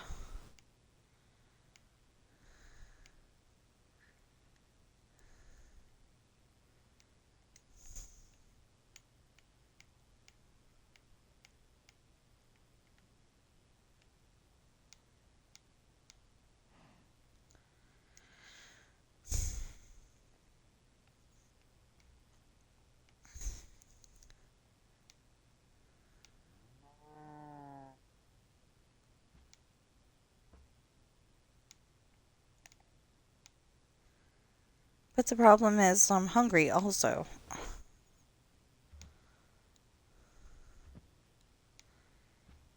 But the problem is I'm hungry also.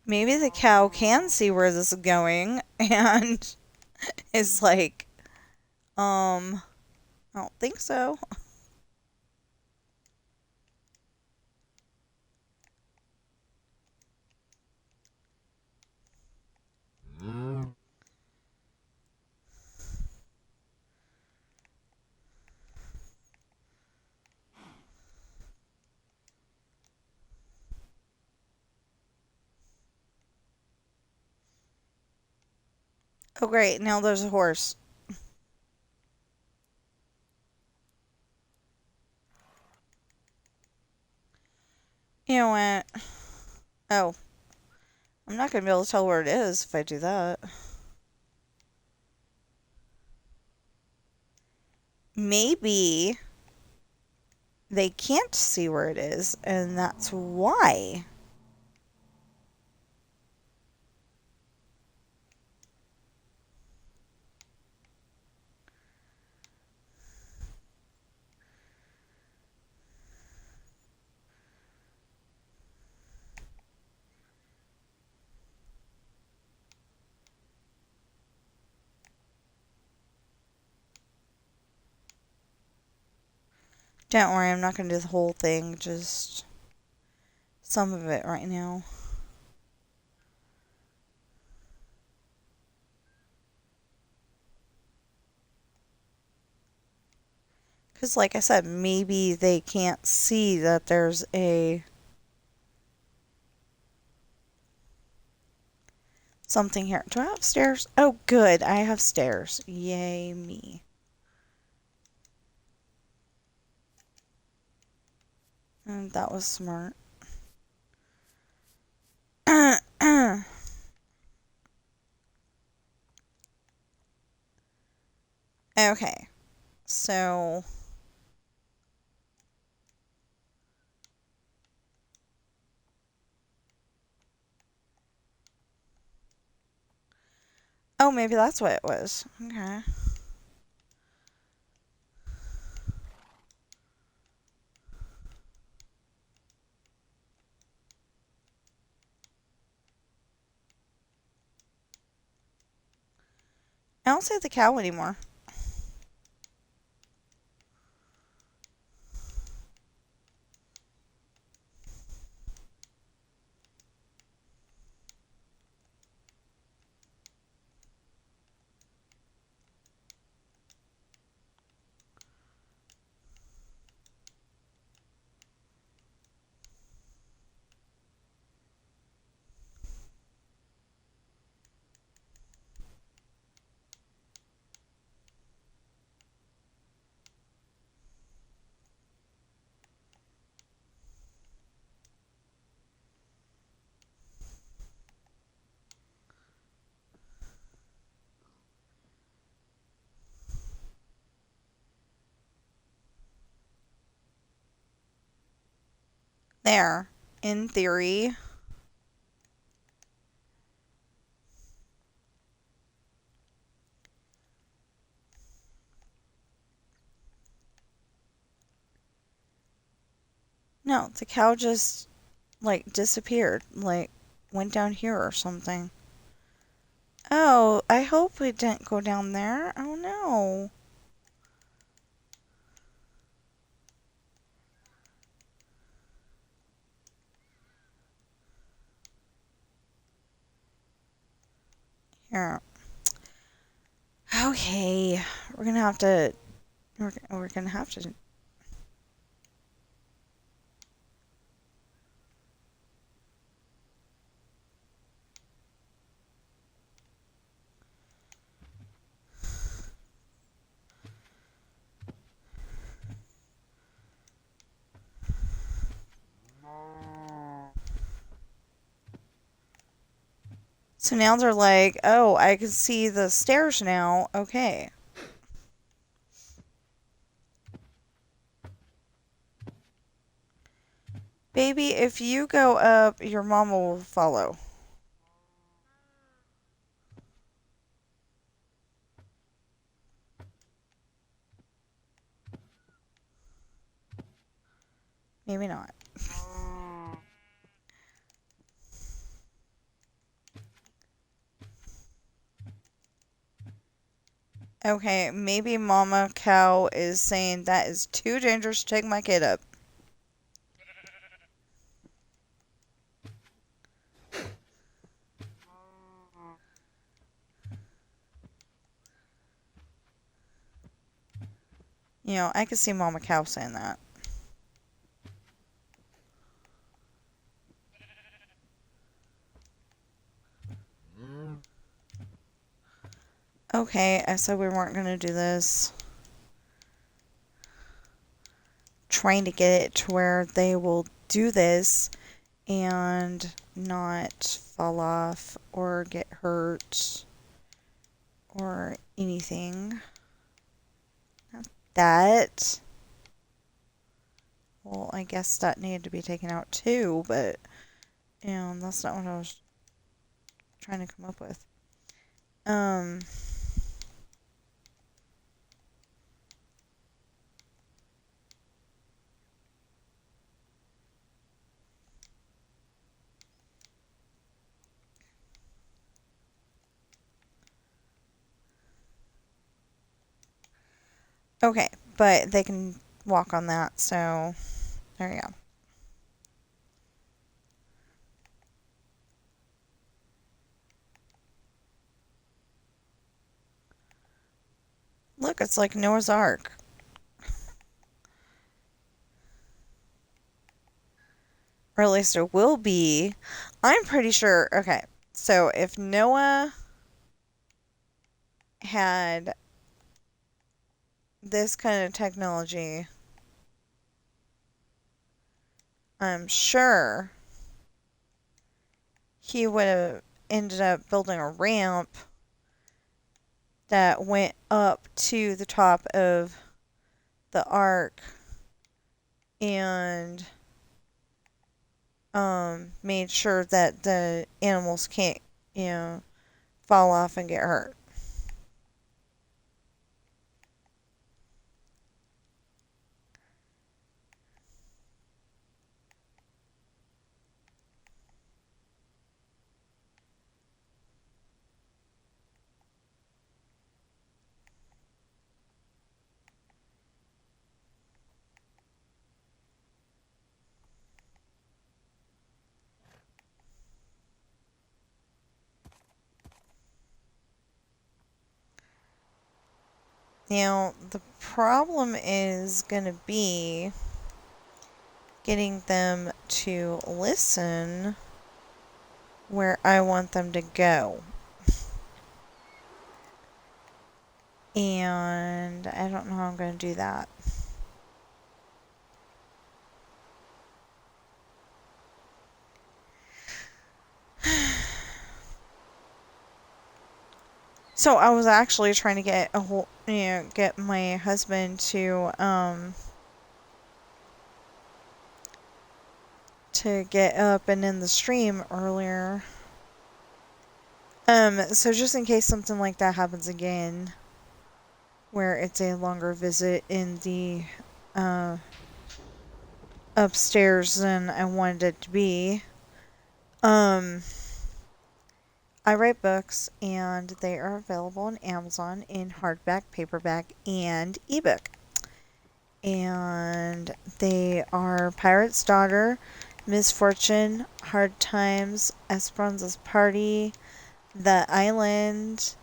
Maybe the cow can see where this is going and is like, I don't think so. Oh, great. Now there's a horse. You know what? Oh, I'm not going to be able to tell where it is if I do that. Maybe they can't see where it is, and that's why. Don't worry, I'm not going to do the whole thing, just some of it right now. Because, like I said, maybe they can't see that there's a something here. Do I have stairs? Oh, good. I have stairs. Yay, me. And that was smart. Okay. So, oh, maybe that's what it was. Okay. I don't see the cow anymore. There. In theory. No, the cow just, like, disappeared. Like, went down here or something. Oh, I hope it didn't go down there. Oh, no. Here. Okay. We're gonna have to... We're gonna have to... So now they're like, oh, I can see the stairs now. Okay. Baby, if you go up, your mama will follow. Maybe not. Okay, maybe Mama Cow is saying that is too dangerous to take my kid up. You know, I could see Mama Cow saying that. Okay, I said we weren't going to do this. Trying to get it to where they will do this and not fall off or get hurt or anything. That. Well, I guess that needed to be taken out too, but that's not what I was trying to come up with. Okay, but they can walk on that, so there you go. Look, it's like Noah's Ark. or at least it will be. I'm pretty sure. Okay, so if Noah had this kind of technology, I'm sure he would have ended up building a ramp that went up to the top of the ark and made sure that the animals can't, you know, fall off and get hurt. Now, the problem is going to be getting them to listen where I want them to go. And I don't know how I'm going to do that. So I was actually trying to get get my husband to get up and in the stream earlier. So just in case something like that happens again, where it's a longer visit in the upstairs than I wanted it to be. I write books and they are available on Amazon in hardback, paperback, and ebook. And they are Pirate's Daughter, Misfortune, Hard Times, Esperanza's Party, The Island,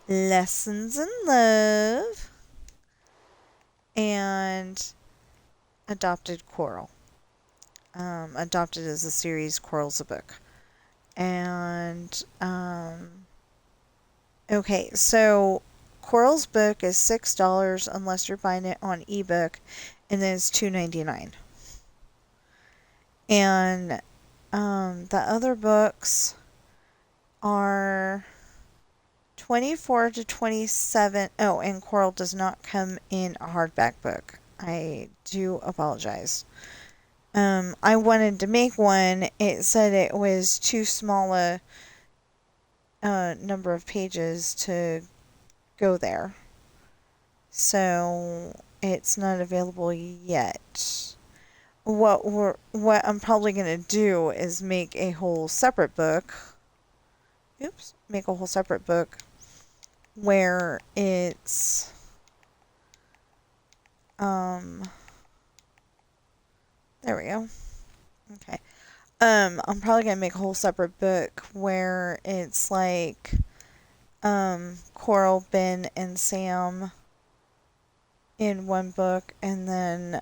Lessons in Love, and Adopted Coral. Adopted is a series, Coral's a book. And, okay, so Coral's book is $6 unless you're buying it on ebook, and then it's $2.99. And, the other books are 24 to 27. Oh, and Coral does not come in a hardback book. I do apologize. I wanted to make one. It said it was too small a number of pages to go there. So it's not available yet. What I'm probably going to do is make a whole separate book. Oops, make a whole separate book where it's there we go. Okay. I'm probably gonna make a whole separate book where it's like Coral, Ben, and Sam in one book, and then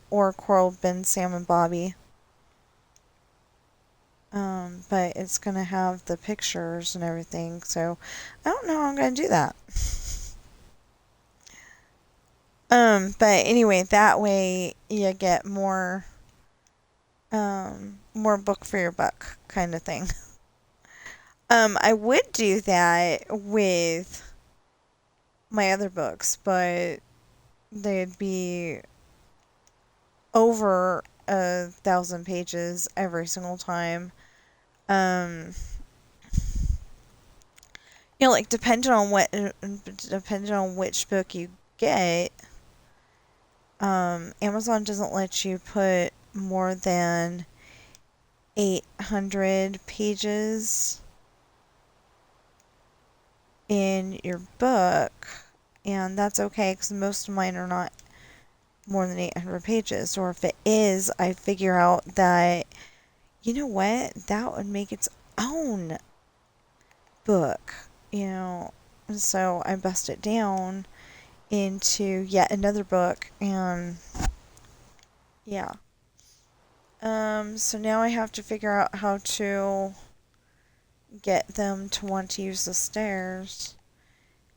or Coral, Ben, Sam, and Bobby. But it's gonna have the pictures and everything, so I don't know how I'm gonna do that. But anyway, that way you get more book for your buck kind of thing. I would do that with my other books, but they'd be over 1,000 pages every single time. Like depending on which book you get, Amazon doesn't let you put more than 800 pages in your book, and that's okay because most of mine are not more than 800 pages. Or if it is, I figure out that, you know what, that would make its own book, so I bust it down into yet another book, and yeah. So now I have to figure out how to get them to want to use the stairs.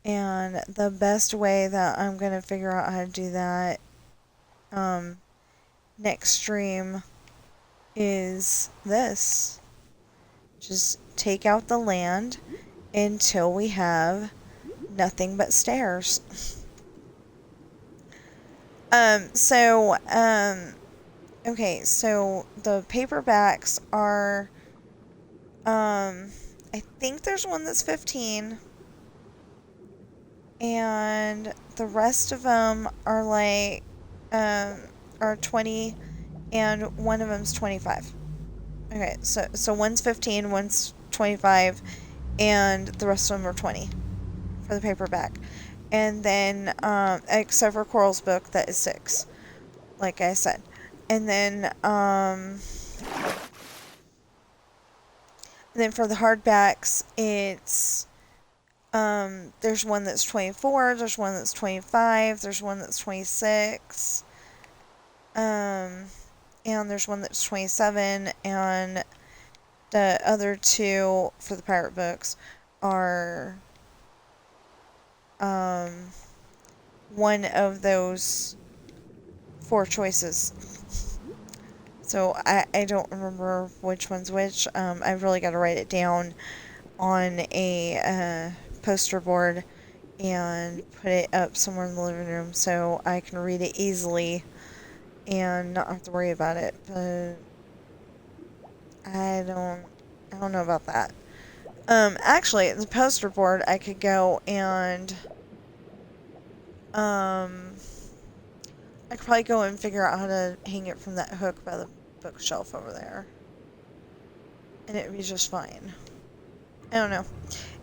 And the best way that I'm going to figure out how to do that next stream is this. Just take out the land until we have nothing but stairs. Okay, so the paperbacks are, I think there's one that's 15, and the rest of them are like, are 20, and one of them's 25. Okay, so one's 15, one's 25, and the rest of them are 20 for the paperback. And then, except for Coral's book, that is 6, like I said. And then for the hardbacks, it's, there's one that's 24, there's one that's 25, there's one that's 26, and there's one that's 27, and the other 2 for the pirate books are, one of those 4 choices. So I don't remember which one's which. I've really got to write it down on a poster board and put it up somewhere in the living room so I can read it easily and not have to worry about it. But I don't know about that. Actually, the poster board, I could go and I could probably go and figure out how to hang it from that hook by the bookshelf over there. And it would be just fine. I don't know.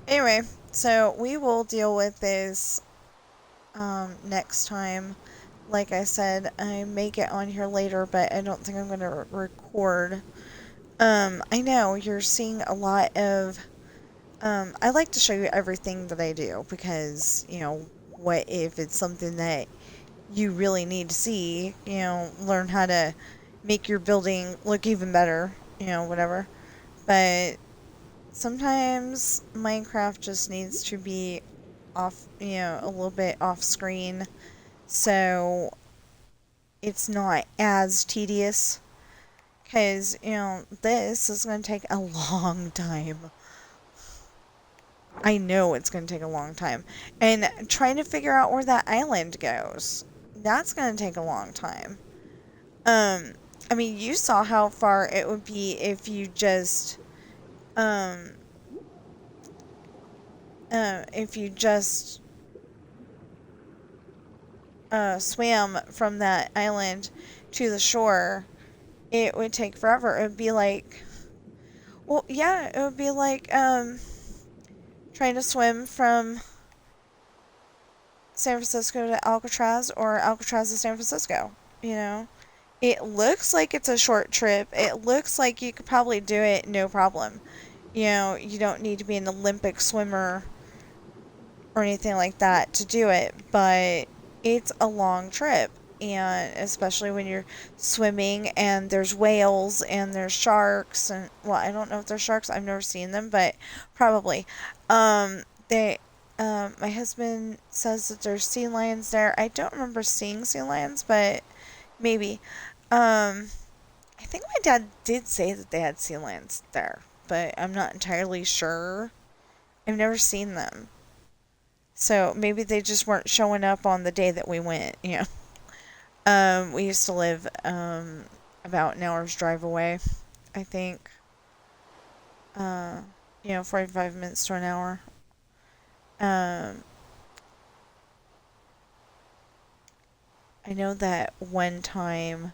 Anyway, so we will deal with this next time. Like I said, I may get on here later, but I don't think I'm going to record. I know you're seeing a lot of... I like to show you everything that I do because, you know, what if it's something that you really need to see, you know, learn how to make your building look even better, you know, whatever. But sometimes Minecraft just needs to be off, you know, a little bit off screen, so it's not as tedious. Because, you know, this is going to take a long time. I know it's going to take a long time. And trying to figure out where that island goes, that's going to take a long time. I mean, you saw how far it would be if you just, swam from that island to the shore. It would take forever. It would be like, well, yeah, it would be like, trying to swim from San Francisco to Alcatraz or Alcatraz to San Francisco, you know? It looks like it's a short trip. It looks like you could probably do it no problem. You know, you don't need to be an Olympic swimmer or anything like that to do it, but it's a long trip. And especially when you're swimming and there's whales and there's sharks and, well, I don't know if there's sharks. I've never seen them, but probably. My husband says that there's sea lions there. I don't remember seeing sea lions, but maybe. I think my dad did say that they had sea lions there, but I'm not entirely sure. I've never seen them. So maybe they just weren't showing up on the day that we went, you know. We used to live about an hour's drive away, I think. You know, 45 minutes to an hour. I know that one time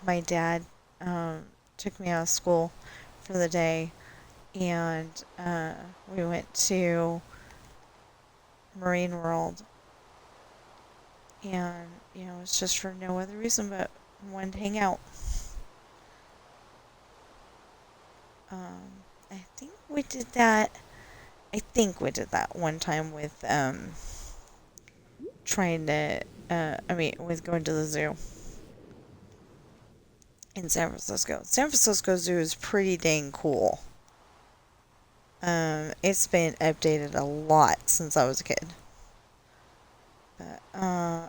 my dad took me out of school for the day, and we went to Marine World, and, you know, it's just for no other reason but wanted to hang out. I think we did that. I think we did that one time with trying to. With going to the zoo. in San Francisco. San Francisco Zoo is pretty dang cool. It's been updated a lot since I was a kid. But,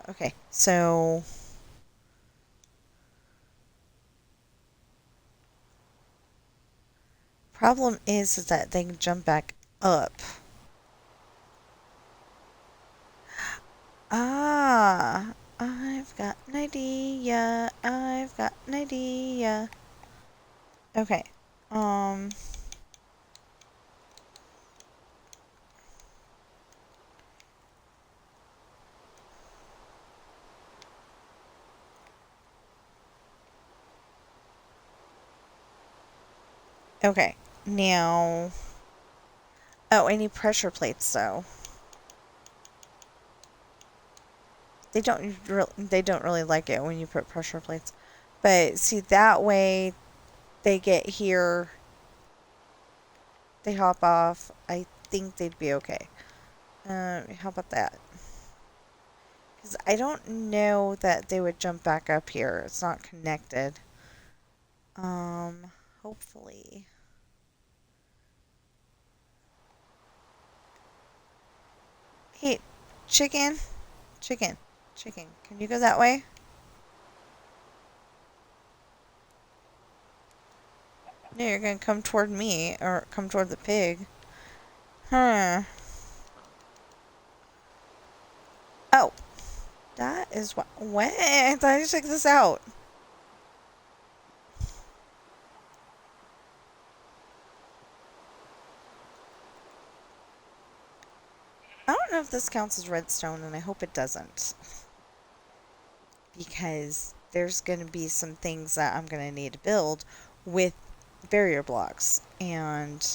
okay, so problem is that they can jump back up. Ah, I've got an idea. I've got an idea. Okay. Um. Okay. Now. Oh, I need pressure plates though. They don't really like it when you put pressure plates. But see that way they get here, they hop off. I think they'd be okay. How about that? Because I don't know that they would jump back up here. It's not connected. Um, hopefully. Hey, chicken, chicken, chicken. Can you go that way? No, you're gonna come toward me or come toward the pig. Huh. Oh, that is what. What? I thought you check this out. I don't know if this counts as redstone, and I hope it doesn't. Because there's going to be some things that I'm going to need to build with barrier blocks. And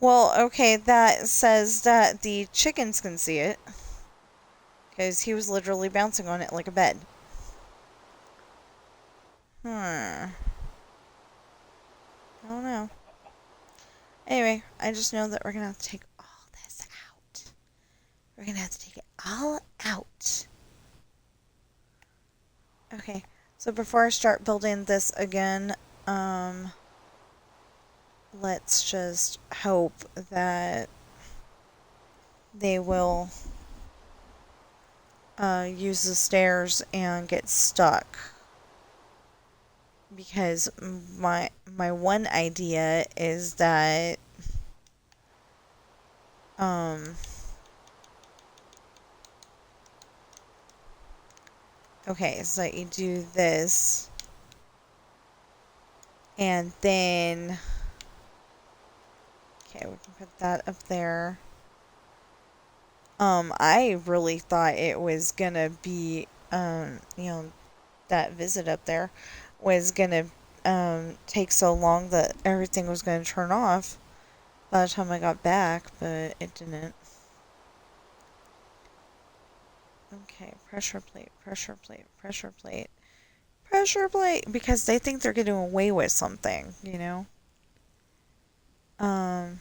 well, okay, that says that the chickens can see it. Because he was literally bouncing on it like a bed. Hmm. I don't know. Anyway, I just know that we're going to have to take all this out. We're going to have to take it all out. Okay, so before I start building this again, let's just hope that they will use the stairs and get stuck. Because my one idea is that okay, so you do this and then okay, we can put that up there. I really thought it was gonna be you know, that visit up there was gonna take so long that everything was gonna turn off by the time I got back, but it didn't. Okay, pressure plate, pressure plate, pressure plate, pressure plate, because they think they're getting away with something, you know? Um,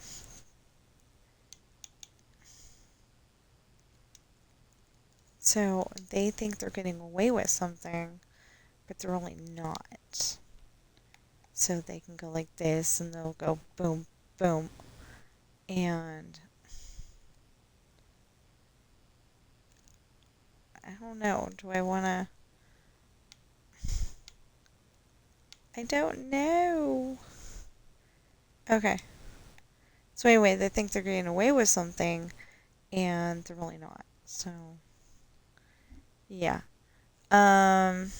so they think they're getting away with something, but they're really not. So they can go like this, and they'll go boom, boom, and I don't know. Do I want to? I don't know. Okay. So anyway, they think they're getting away with something, and they're really not. So, yeah. Um,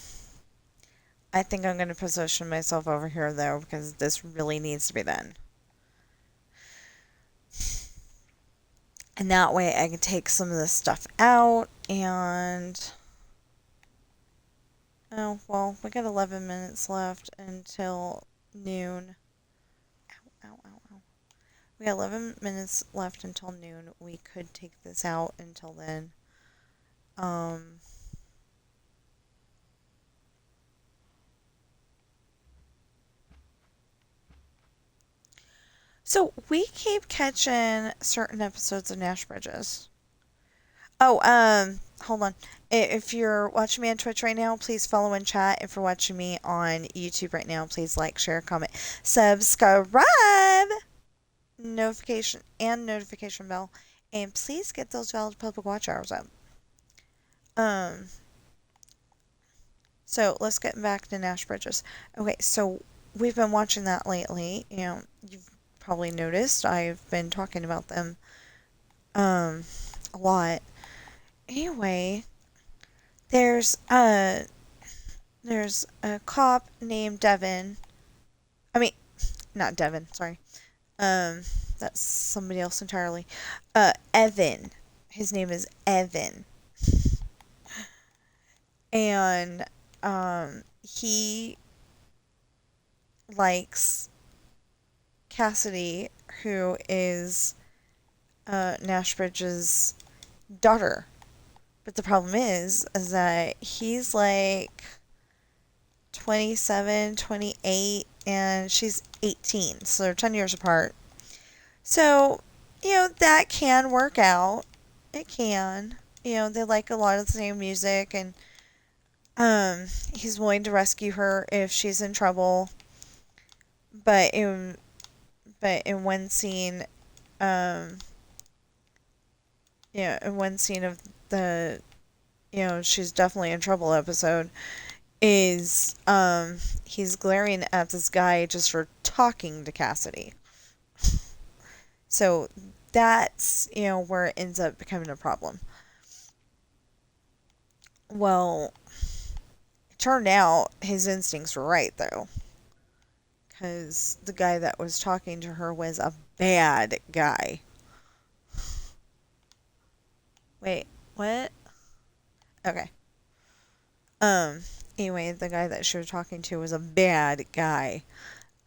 I think I'm going to position myself over here, though, because this really needs to be done. And that way I can take some of this stuff out, and... Oh, well, we got 11 minutes left until noon. Ow, ow, ow, ow. We got 11 minutes left until noon. We could take this out until then. Um... So we keep catching certain episodes of Nash Bridges. Oh, hold on. If you're watching me on Twitch right now, please follow and chat. If you're watching me on YouTube right now, please like, share, comment, subscribe, notification bell, and please get those valid public watch hours up. Um, so let's get back to Nash Bridges. Okay, so we've been watching that lately. You've probably noticed I've been talking about them a lot. Anyway, there's uh there's a cop named Devin. I mean, not Devin, sorry. Um that's somebody else entirely. Evan. His name is Evan. And he likes Cassidy, who is Nash Bridges' daughter. But the problem is that he's like 27, 28, and she's 18. So they're 10 years apart. So, that can work out. It can. They like a lot of the same music, and he's willing to rescue her if she's in trouble. But in one scene, um, in one scene of the, she's definitely in trouble episode, is he's glaring at this guy just for talking to Cassidy. So that's, where it ends up becoming a problem. Well, it turned out his instincts were right, though. Because the guy that was talking to her was a bad guy. Wait, what? Okay. Anyway, the guy that she was talking to was a bad guy.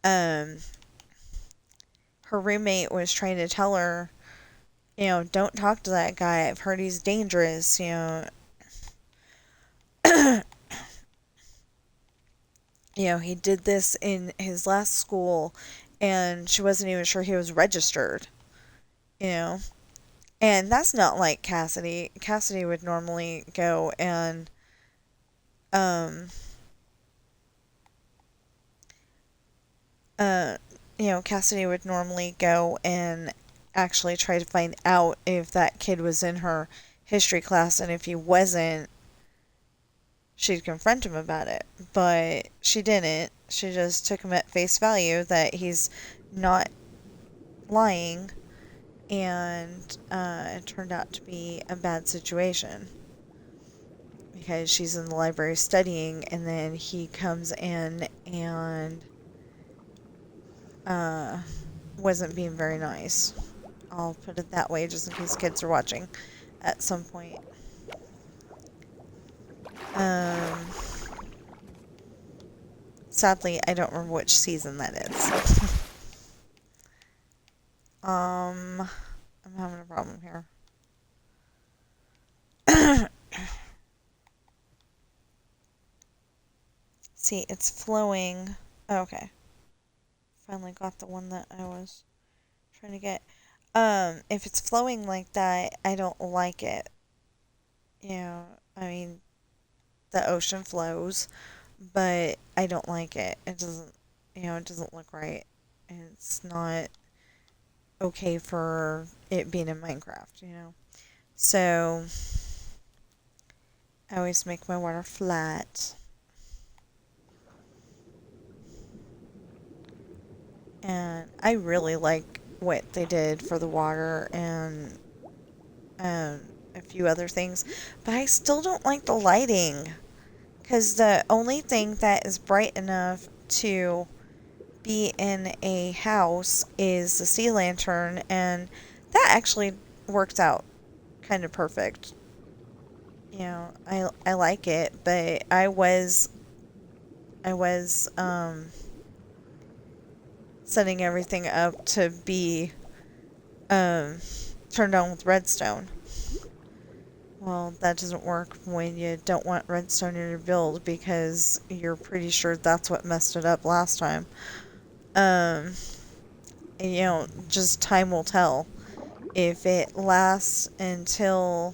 Um, her roommate was trying to tell her, don't talk to that guy. I've heard he's dangerous, he did this in his last school, and she wasn't even sure he was registered, you know. And that's not like Cassidy. Cassidy would normally go and, um, uh, Cassidy would normally go and actually try to find out if that kid was in her history class, and if he wasn't, she'd confront him about it. But she didn't. She just took him at face value that he's not lying, and it turned out to be a bad situation because she's in the library studying, and then he comes in and uh, wasn't being very nice. I'll put it that way, just in case kids are watching at some point. Um, Sadly, I don't remember which season that is. I'm having a problem here. See, it's flowing. Oh, okay. Finally got the one that I was trying to get. If it's flowing like that, I don't like it. I mean, the ocean flows, but I don't like it. It doesn't, it doesn't look right. It's not okay for it being in Minecraft. So, I always make my water flat. And I really like what they did for the water and a few other things, but I still don't like the lighting. Because the only thing that is bright enough to be in a house is the sea lantern, and that actually works out kind of perfect. I like it, but I was setting everything up to be turned on with redstone. Well, that doesn't work when you don't want redstone in your build, because you're pretty sure that's what messed it up last time. Um, just time will tell. If it lasts until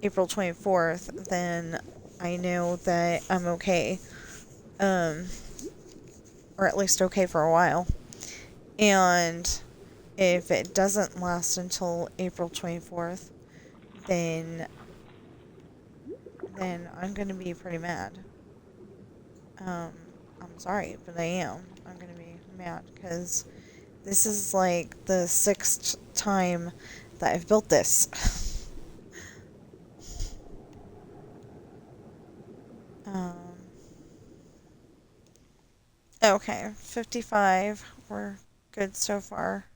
April 24th, then I know that I'm okay. Um, or at least okay for a while. And if it doesn't last until April 24th, then I'm going to be pretty mad. Um, I'm sorry, but I am. I'm going to be mad because this is like the sixth time that I've built this. um, okay, 55. We're good so far.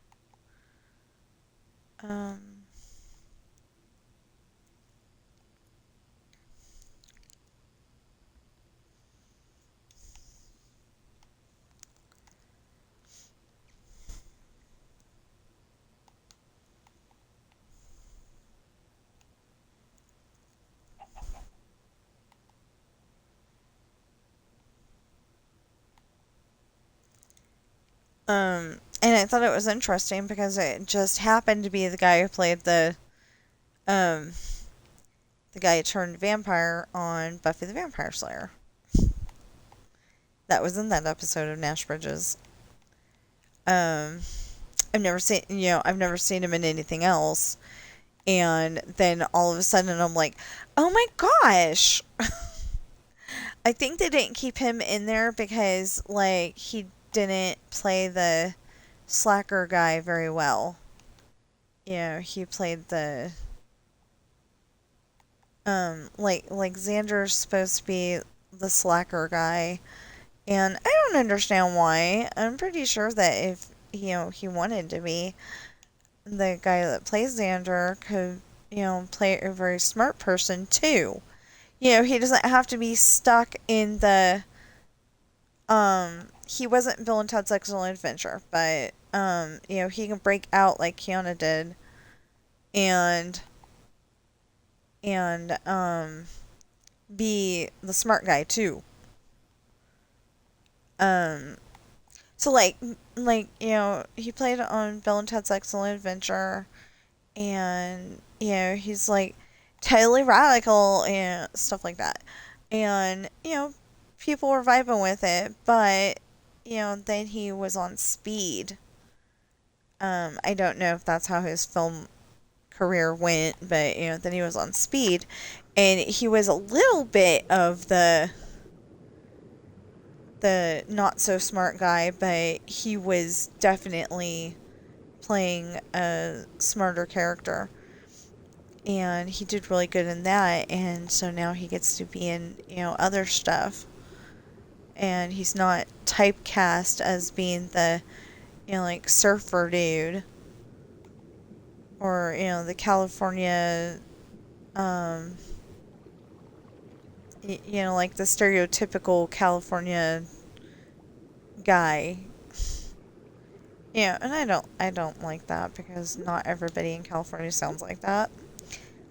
Um, and I thought it was interesting because it just happened to be the guy who played um, the guy who turned vampire on Buffy the Vampire Slayer. That was in that episode of Nash Bridges. Um, I've never seen him in anything else. And then all of a sudden I'm like, oh my gosh. I think they didn't keep him in there because, like, he didn't play the slacker guy very well. He played the, like Xander's supposed to be the slacker guy. And I don't understand why. I'm pretty sure that if, he wanted to be, the guy that plays Xander could, play a very smart person too. He doesn't have to be stuck in he wasn't Bill and Ted's Excellent Adventure, but, he can break out like Kiana did and, and be the smart guy too. Um, so he played on Bill and Ted's Excellent Adventure, and, he's like totally radical and stuff like that. And, people were vibing with it, but, then he was on Speed. I don't know if that's how his film career went, but, then he was on Speed, and he was a little bit of the not so smart guy, but he was definitely playing a smarter character. And he did really good in that, and so now he gets to be in, other stuff. And he's not typecast as being the, like, surfer dude. Or, the California, um, like the stereotypical California guy. And I don't like that because not everybody in California sounds like that.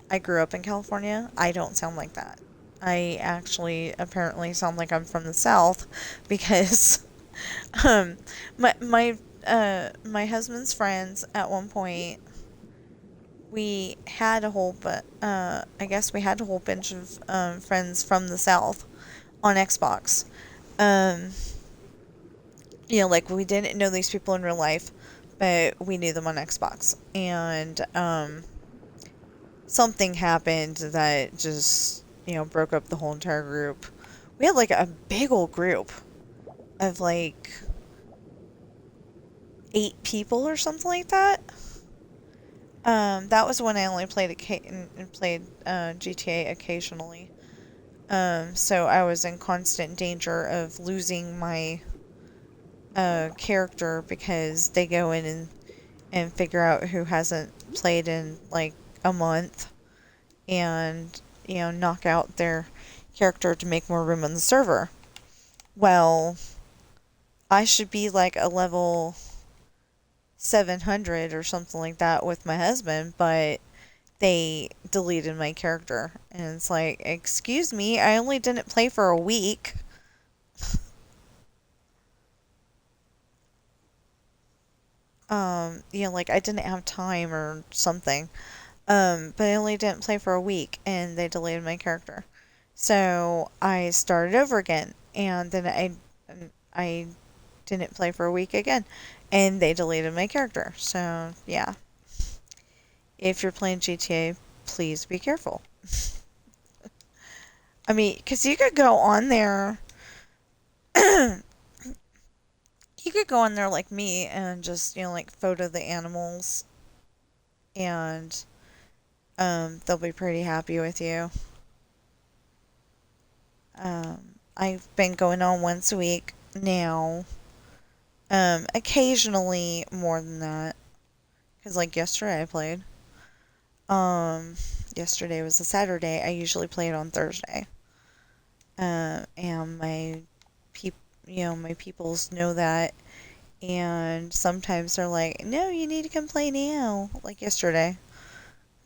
I grew up in California. I don't sound like that. I actually apparently sound like I'm from the South because um my husband's friends at one point, we had a whole but I guess we had a whole bunch of friends from the South on Xbox. Um like, we didn't know these people in real life, but we knew them on Xbox. And something happened that just, broke up the whole entire group. We had like a big old group of like 8 people or something like that. That was when I only played GTA occasionally. So I was in constant danger of losing my character because they go in and figure out who hasn't played in like a month and, knock out their character to make more room on the server. Well, I should be like a level 700 or something like that with my husband, but they deleted my character. And it's like, excuse me, I only didn't play for a week. like I didn't have time or something. But I only didn't play for a week and they deleted my character. So I started over again and then I didn't play for a week again and they deleted my character. So, yeah. If you're playing GTA, please be careful. I mean, because you could go on there, you could go on there like me and just, like photo the animals and they'll be pretty happy with you. I've been going on once a week now. Occasionally more than that. Because, like, yesterday I played. Yesterday was a Saturday. I usually play it on Thursday. And my peoples know that. And sometimes they're like, no, you need to come play now. Like yesterday.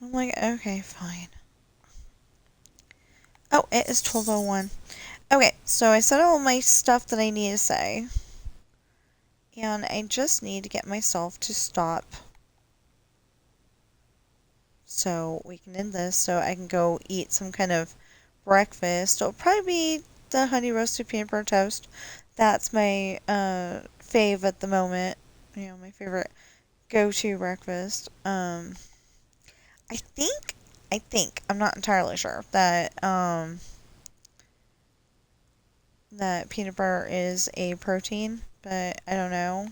I'm like, okay, fine. Oh, it is 12:01. Okay, so I said all my stuff that I need to say. And I just need to get myself to stop so we can end this so I can go eat some kind of breakfast. It'll probably be the honey roasted peanut butter toast. That's my fave at the moment. My favorite go-to breakfast. I think I'm not entirely sure that peanut butter is a protein, but I don't know.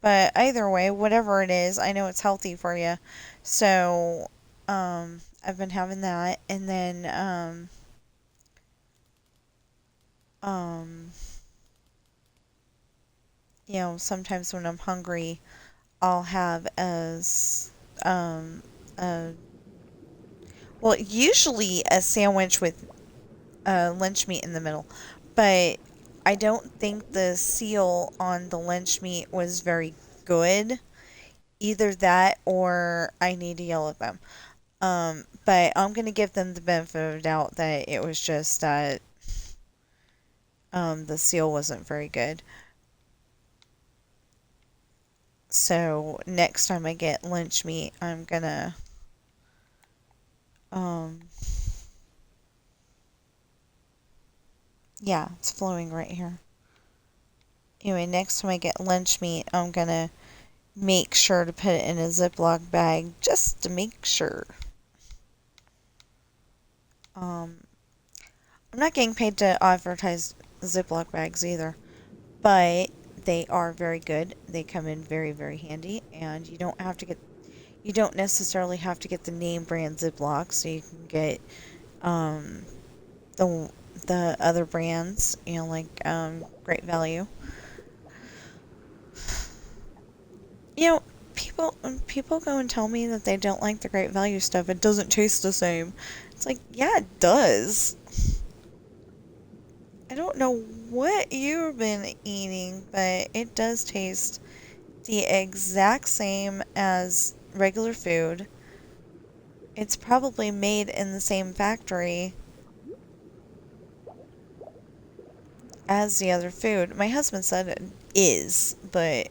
But either way, whatever it is, I know it's healthy for you. So, I've been having that, and then, um, sometimes when I'm hungry, I'll have a, well, usually a sandwich with lunch meat in the middle, but I don't think the seal on the lunch meat was very good. Either that or I need to yell at them. But I'm going to give them the benefit of the doubt that it was just that the seal wasn't very good. So next time I get lunch meat, I'm going to um yeah, it's flowing right here. Anyway, next time I get lunch meat, I'm going to make sure to put it in a Ziploc bag just to make sure. Um I'm not getting paid to advertise Ziploc bags either, but they are very good. They come in very, very handy, and you don't necessarily have to get the name brand Ziploc, so you can get um, the the other brands, like Great Value. You know, people go and tell me that they don't like the Great Value stuff. It doesn't taste the same. It's like, yeah, it does. I don't know what you've been eating, but it does taste the exact same as regular food. It's probably made in the same factory as the other food. My husband said it is, but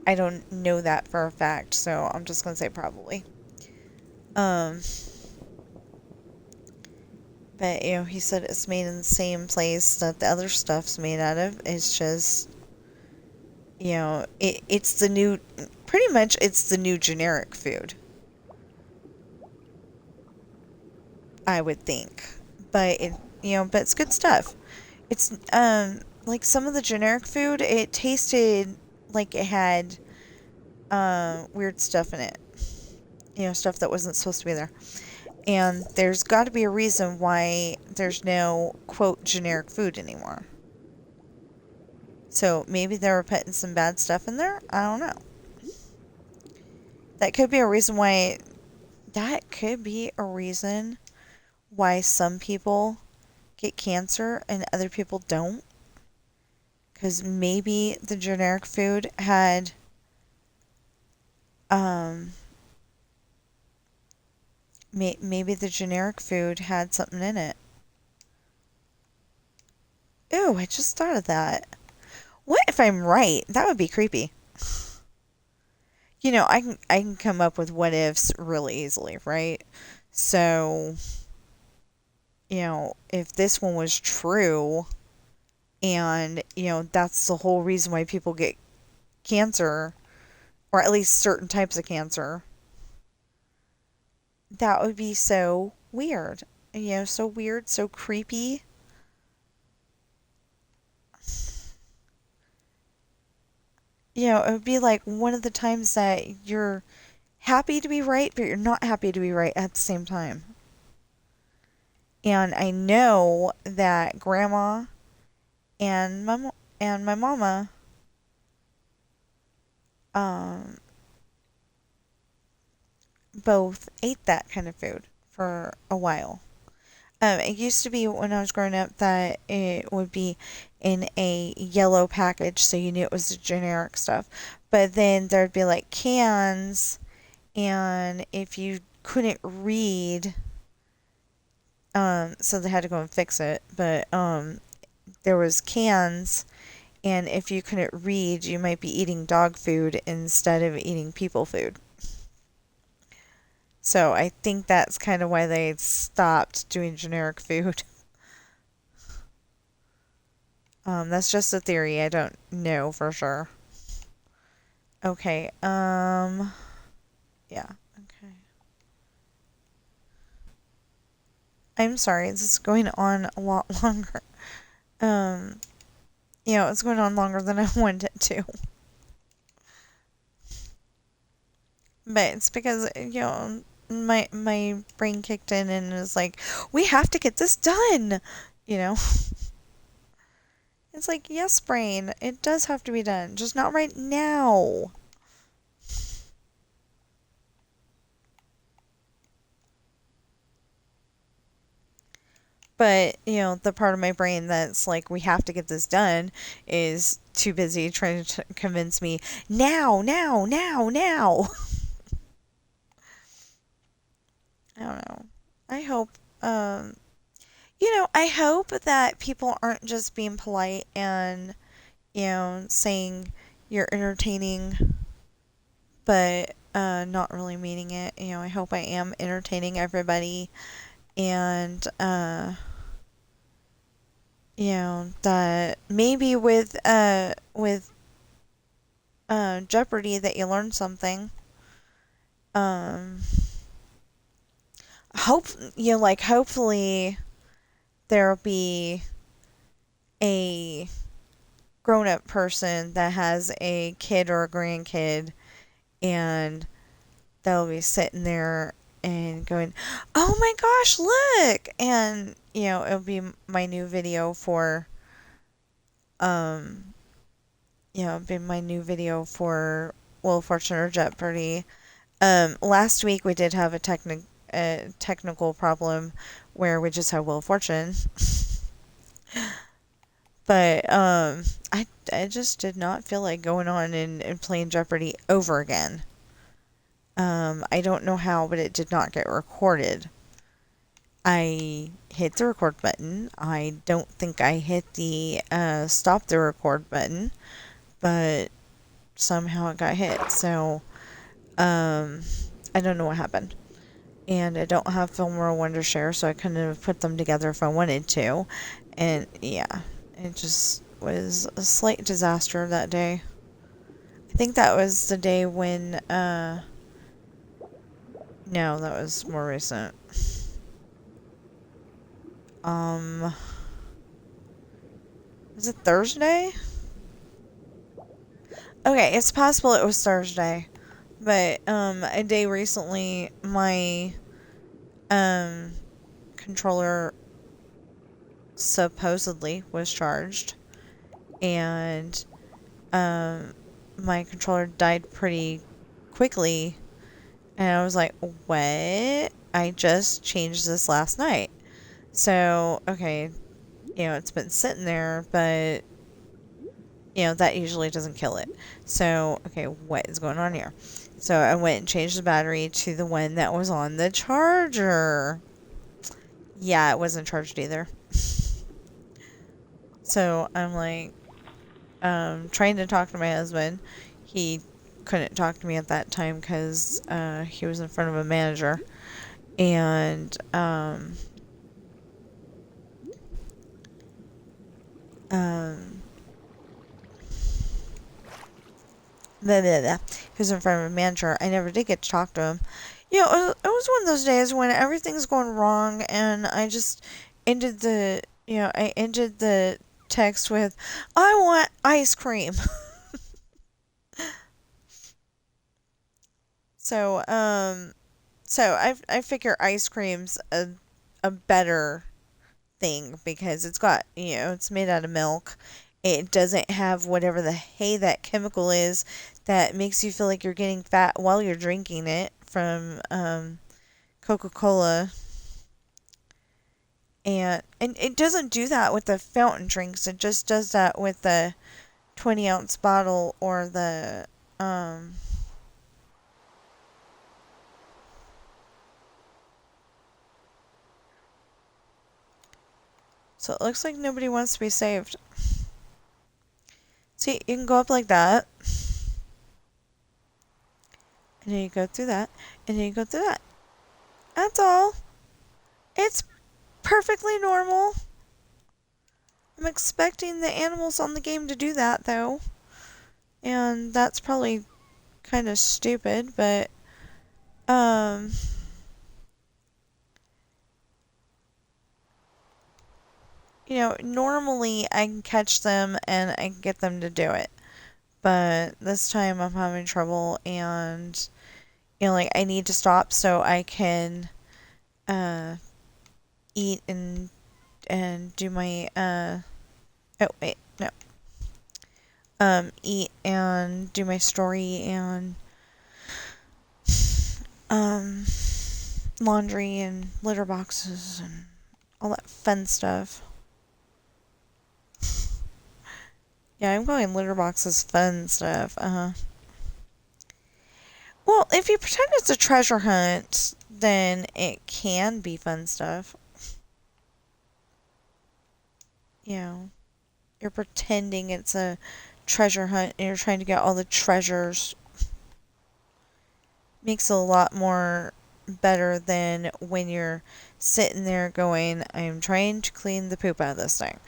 I don't know that for a fact, so I'm just gonna say probably. Um, but he said it's made in the same place that the other stuff's made out of. It's just, it's the new, pretty much it's the new generic food, I would think. But but it's good stuff. It's like some of the generic food, it tasted like it had weird stuff in it. Stuff that wasn't supposed to be there. And there's got to be a reason why there's no quote generic food anymore. So maybe they were putting some bad stuff in there. I don't know. That could be a reason why. That could be a reason why some people get cancer and other people don't. Because maybe the generic food had um maybe the generic food had something in it. Ooh, I just thought of that. What if I'm right? That would be creepy. I can come up with what ifs really easily, right? So, if this one was true and, that's the whole reason why people get cancer, or at least certain types of cancer, that would be so weird. So weird, so creepy. It would be like one of the times that you're happy to be right, but you're not happy to be right at the same time. And I know that grandma and my mama um, both ate that kind of food for a while. It used to be when I was growing up that it would be in a yellow package, so you knew it was the generic stuff. But then there'd be like cans, and if you couldn't read, so they had to go and fix it. But there was cans, and if you couldn't read, you might be eating dog food instead of eating people food. So I think that's kind of why they stopped doing generic food. That's just a theory. I don't know for sure. Okay. Yeah. Okay. I'm sorry. This is going on a lot longer. Um, it's going on longer than I wanted it to. But it's because, my brain kicked in and was like, we have to get this done. You know? It's like, yes, brain, it does have to be done, just not right now. But, the part of my brain that's like, we have to get this done is too busy trying to convince me, now, now, now, now. I don't know. I hope, I hope that people aren't just being polite and, saying you're entertaining, but not really meaning it. I hope I am entertaining everybody, and that maybe with Jeopardy that you learn something. Um, hopefully there'll be a grown-up person that has a kid or a grandkid, and they'll be sitting there and going, "Oh my gosh, look!" And it'll be my new video for um been my new video for Wheel of Fortune or Jeopardy. Last week we did have a technical problem where we just had Wheel of Fortune, but I just did not feel like going on and playing Jeopardy over again. I don't know how, but it did not get recorded. I hit the record button. I don't think I hit the stop the record button, but somehow it got hit. So, I don't know what happened. And I don't have Film or Wondershare, so I couldn't have put them together if I wanted to. And yeah, it just was a slight disaster that day. I think that was the day when, no, that was more recent. Um, was it Thursday? Okay, it's possible it was Thursday. But, a day recently, my, controller supposedly was charged. And, my controller died pretty quickly. And I was like, what? I just changed this last night. So, okay, it's been sitting there, but, that usually doesn't kill it. So, okay, what is going on here? So I went and changed the battery to the one that was on the charger. Yeah, it wasn't charged either. So I'm like, trying to talk to my husband. He couldn't talk to me at that time because he was in front of a manager. And um, blah, blah, blah. He was in front of a manager. I never did get to talk to him. It was one of those days when everything's going wrong, and I just ended I ended the text with, "I want ice cream." So, I figure ice cream's a better thing because it's made out of milk. It doesn't have whatever the hey that chemical is that makes you feel like you're getting fat while you're drinking it from Coca-Cola. And it doesn't do that with the fountain drinks. It just does that with the 20-ounce bottle or the so it looks like nobody wants to be saved. See, you can go up like that. And then you go through that. And then you go through that. That's all. It's perfectly normal. I'm expecting the animals on the game to do that, though. And that's probably kind of stupid, but, normally I can catch them and I can get them to do it. But this time I'm having trouble and, I need to stop so I can, eat and do my, oh, wait, no. Eat and do my story and, laundry and litter boxes and all that fun stuff. Yeah, I'm calling litter boxes fun stuff. Well, if you pretend it's a treasure hunt, then it can be fun stuff. You're pretending it's a treasure hunt and you're trying to get all the treasures. Makes it a lot more better than when you're sitting there going, I'm trying to clean the poop out of this thing.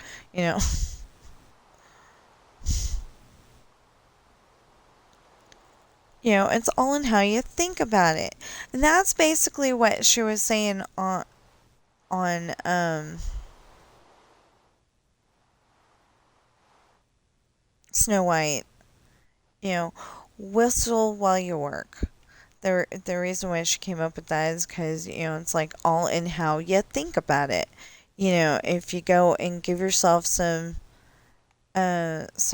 It's all in how you think about it. And that's basically what she was saying on Snow White. Whistle while you work. The reason why she came up with that is because, it's like all in how you think about it. If you go and give yourself some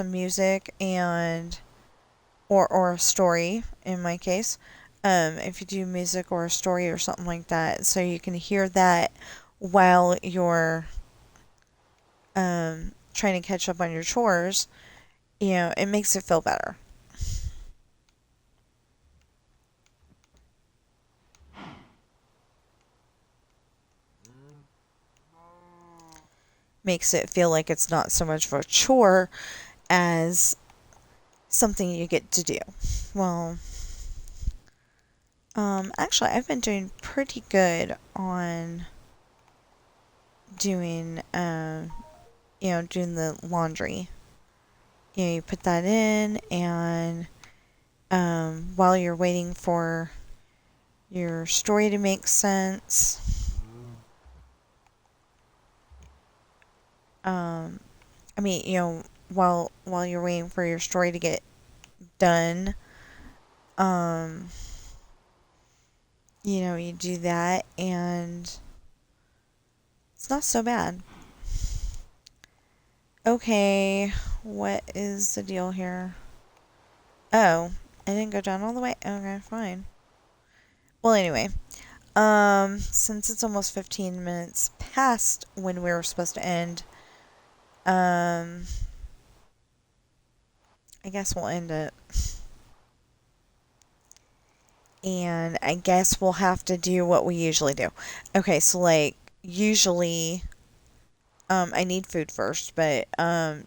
music and or a story in my case, if you do music or a story or something like that, so you can hear that while you're trying to catch up on your chores, it makes it feel better. Makes it feel like it's not so much of a chore as something you get to do. Well, actually, I've been doing pretty good on doing, doing the laundry. You put that in, and while you're waiting for your story to make sense, while you're waiting for your story to get done, you do that, and it's not so bad. Okay, what is the deal here? Oh, I didn't go down all the way? Okay, fine. Well, anyway, since it's almost 15 minutes past when we were supposed to end, I guess we'll end it. And I guess we'll have to do what we usually do. Okay, so usually I need food first, but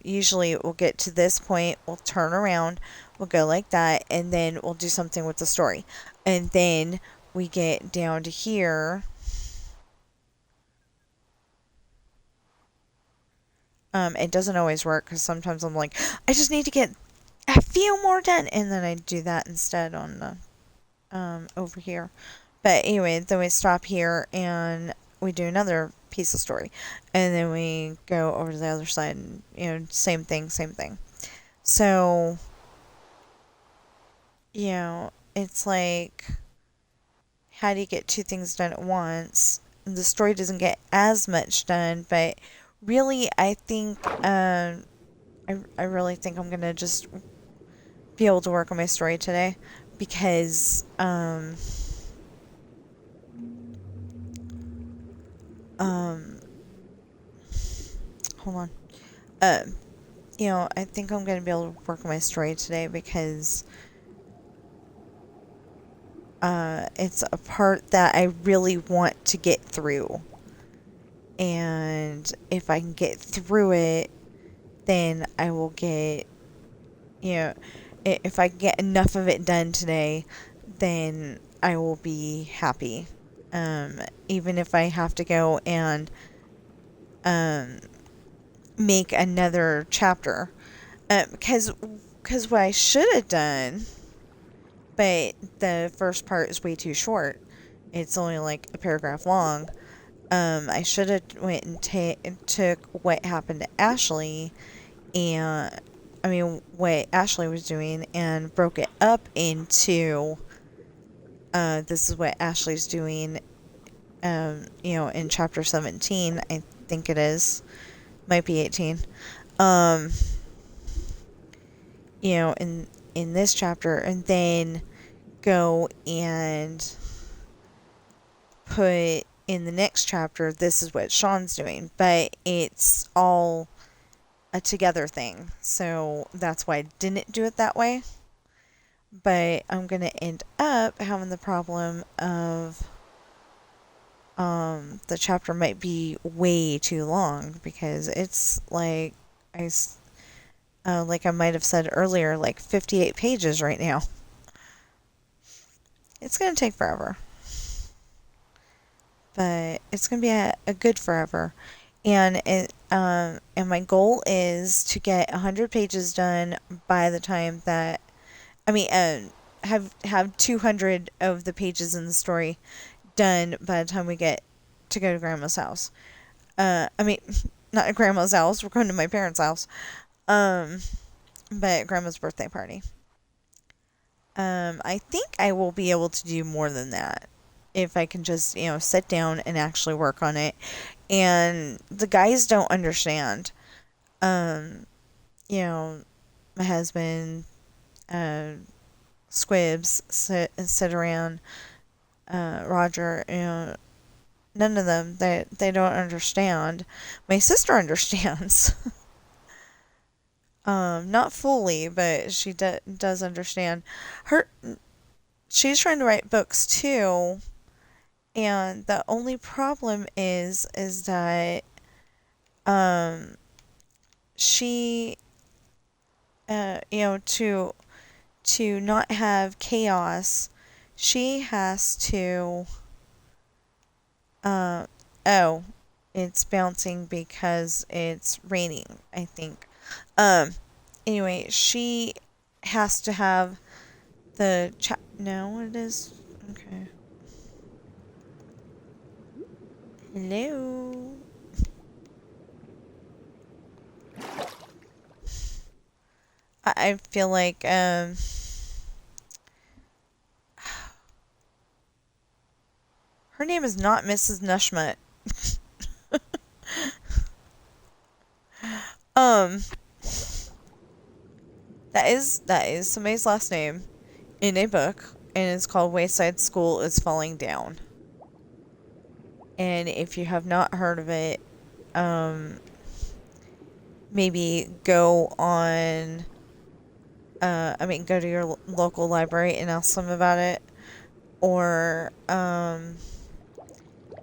usually we'll get to this point, we'll turn around, we'll go like that, and then we'll do something with the story. And then we get down to here. It doesn't always work because sometimes I'm like, I just need to get a few more done, and then I do that instead on the over here. But anyway, then we stop here and we do another piece of story, and then we go over to the other side, and same thing, same thing. So it's like, how do you get two things done at once? The story doesn't get as much done, but really, I think I really think I'm gonna just be able to work on my story today because um hold on. I think I'm gonna be able to work on my story today because it's a part that I really want to get through. And if I can get through it, then I will get, if I get enough of it done today, then I will be happy. Even if I have to go and um, make another chapter. Because what I should have done, but the first part is way too short. It's only like a paragraph long. I should have went and took what happened to Ashley, and I mean what Ashley was doing, and broke it up into this is what Ashley's doing. In chapter 17, I think it is, might be 18. Um, in this chapter, and then go and put in the next chapter, this is what Sean's doing, but it's all a together thing. So that's why I didn't do it that way. But I'm going to end up having the problem of the chapter might be way too long because it's like like I might have said earlier, like 58 pages right now. It's going to take forever. But it's going to be a good forever. And and my goal is to get 100 pages done by the time that have 200 of the pages in the story done by the time we get to go to Grandma's house. I mean, not at Grandma's house. We're going to my parents' house. But Grandma's birthday party. I think I will be able to do more than that if I can just sit down and actually work on it. And the guys don't understand. Um, my husband, Squibs, sit around, Roger, none of them, they don't understand. My sister understands. Not fully, but she does understand. She's trying to write books too, and the only problem is that she to not have chaos, she has to oh, it's bouncing because it's raining, I think. Anyway, she has to have the no, it is okay. Hello. I feel like her name is not Mrs. Nushmut. um that is somebody's last name in a book, and it's called Wayside School is Falling Down. And if you have not heard of it, maybe go on go to your local library and ask them about it, or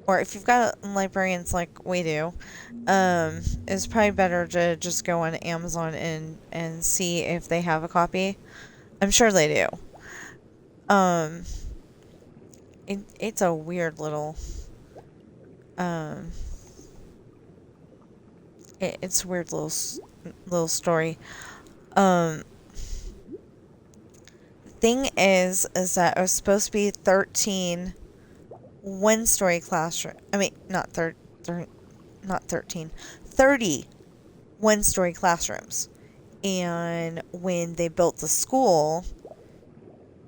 if you've got librarians like we do, it's probably better to just go on Amazon and see if they have a copy. I'm sure they do. Um, it's a weird um, it's a weird little story. Um, the thing is that it was supposed to be 13 one-story classroom. I mean, not 13, 30 one-story classrooms. And when they built the school,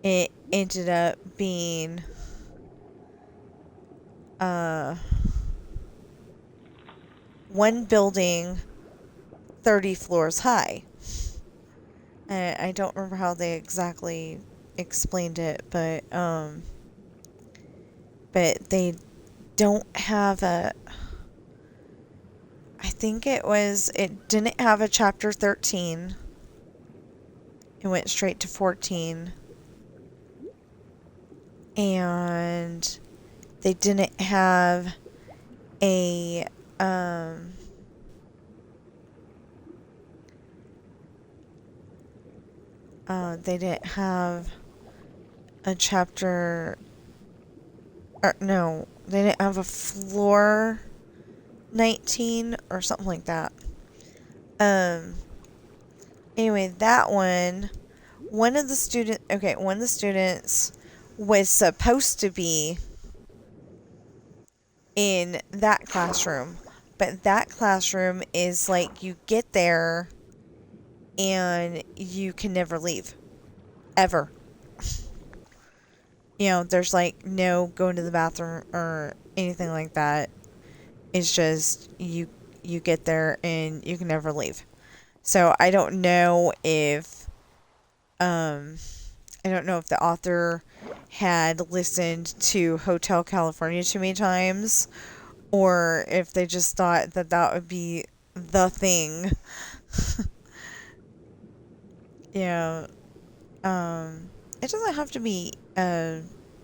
it ended up being one building 30 floors high. I don't remember how they exactly explained it, but they don't have a. I think it didn't have a chapter 13. It went straight to 14. And they didn't have a, they didn't have a chapter, or no, they didn't have a floor 19 or something like that. Anyway, that one of the students was supposed to be in that classroom, but that classroom is like you get there and you can never leave. Ever. There's like no going to the bathroom or anything like that. It's just you get there and you can never leave. So um I don't know if the author had listened to Hotel California too many times, or if they just thought that that would be the thing. Yeah. It doesn't have to be a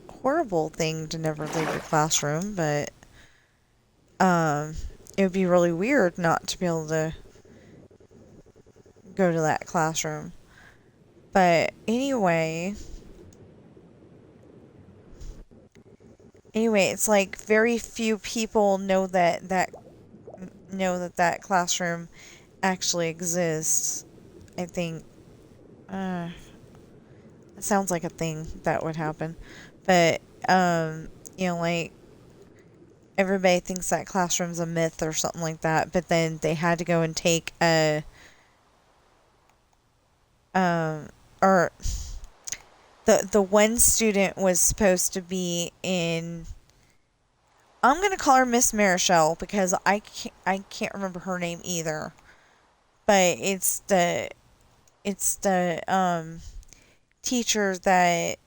horrible thing to never leave your classroom, but it would be really weird not to be able to go to that classroom. But anyway, it's like very few people know that classroom actually exists. I think it sounds like a thing that would happen, but like everybody thinks that classroom's a myth or something like that. But then they had to go and take or the one student was supposed to be in. I'm gonna call her Miss Marichelle because I can't remember her name either. But it's the teacher that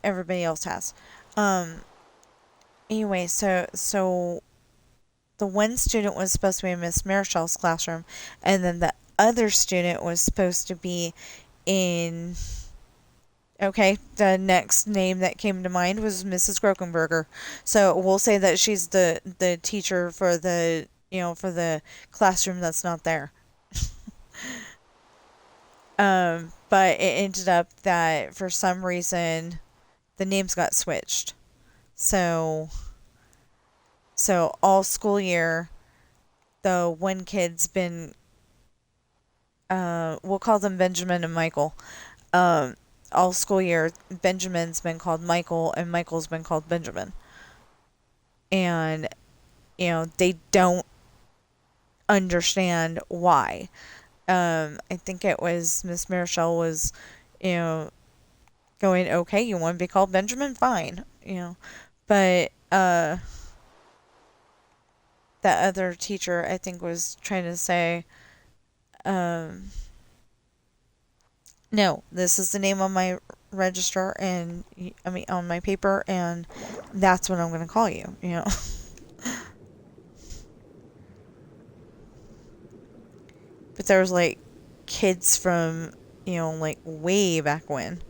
everybody else has. Um. Anyway, so the one student was supposed to be in Miss Marichelle's classroom, and then the other student was supposed to be in. Okay, the next name that came to mind was Mrs. Grokenberger. So we'll say that she's the teacher for the classroom that's not there. But it ended up that for some reason the names got switched. So all school year, the one kid's been we'll call them Benjamin and Michael. All school year, Benjamin's been called Michael and Michael's been called Benjamin. And they don't understand why. I think it was Miss Marichelle was, you know, going, okay, you want to be called Benjamin? Fine. But that other teacher, I think, was trying to say, no, this is the name on my register and, I mean, on my paper, and that's what I'm going to call you. But there was, like, kids from, like, way back when,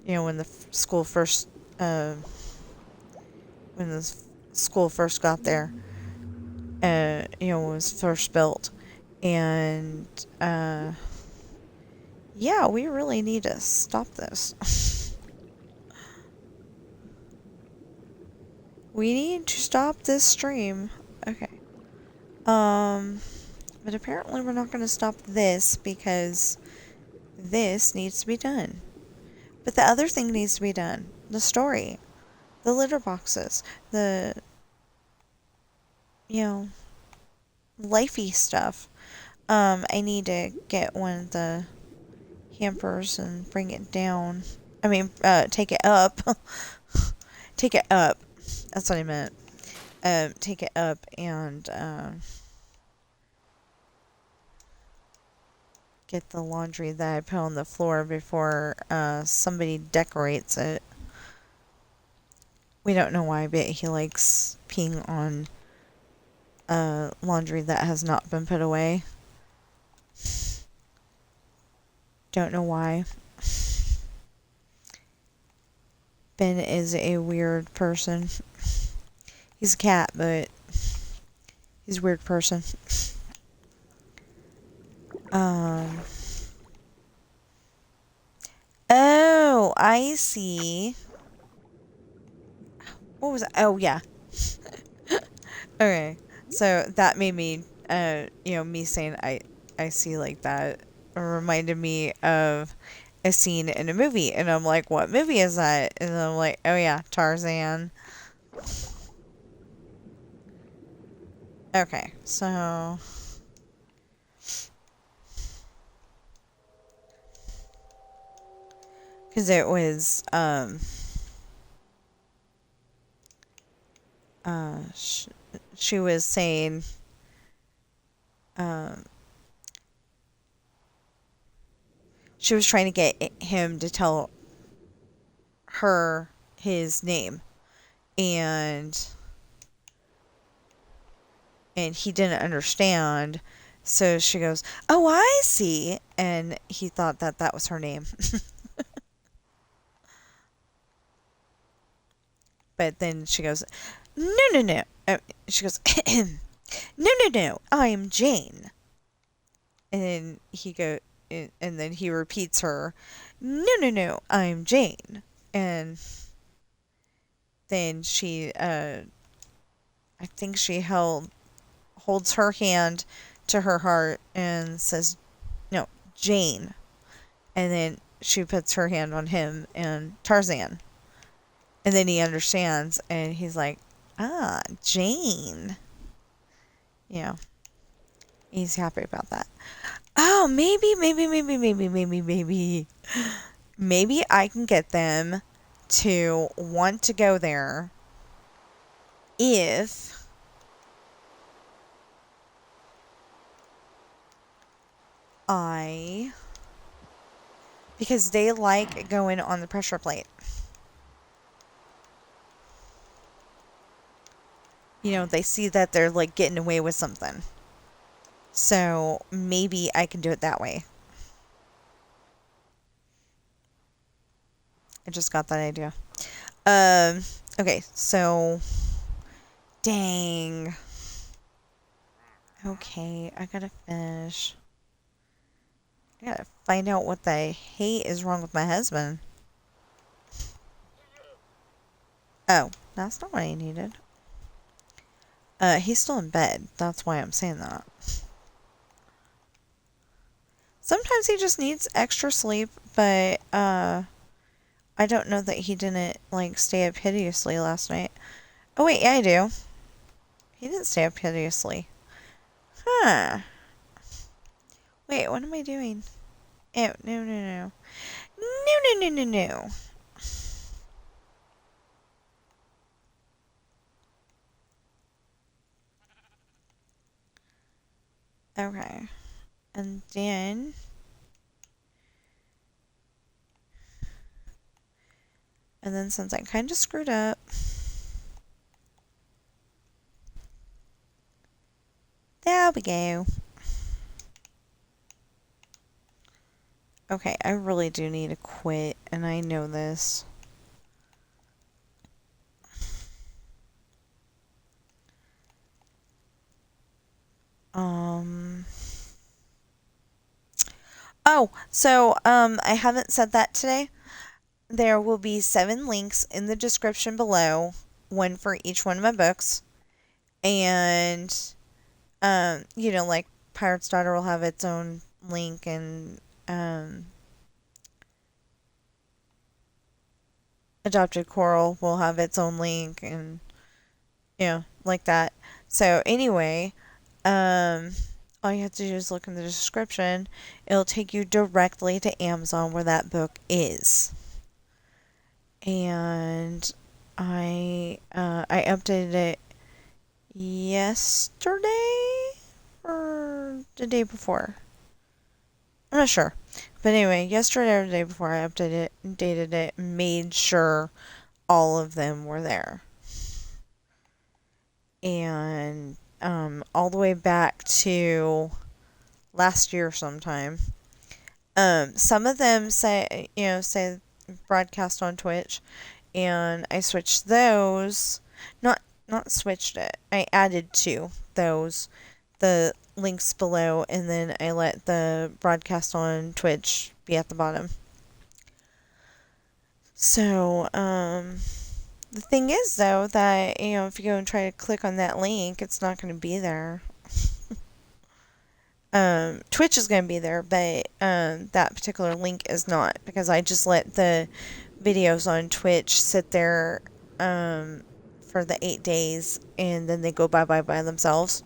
when the school first, when the school first got there, was first built. And, Yeah, we really need to stop this. We need to stop this stream. Okay. But apparently we're not going to stop this because this needs to be done. But the other thing needs to be done. The story. The litter boxes. The, you know, lifey stuff. I need to get one of the hampers and bring it down. I mean, take it up. Take it up. That's what I meant. Take it up and, get the laundry that I put on the floor before, somebody decorates it. We don't know why, but he likes peeing on, laundry that has not been put away. Don't know why. Ben is a weird person. He's a cat, but he's a weird person. Oh, I see. What was it? Oh, yeah. Okay. So that made me, me saying I see like that reminded me of a scene in a movie. And I'm like, what movie is that? And I'm like, oh yeah, Tarzan. Okay, so... Because it was, she was saying, um, she was trying to get him to tell her his name. And he didn't understand. So she goes, oh, I see. And he thought that that was her name. But then she goes, no, no, no. She goes, no, no, no. I am Jane. And then and then he repeats her, no, no, no. I'm Jane. And then I think she holds her hand to her heart and says, no, Jane. And then she puts her hand on him and Tarzan. And then he understands and he's like, ah, Jane. Yeah. He's happy about that. Oh, maybe I can get them to want to go there if because they like going on the pressure plate. They see that they're like getting away with something. So maybe I can do it that way. I just got that idea. Okay, so dang. Okay, I gotta finish. I gotta find out what the hate is wrong with my husband. Oh, that's not what I needed. He's still in bed. That's why I'm saying that. Sometimes he just needs extra sleep, but, I don't know that he didn't, like, stay up hideously last night. Oh, wait, yeah, I do. He didn't stay up hideously. Huh. Wait, what am I doing? Oh, no, no, no. No, no, no, no, no. Okay. And then... And then since I kind of screwed up... There we go. Okay, I really do need to quit, and I know this. Oh, so I haven't said that today. There will be 7 links in the description below, one for each one of my books. And like Pirate's Daughter will have its own link, and Adopted Coral will have its own link, and like that. So anyway, um all you have to do is look in the description. It'll take you directly to Amazon where that book is. And I updated it yesterday or the day before. I'm not sure. But anyway, yesterday or the day before I updated it, made sure all of them were there. And all the way back to last year sometime. Some of them say broadcast on Twitch, and I switched those. Not switched it. I added to those the links below, and then I let the broadcast on Twitch be at the bottom. So, the thing is though that if you go and try to click on that link, it's not going to be there. Twitch is going to be there, but that particular link is not, because I just let the videos on Twitch sit there for the 8 days, and then they go bye-bye by themselves.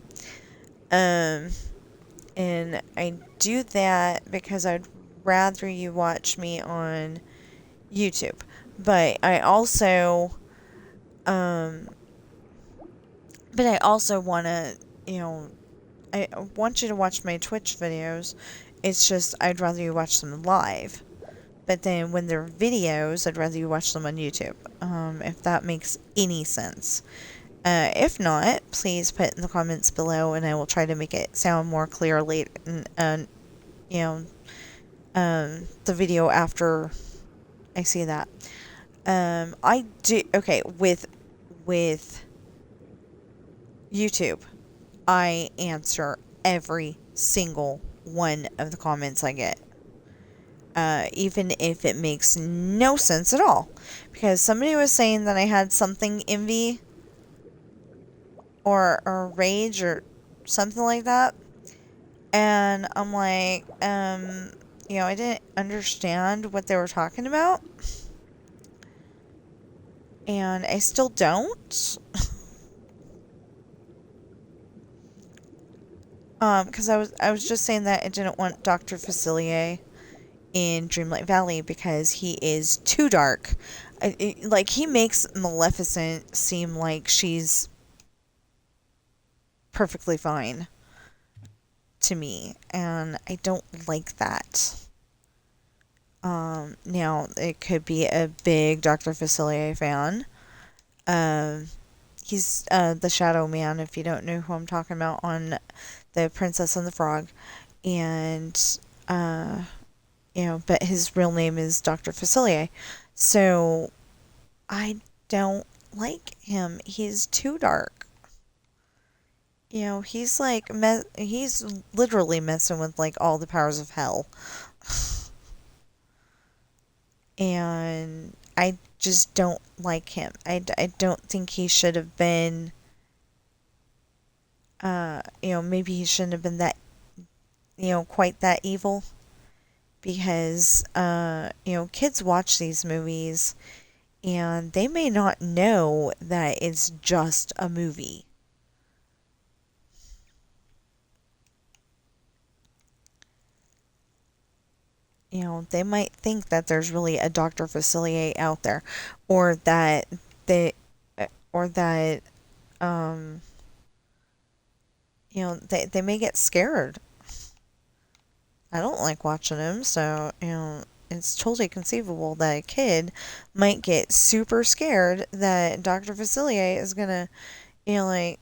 And I do that because I'd rather you watch me on YouTube. But I also want to, I want you to watch my Twitch videos. It's just I'd rather you watch them live. But then when they're videos, I'd rather you watch them on YouTube. If that makes any sense. If not, please put in the comments below, and I will try to make it sound more clearly. The video after I see that. I do okay with YouTube. I answer every single one of the comments I get. Even if it makes no sense at all. Because somebody was saying that I had something envy or rage or something like that. And I'm like, I didn't understand what they were talking about. And I still don't. Because I was just saying that I didn't want Dr. Facilier in Dreamlight Valley because he is too dark. He makes Maleficent seem like she's perfectly fine to me, and I don't like that. Now, it could be a big Dr. Facilier fan. He's the Shadow Man, if you don't know who I'm talking about, on The Princess and the Frog. And, but his real name is Dr. Facilier. So, I don't like him. He's too dark. He's like, he's literally messing with, like, all the powers of hell. And I just don't like him. I don't think he should have been, maybe he shouldn't have been that, quite that evil. Because, kids watch these movies and they may not know that it's just a movie. They might think that there's really a Dr. Facilier out there, or that they, or that, um, they may get scared. I don't like watching them, so, it's totally conceivable that a kid might get super scared that Dr. Facilier is gonna, like,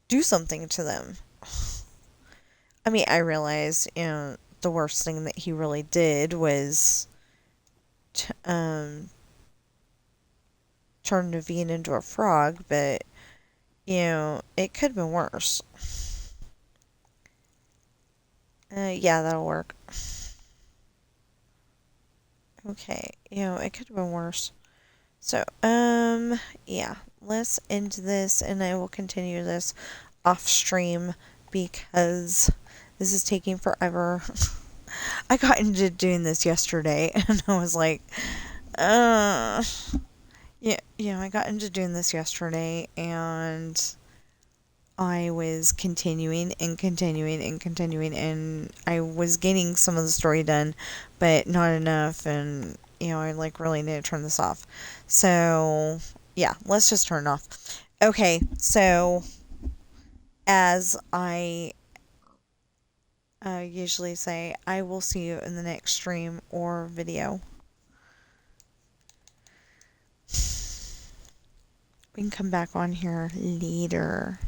do something to them. I mean, I realize, the worst thing that he really did was turn Naveen into a frog, but, it could have been worse. Yeah, that'll work. Okay, it could have been worse. So, yeah, let's end this and I will continue this off stream because this is taking forever. I got into doing this yesterday and I was like, uh, yeah, I got into doing this yesterday and I was continuing and continuing and continuing, and I was getting some of the story done, but not enough, and I like really need to turn this off. So, yeah, let's just turn it off. Okay, so as I usually say, I will see you in the next stream or video. We can come back on here later.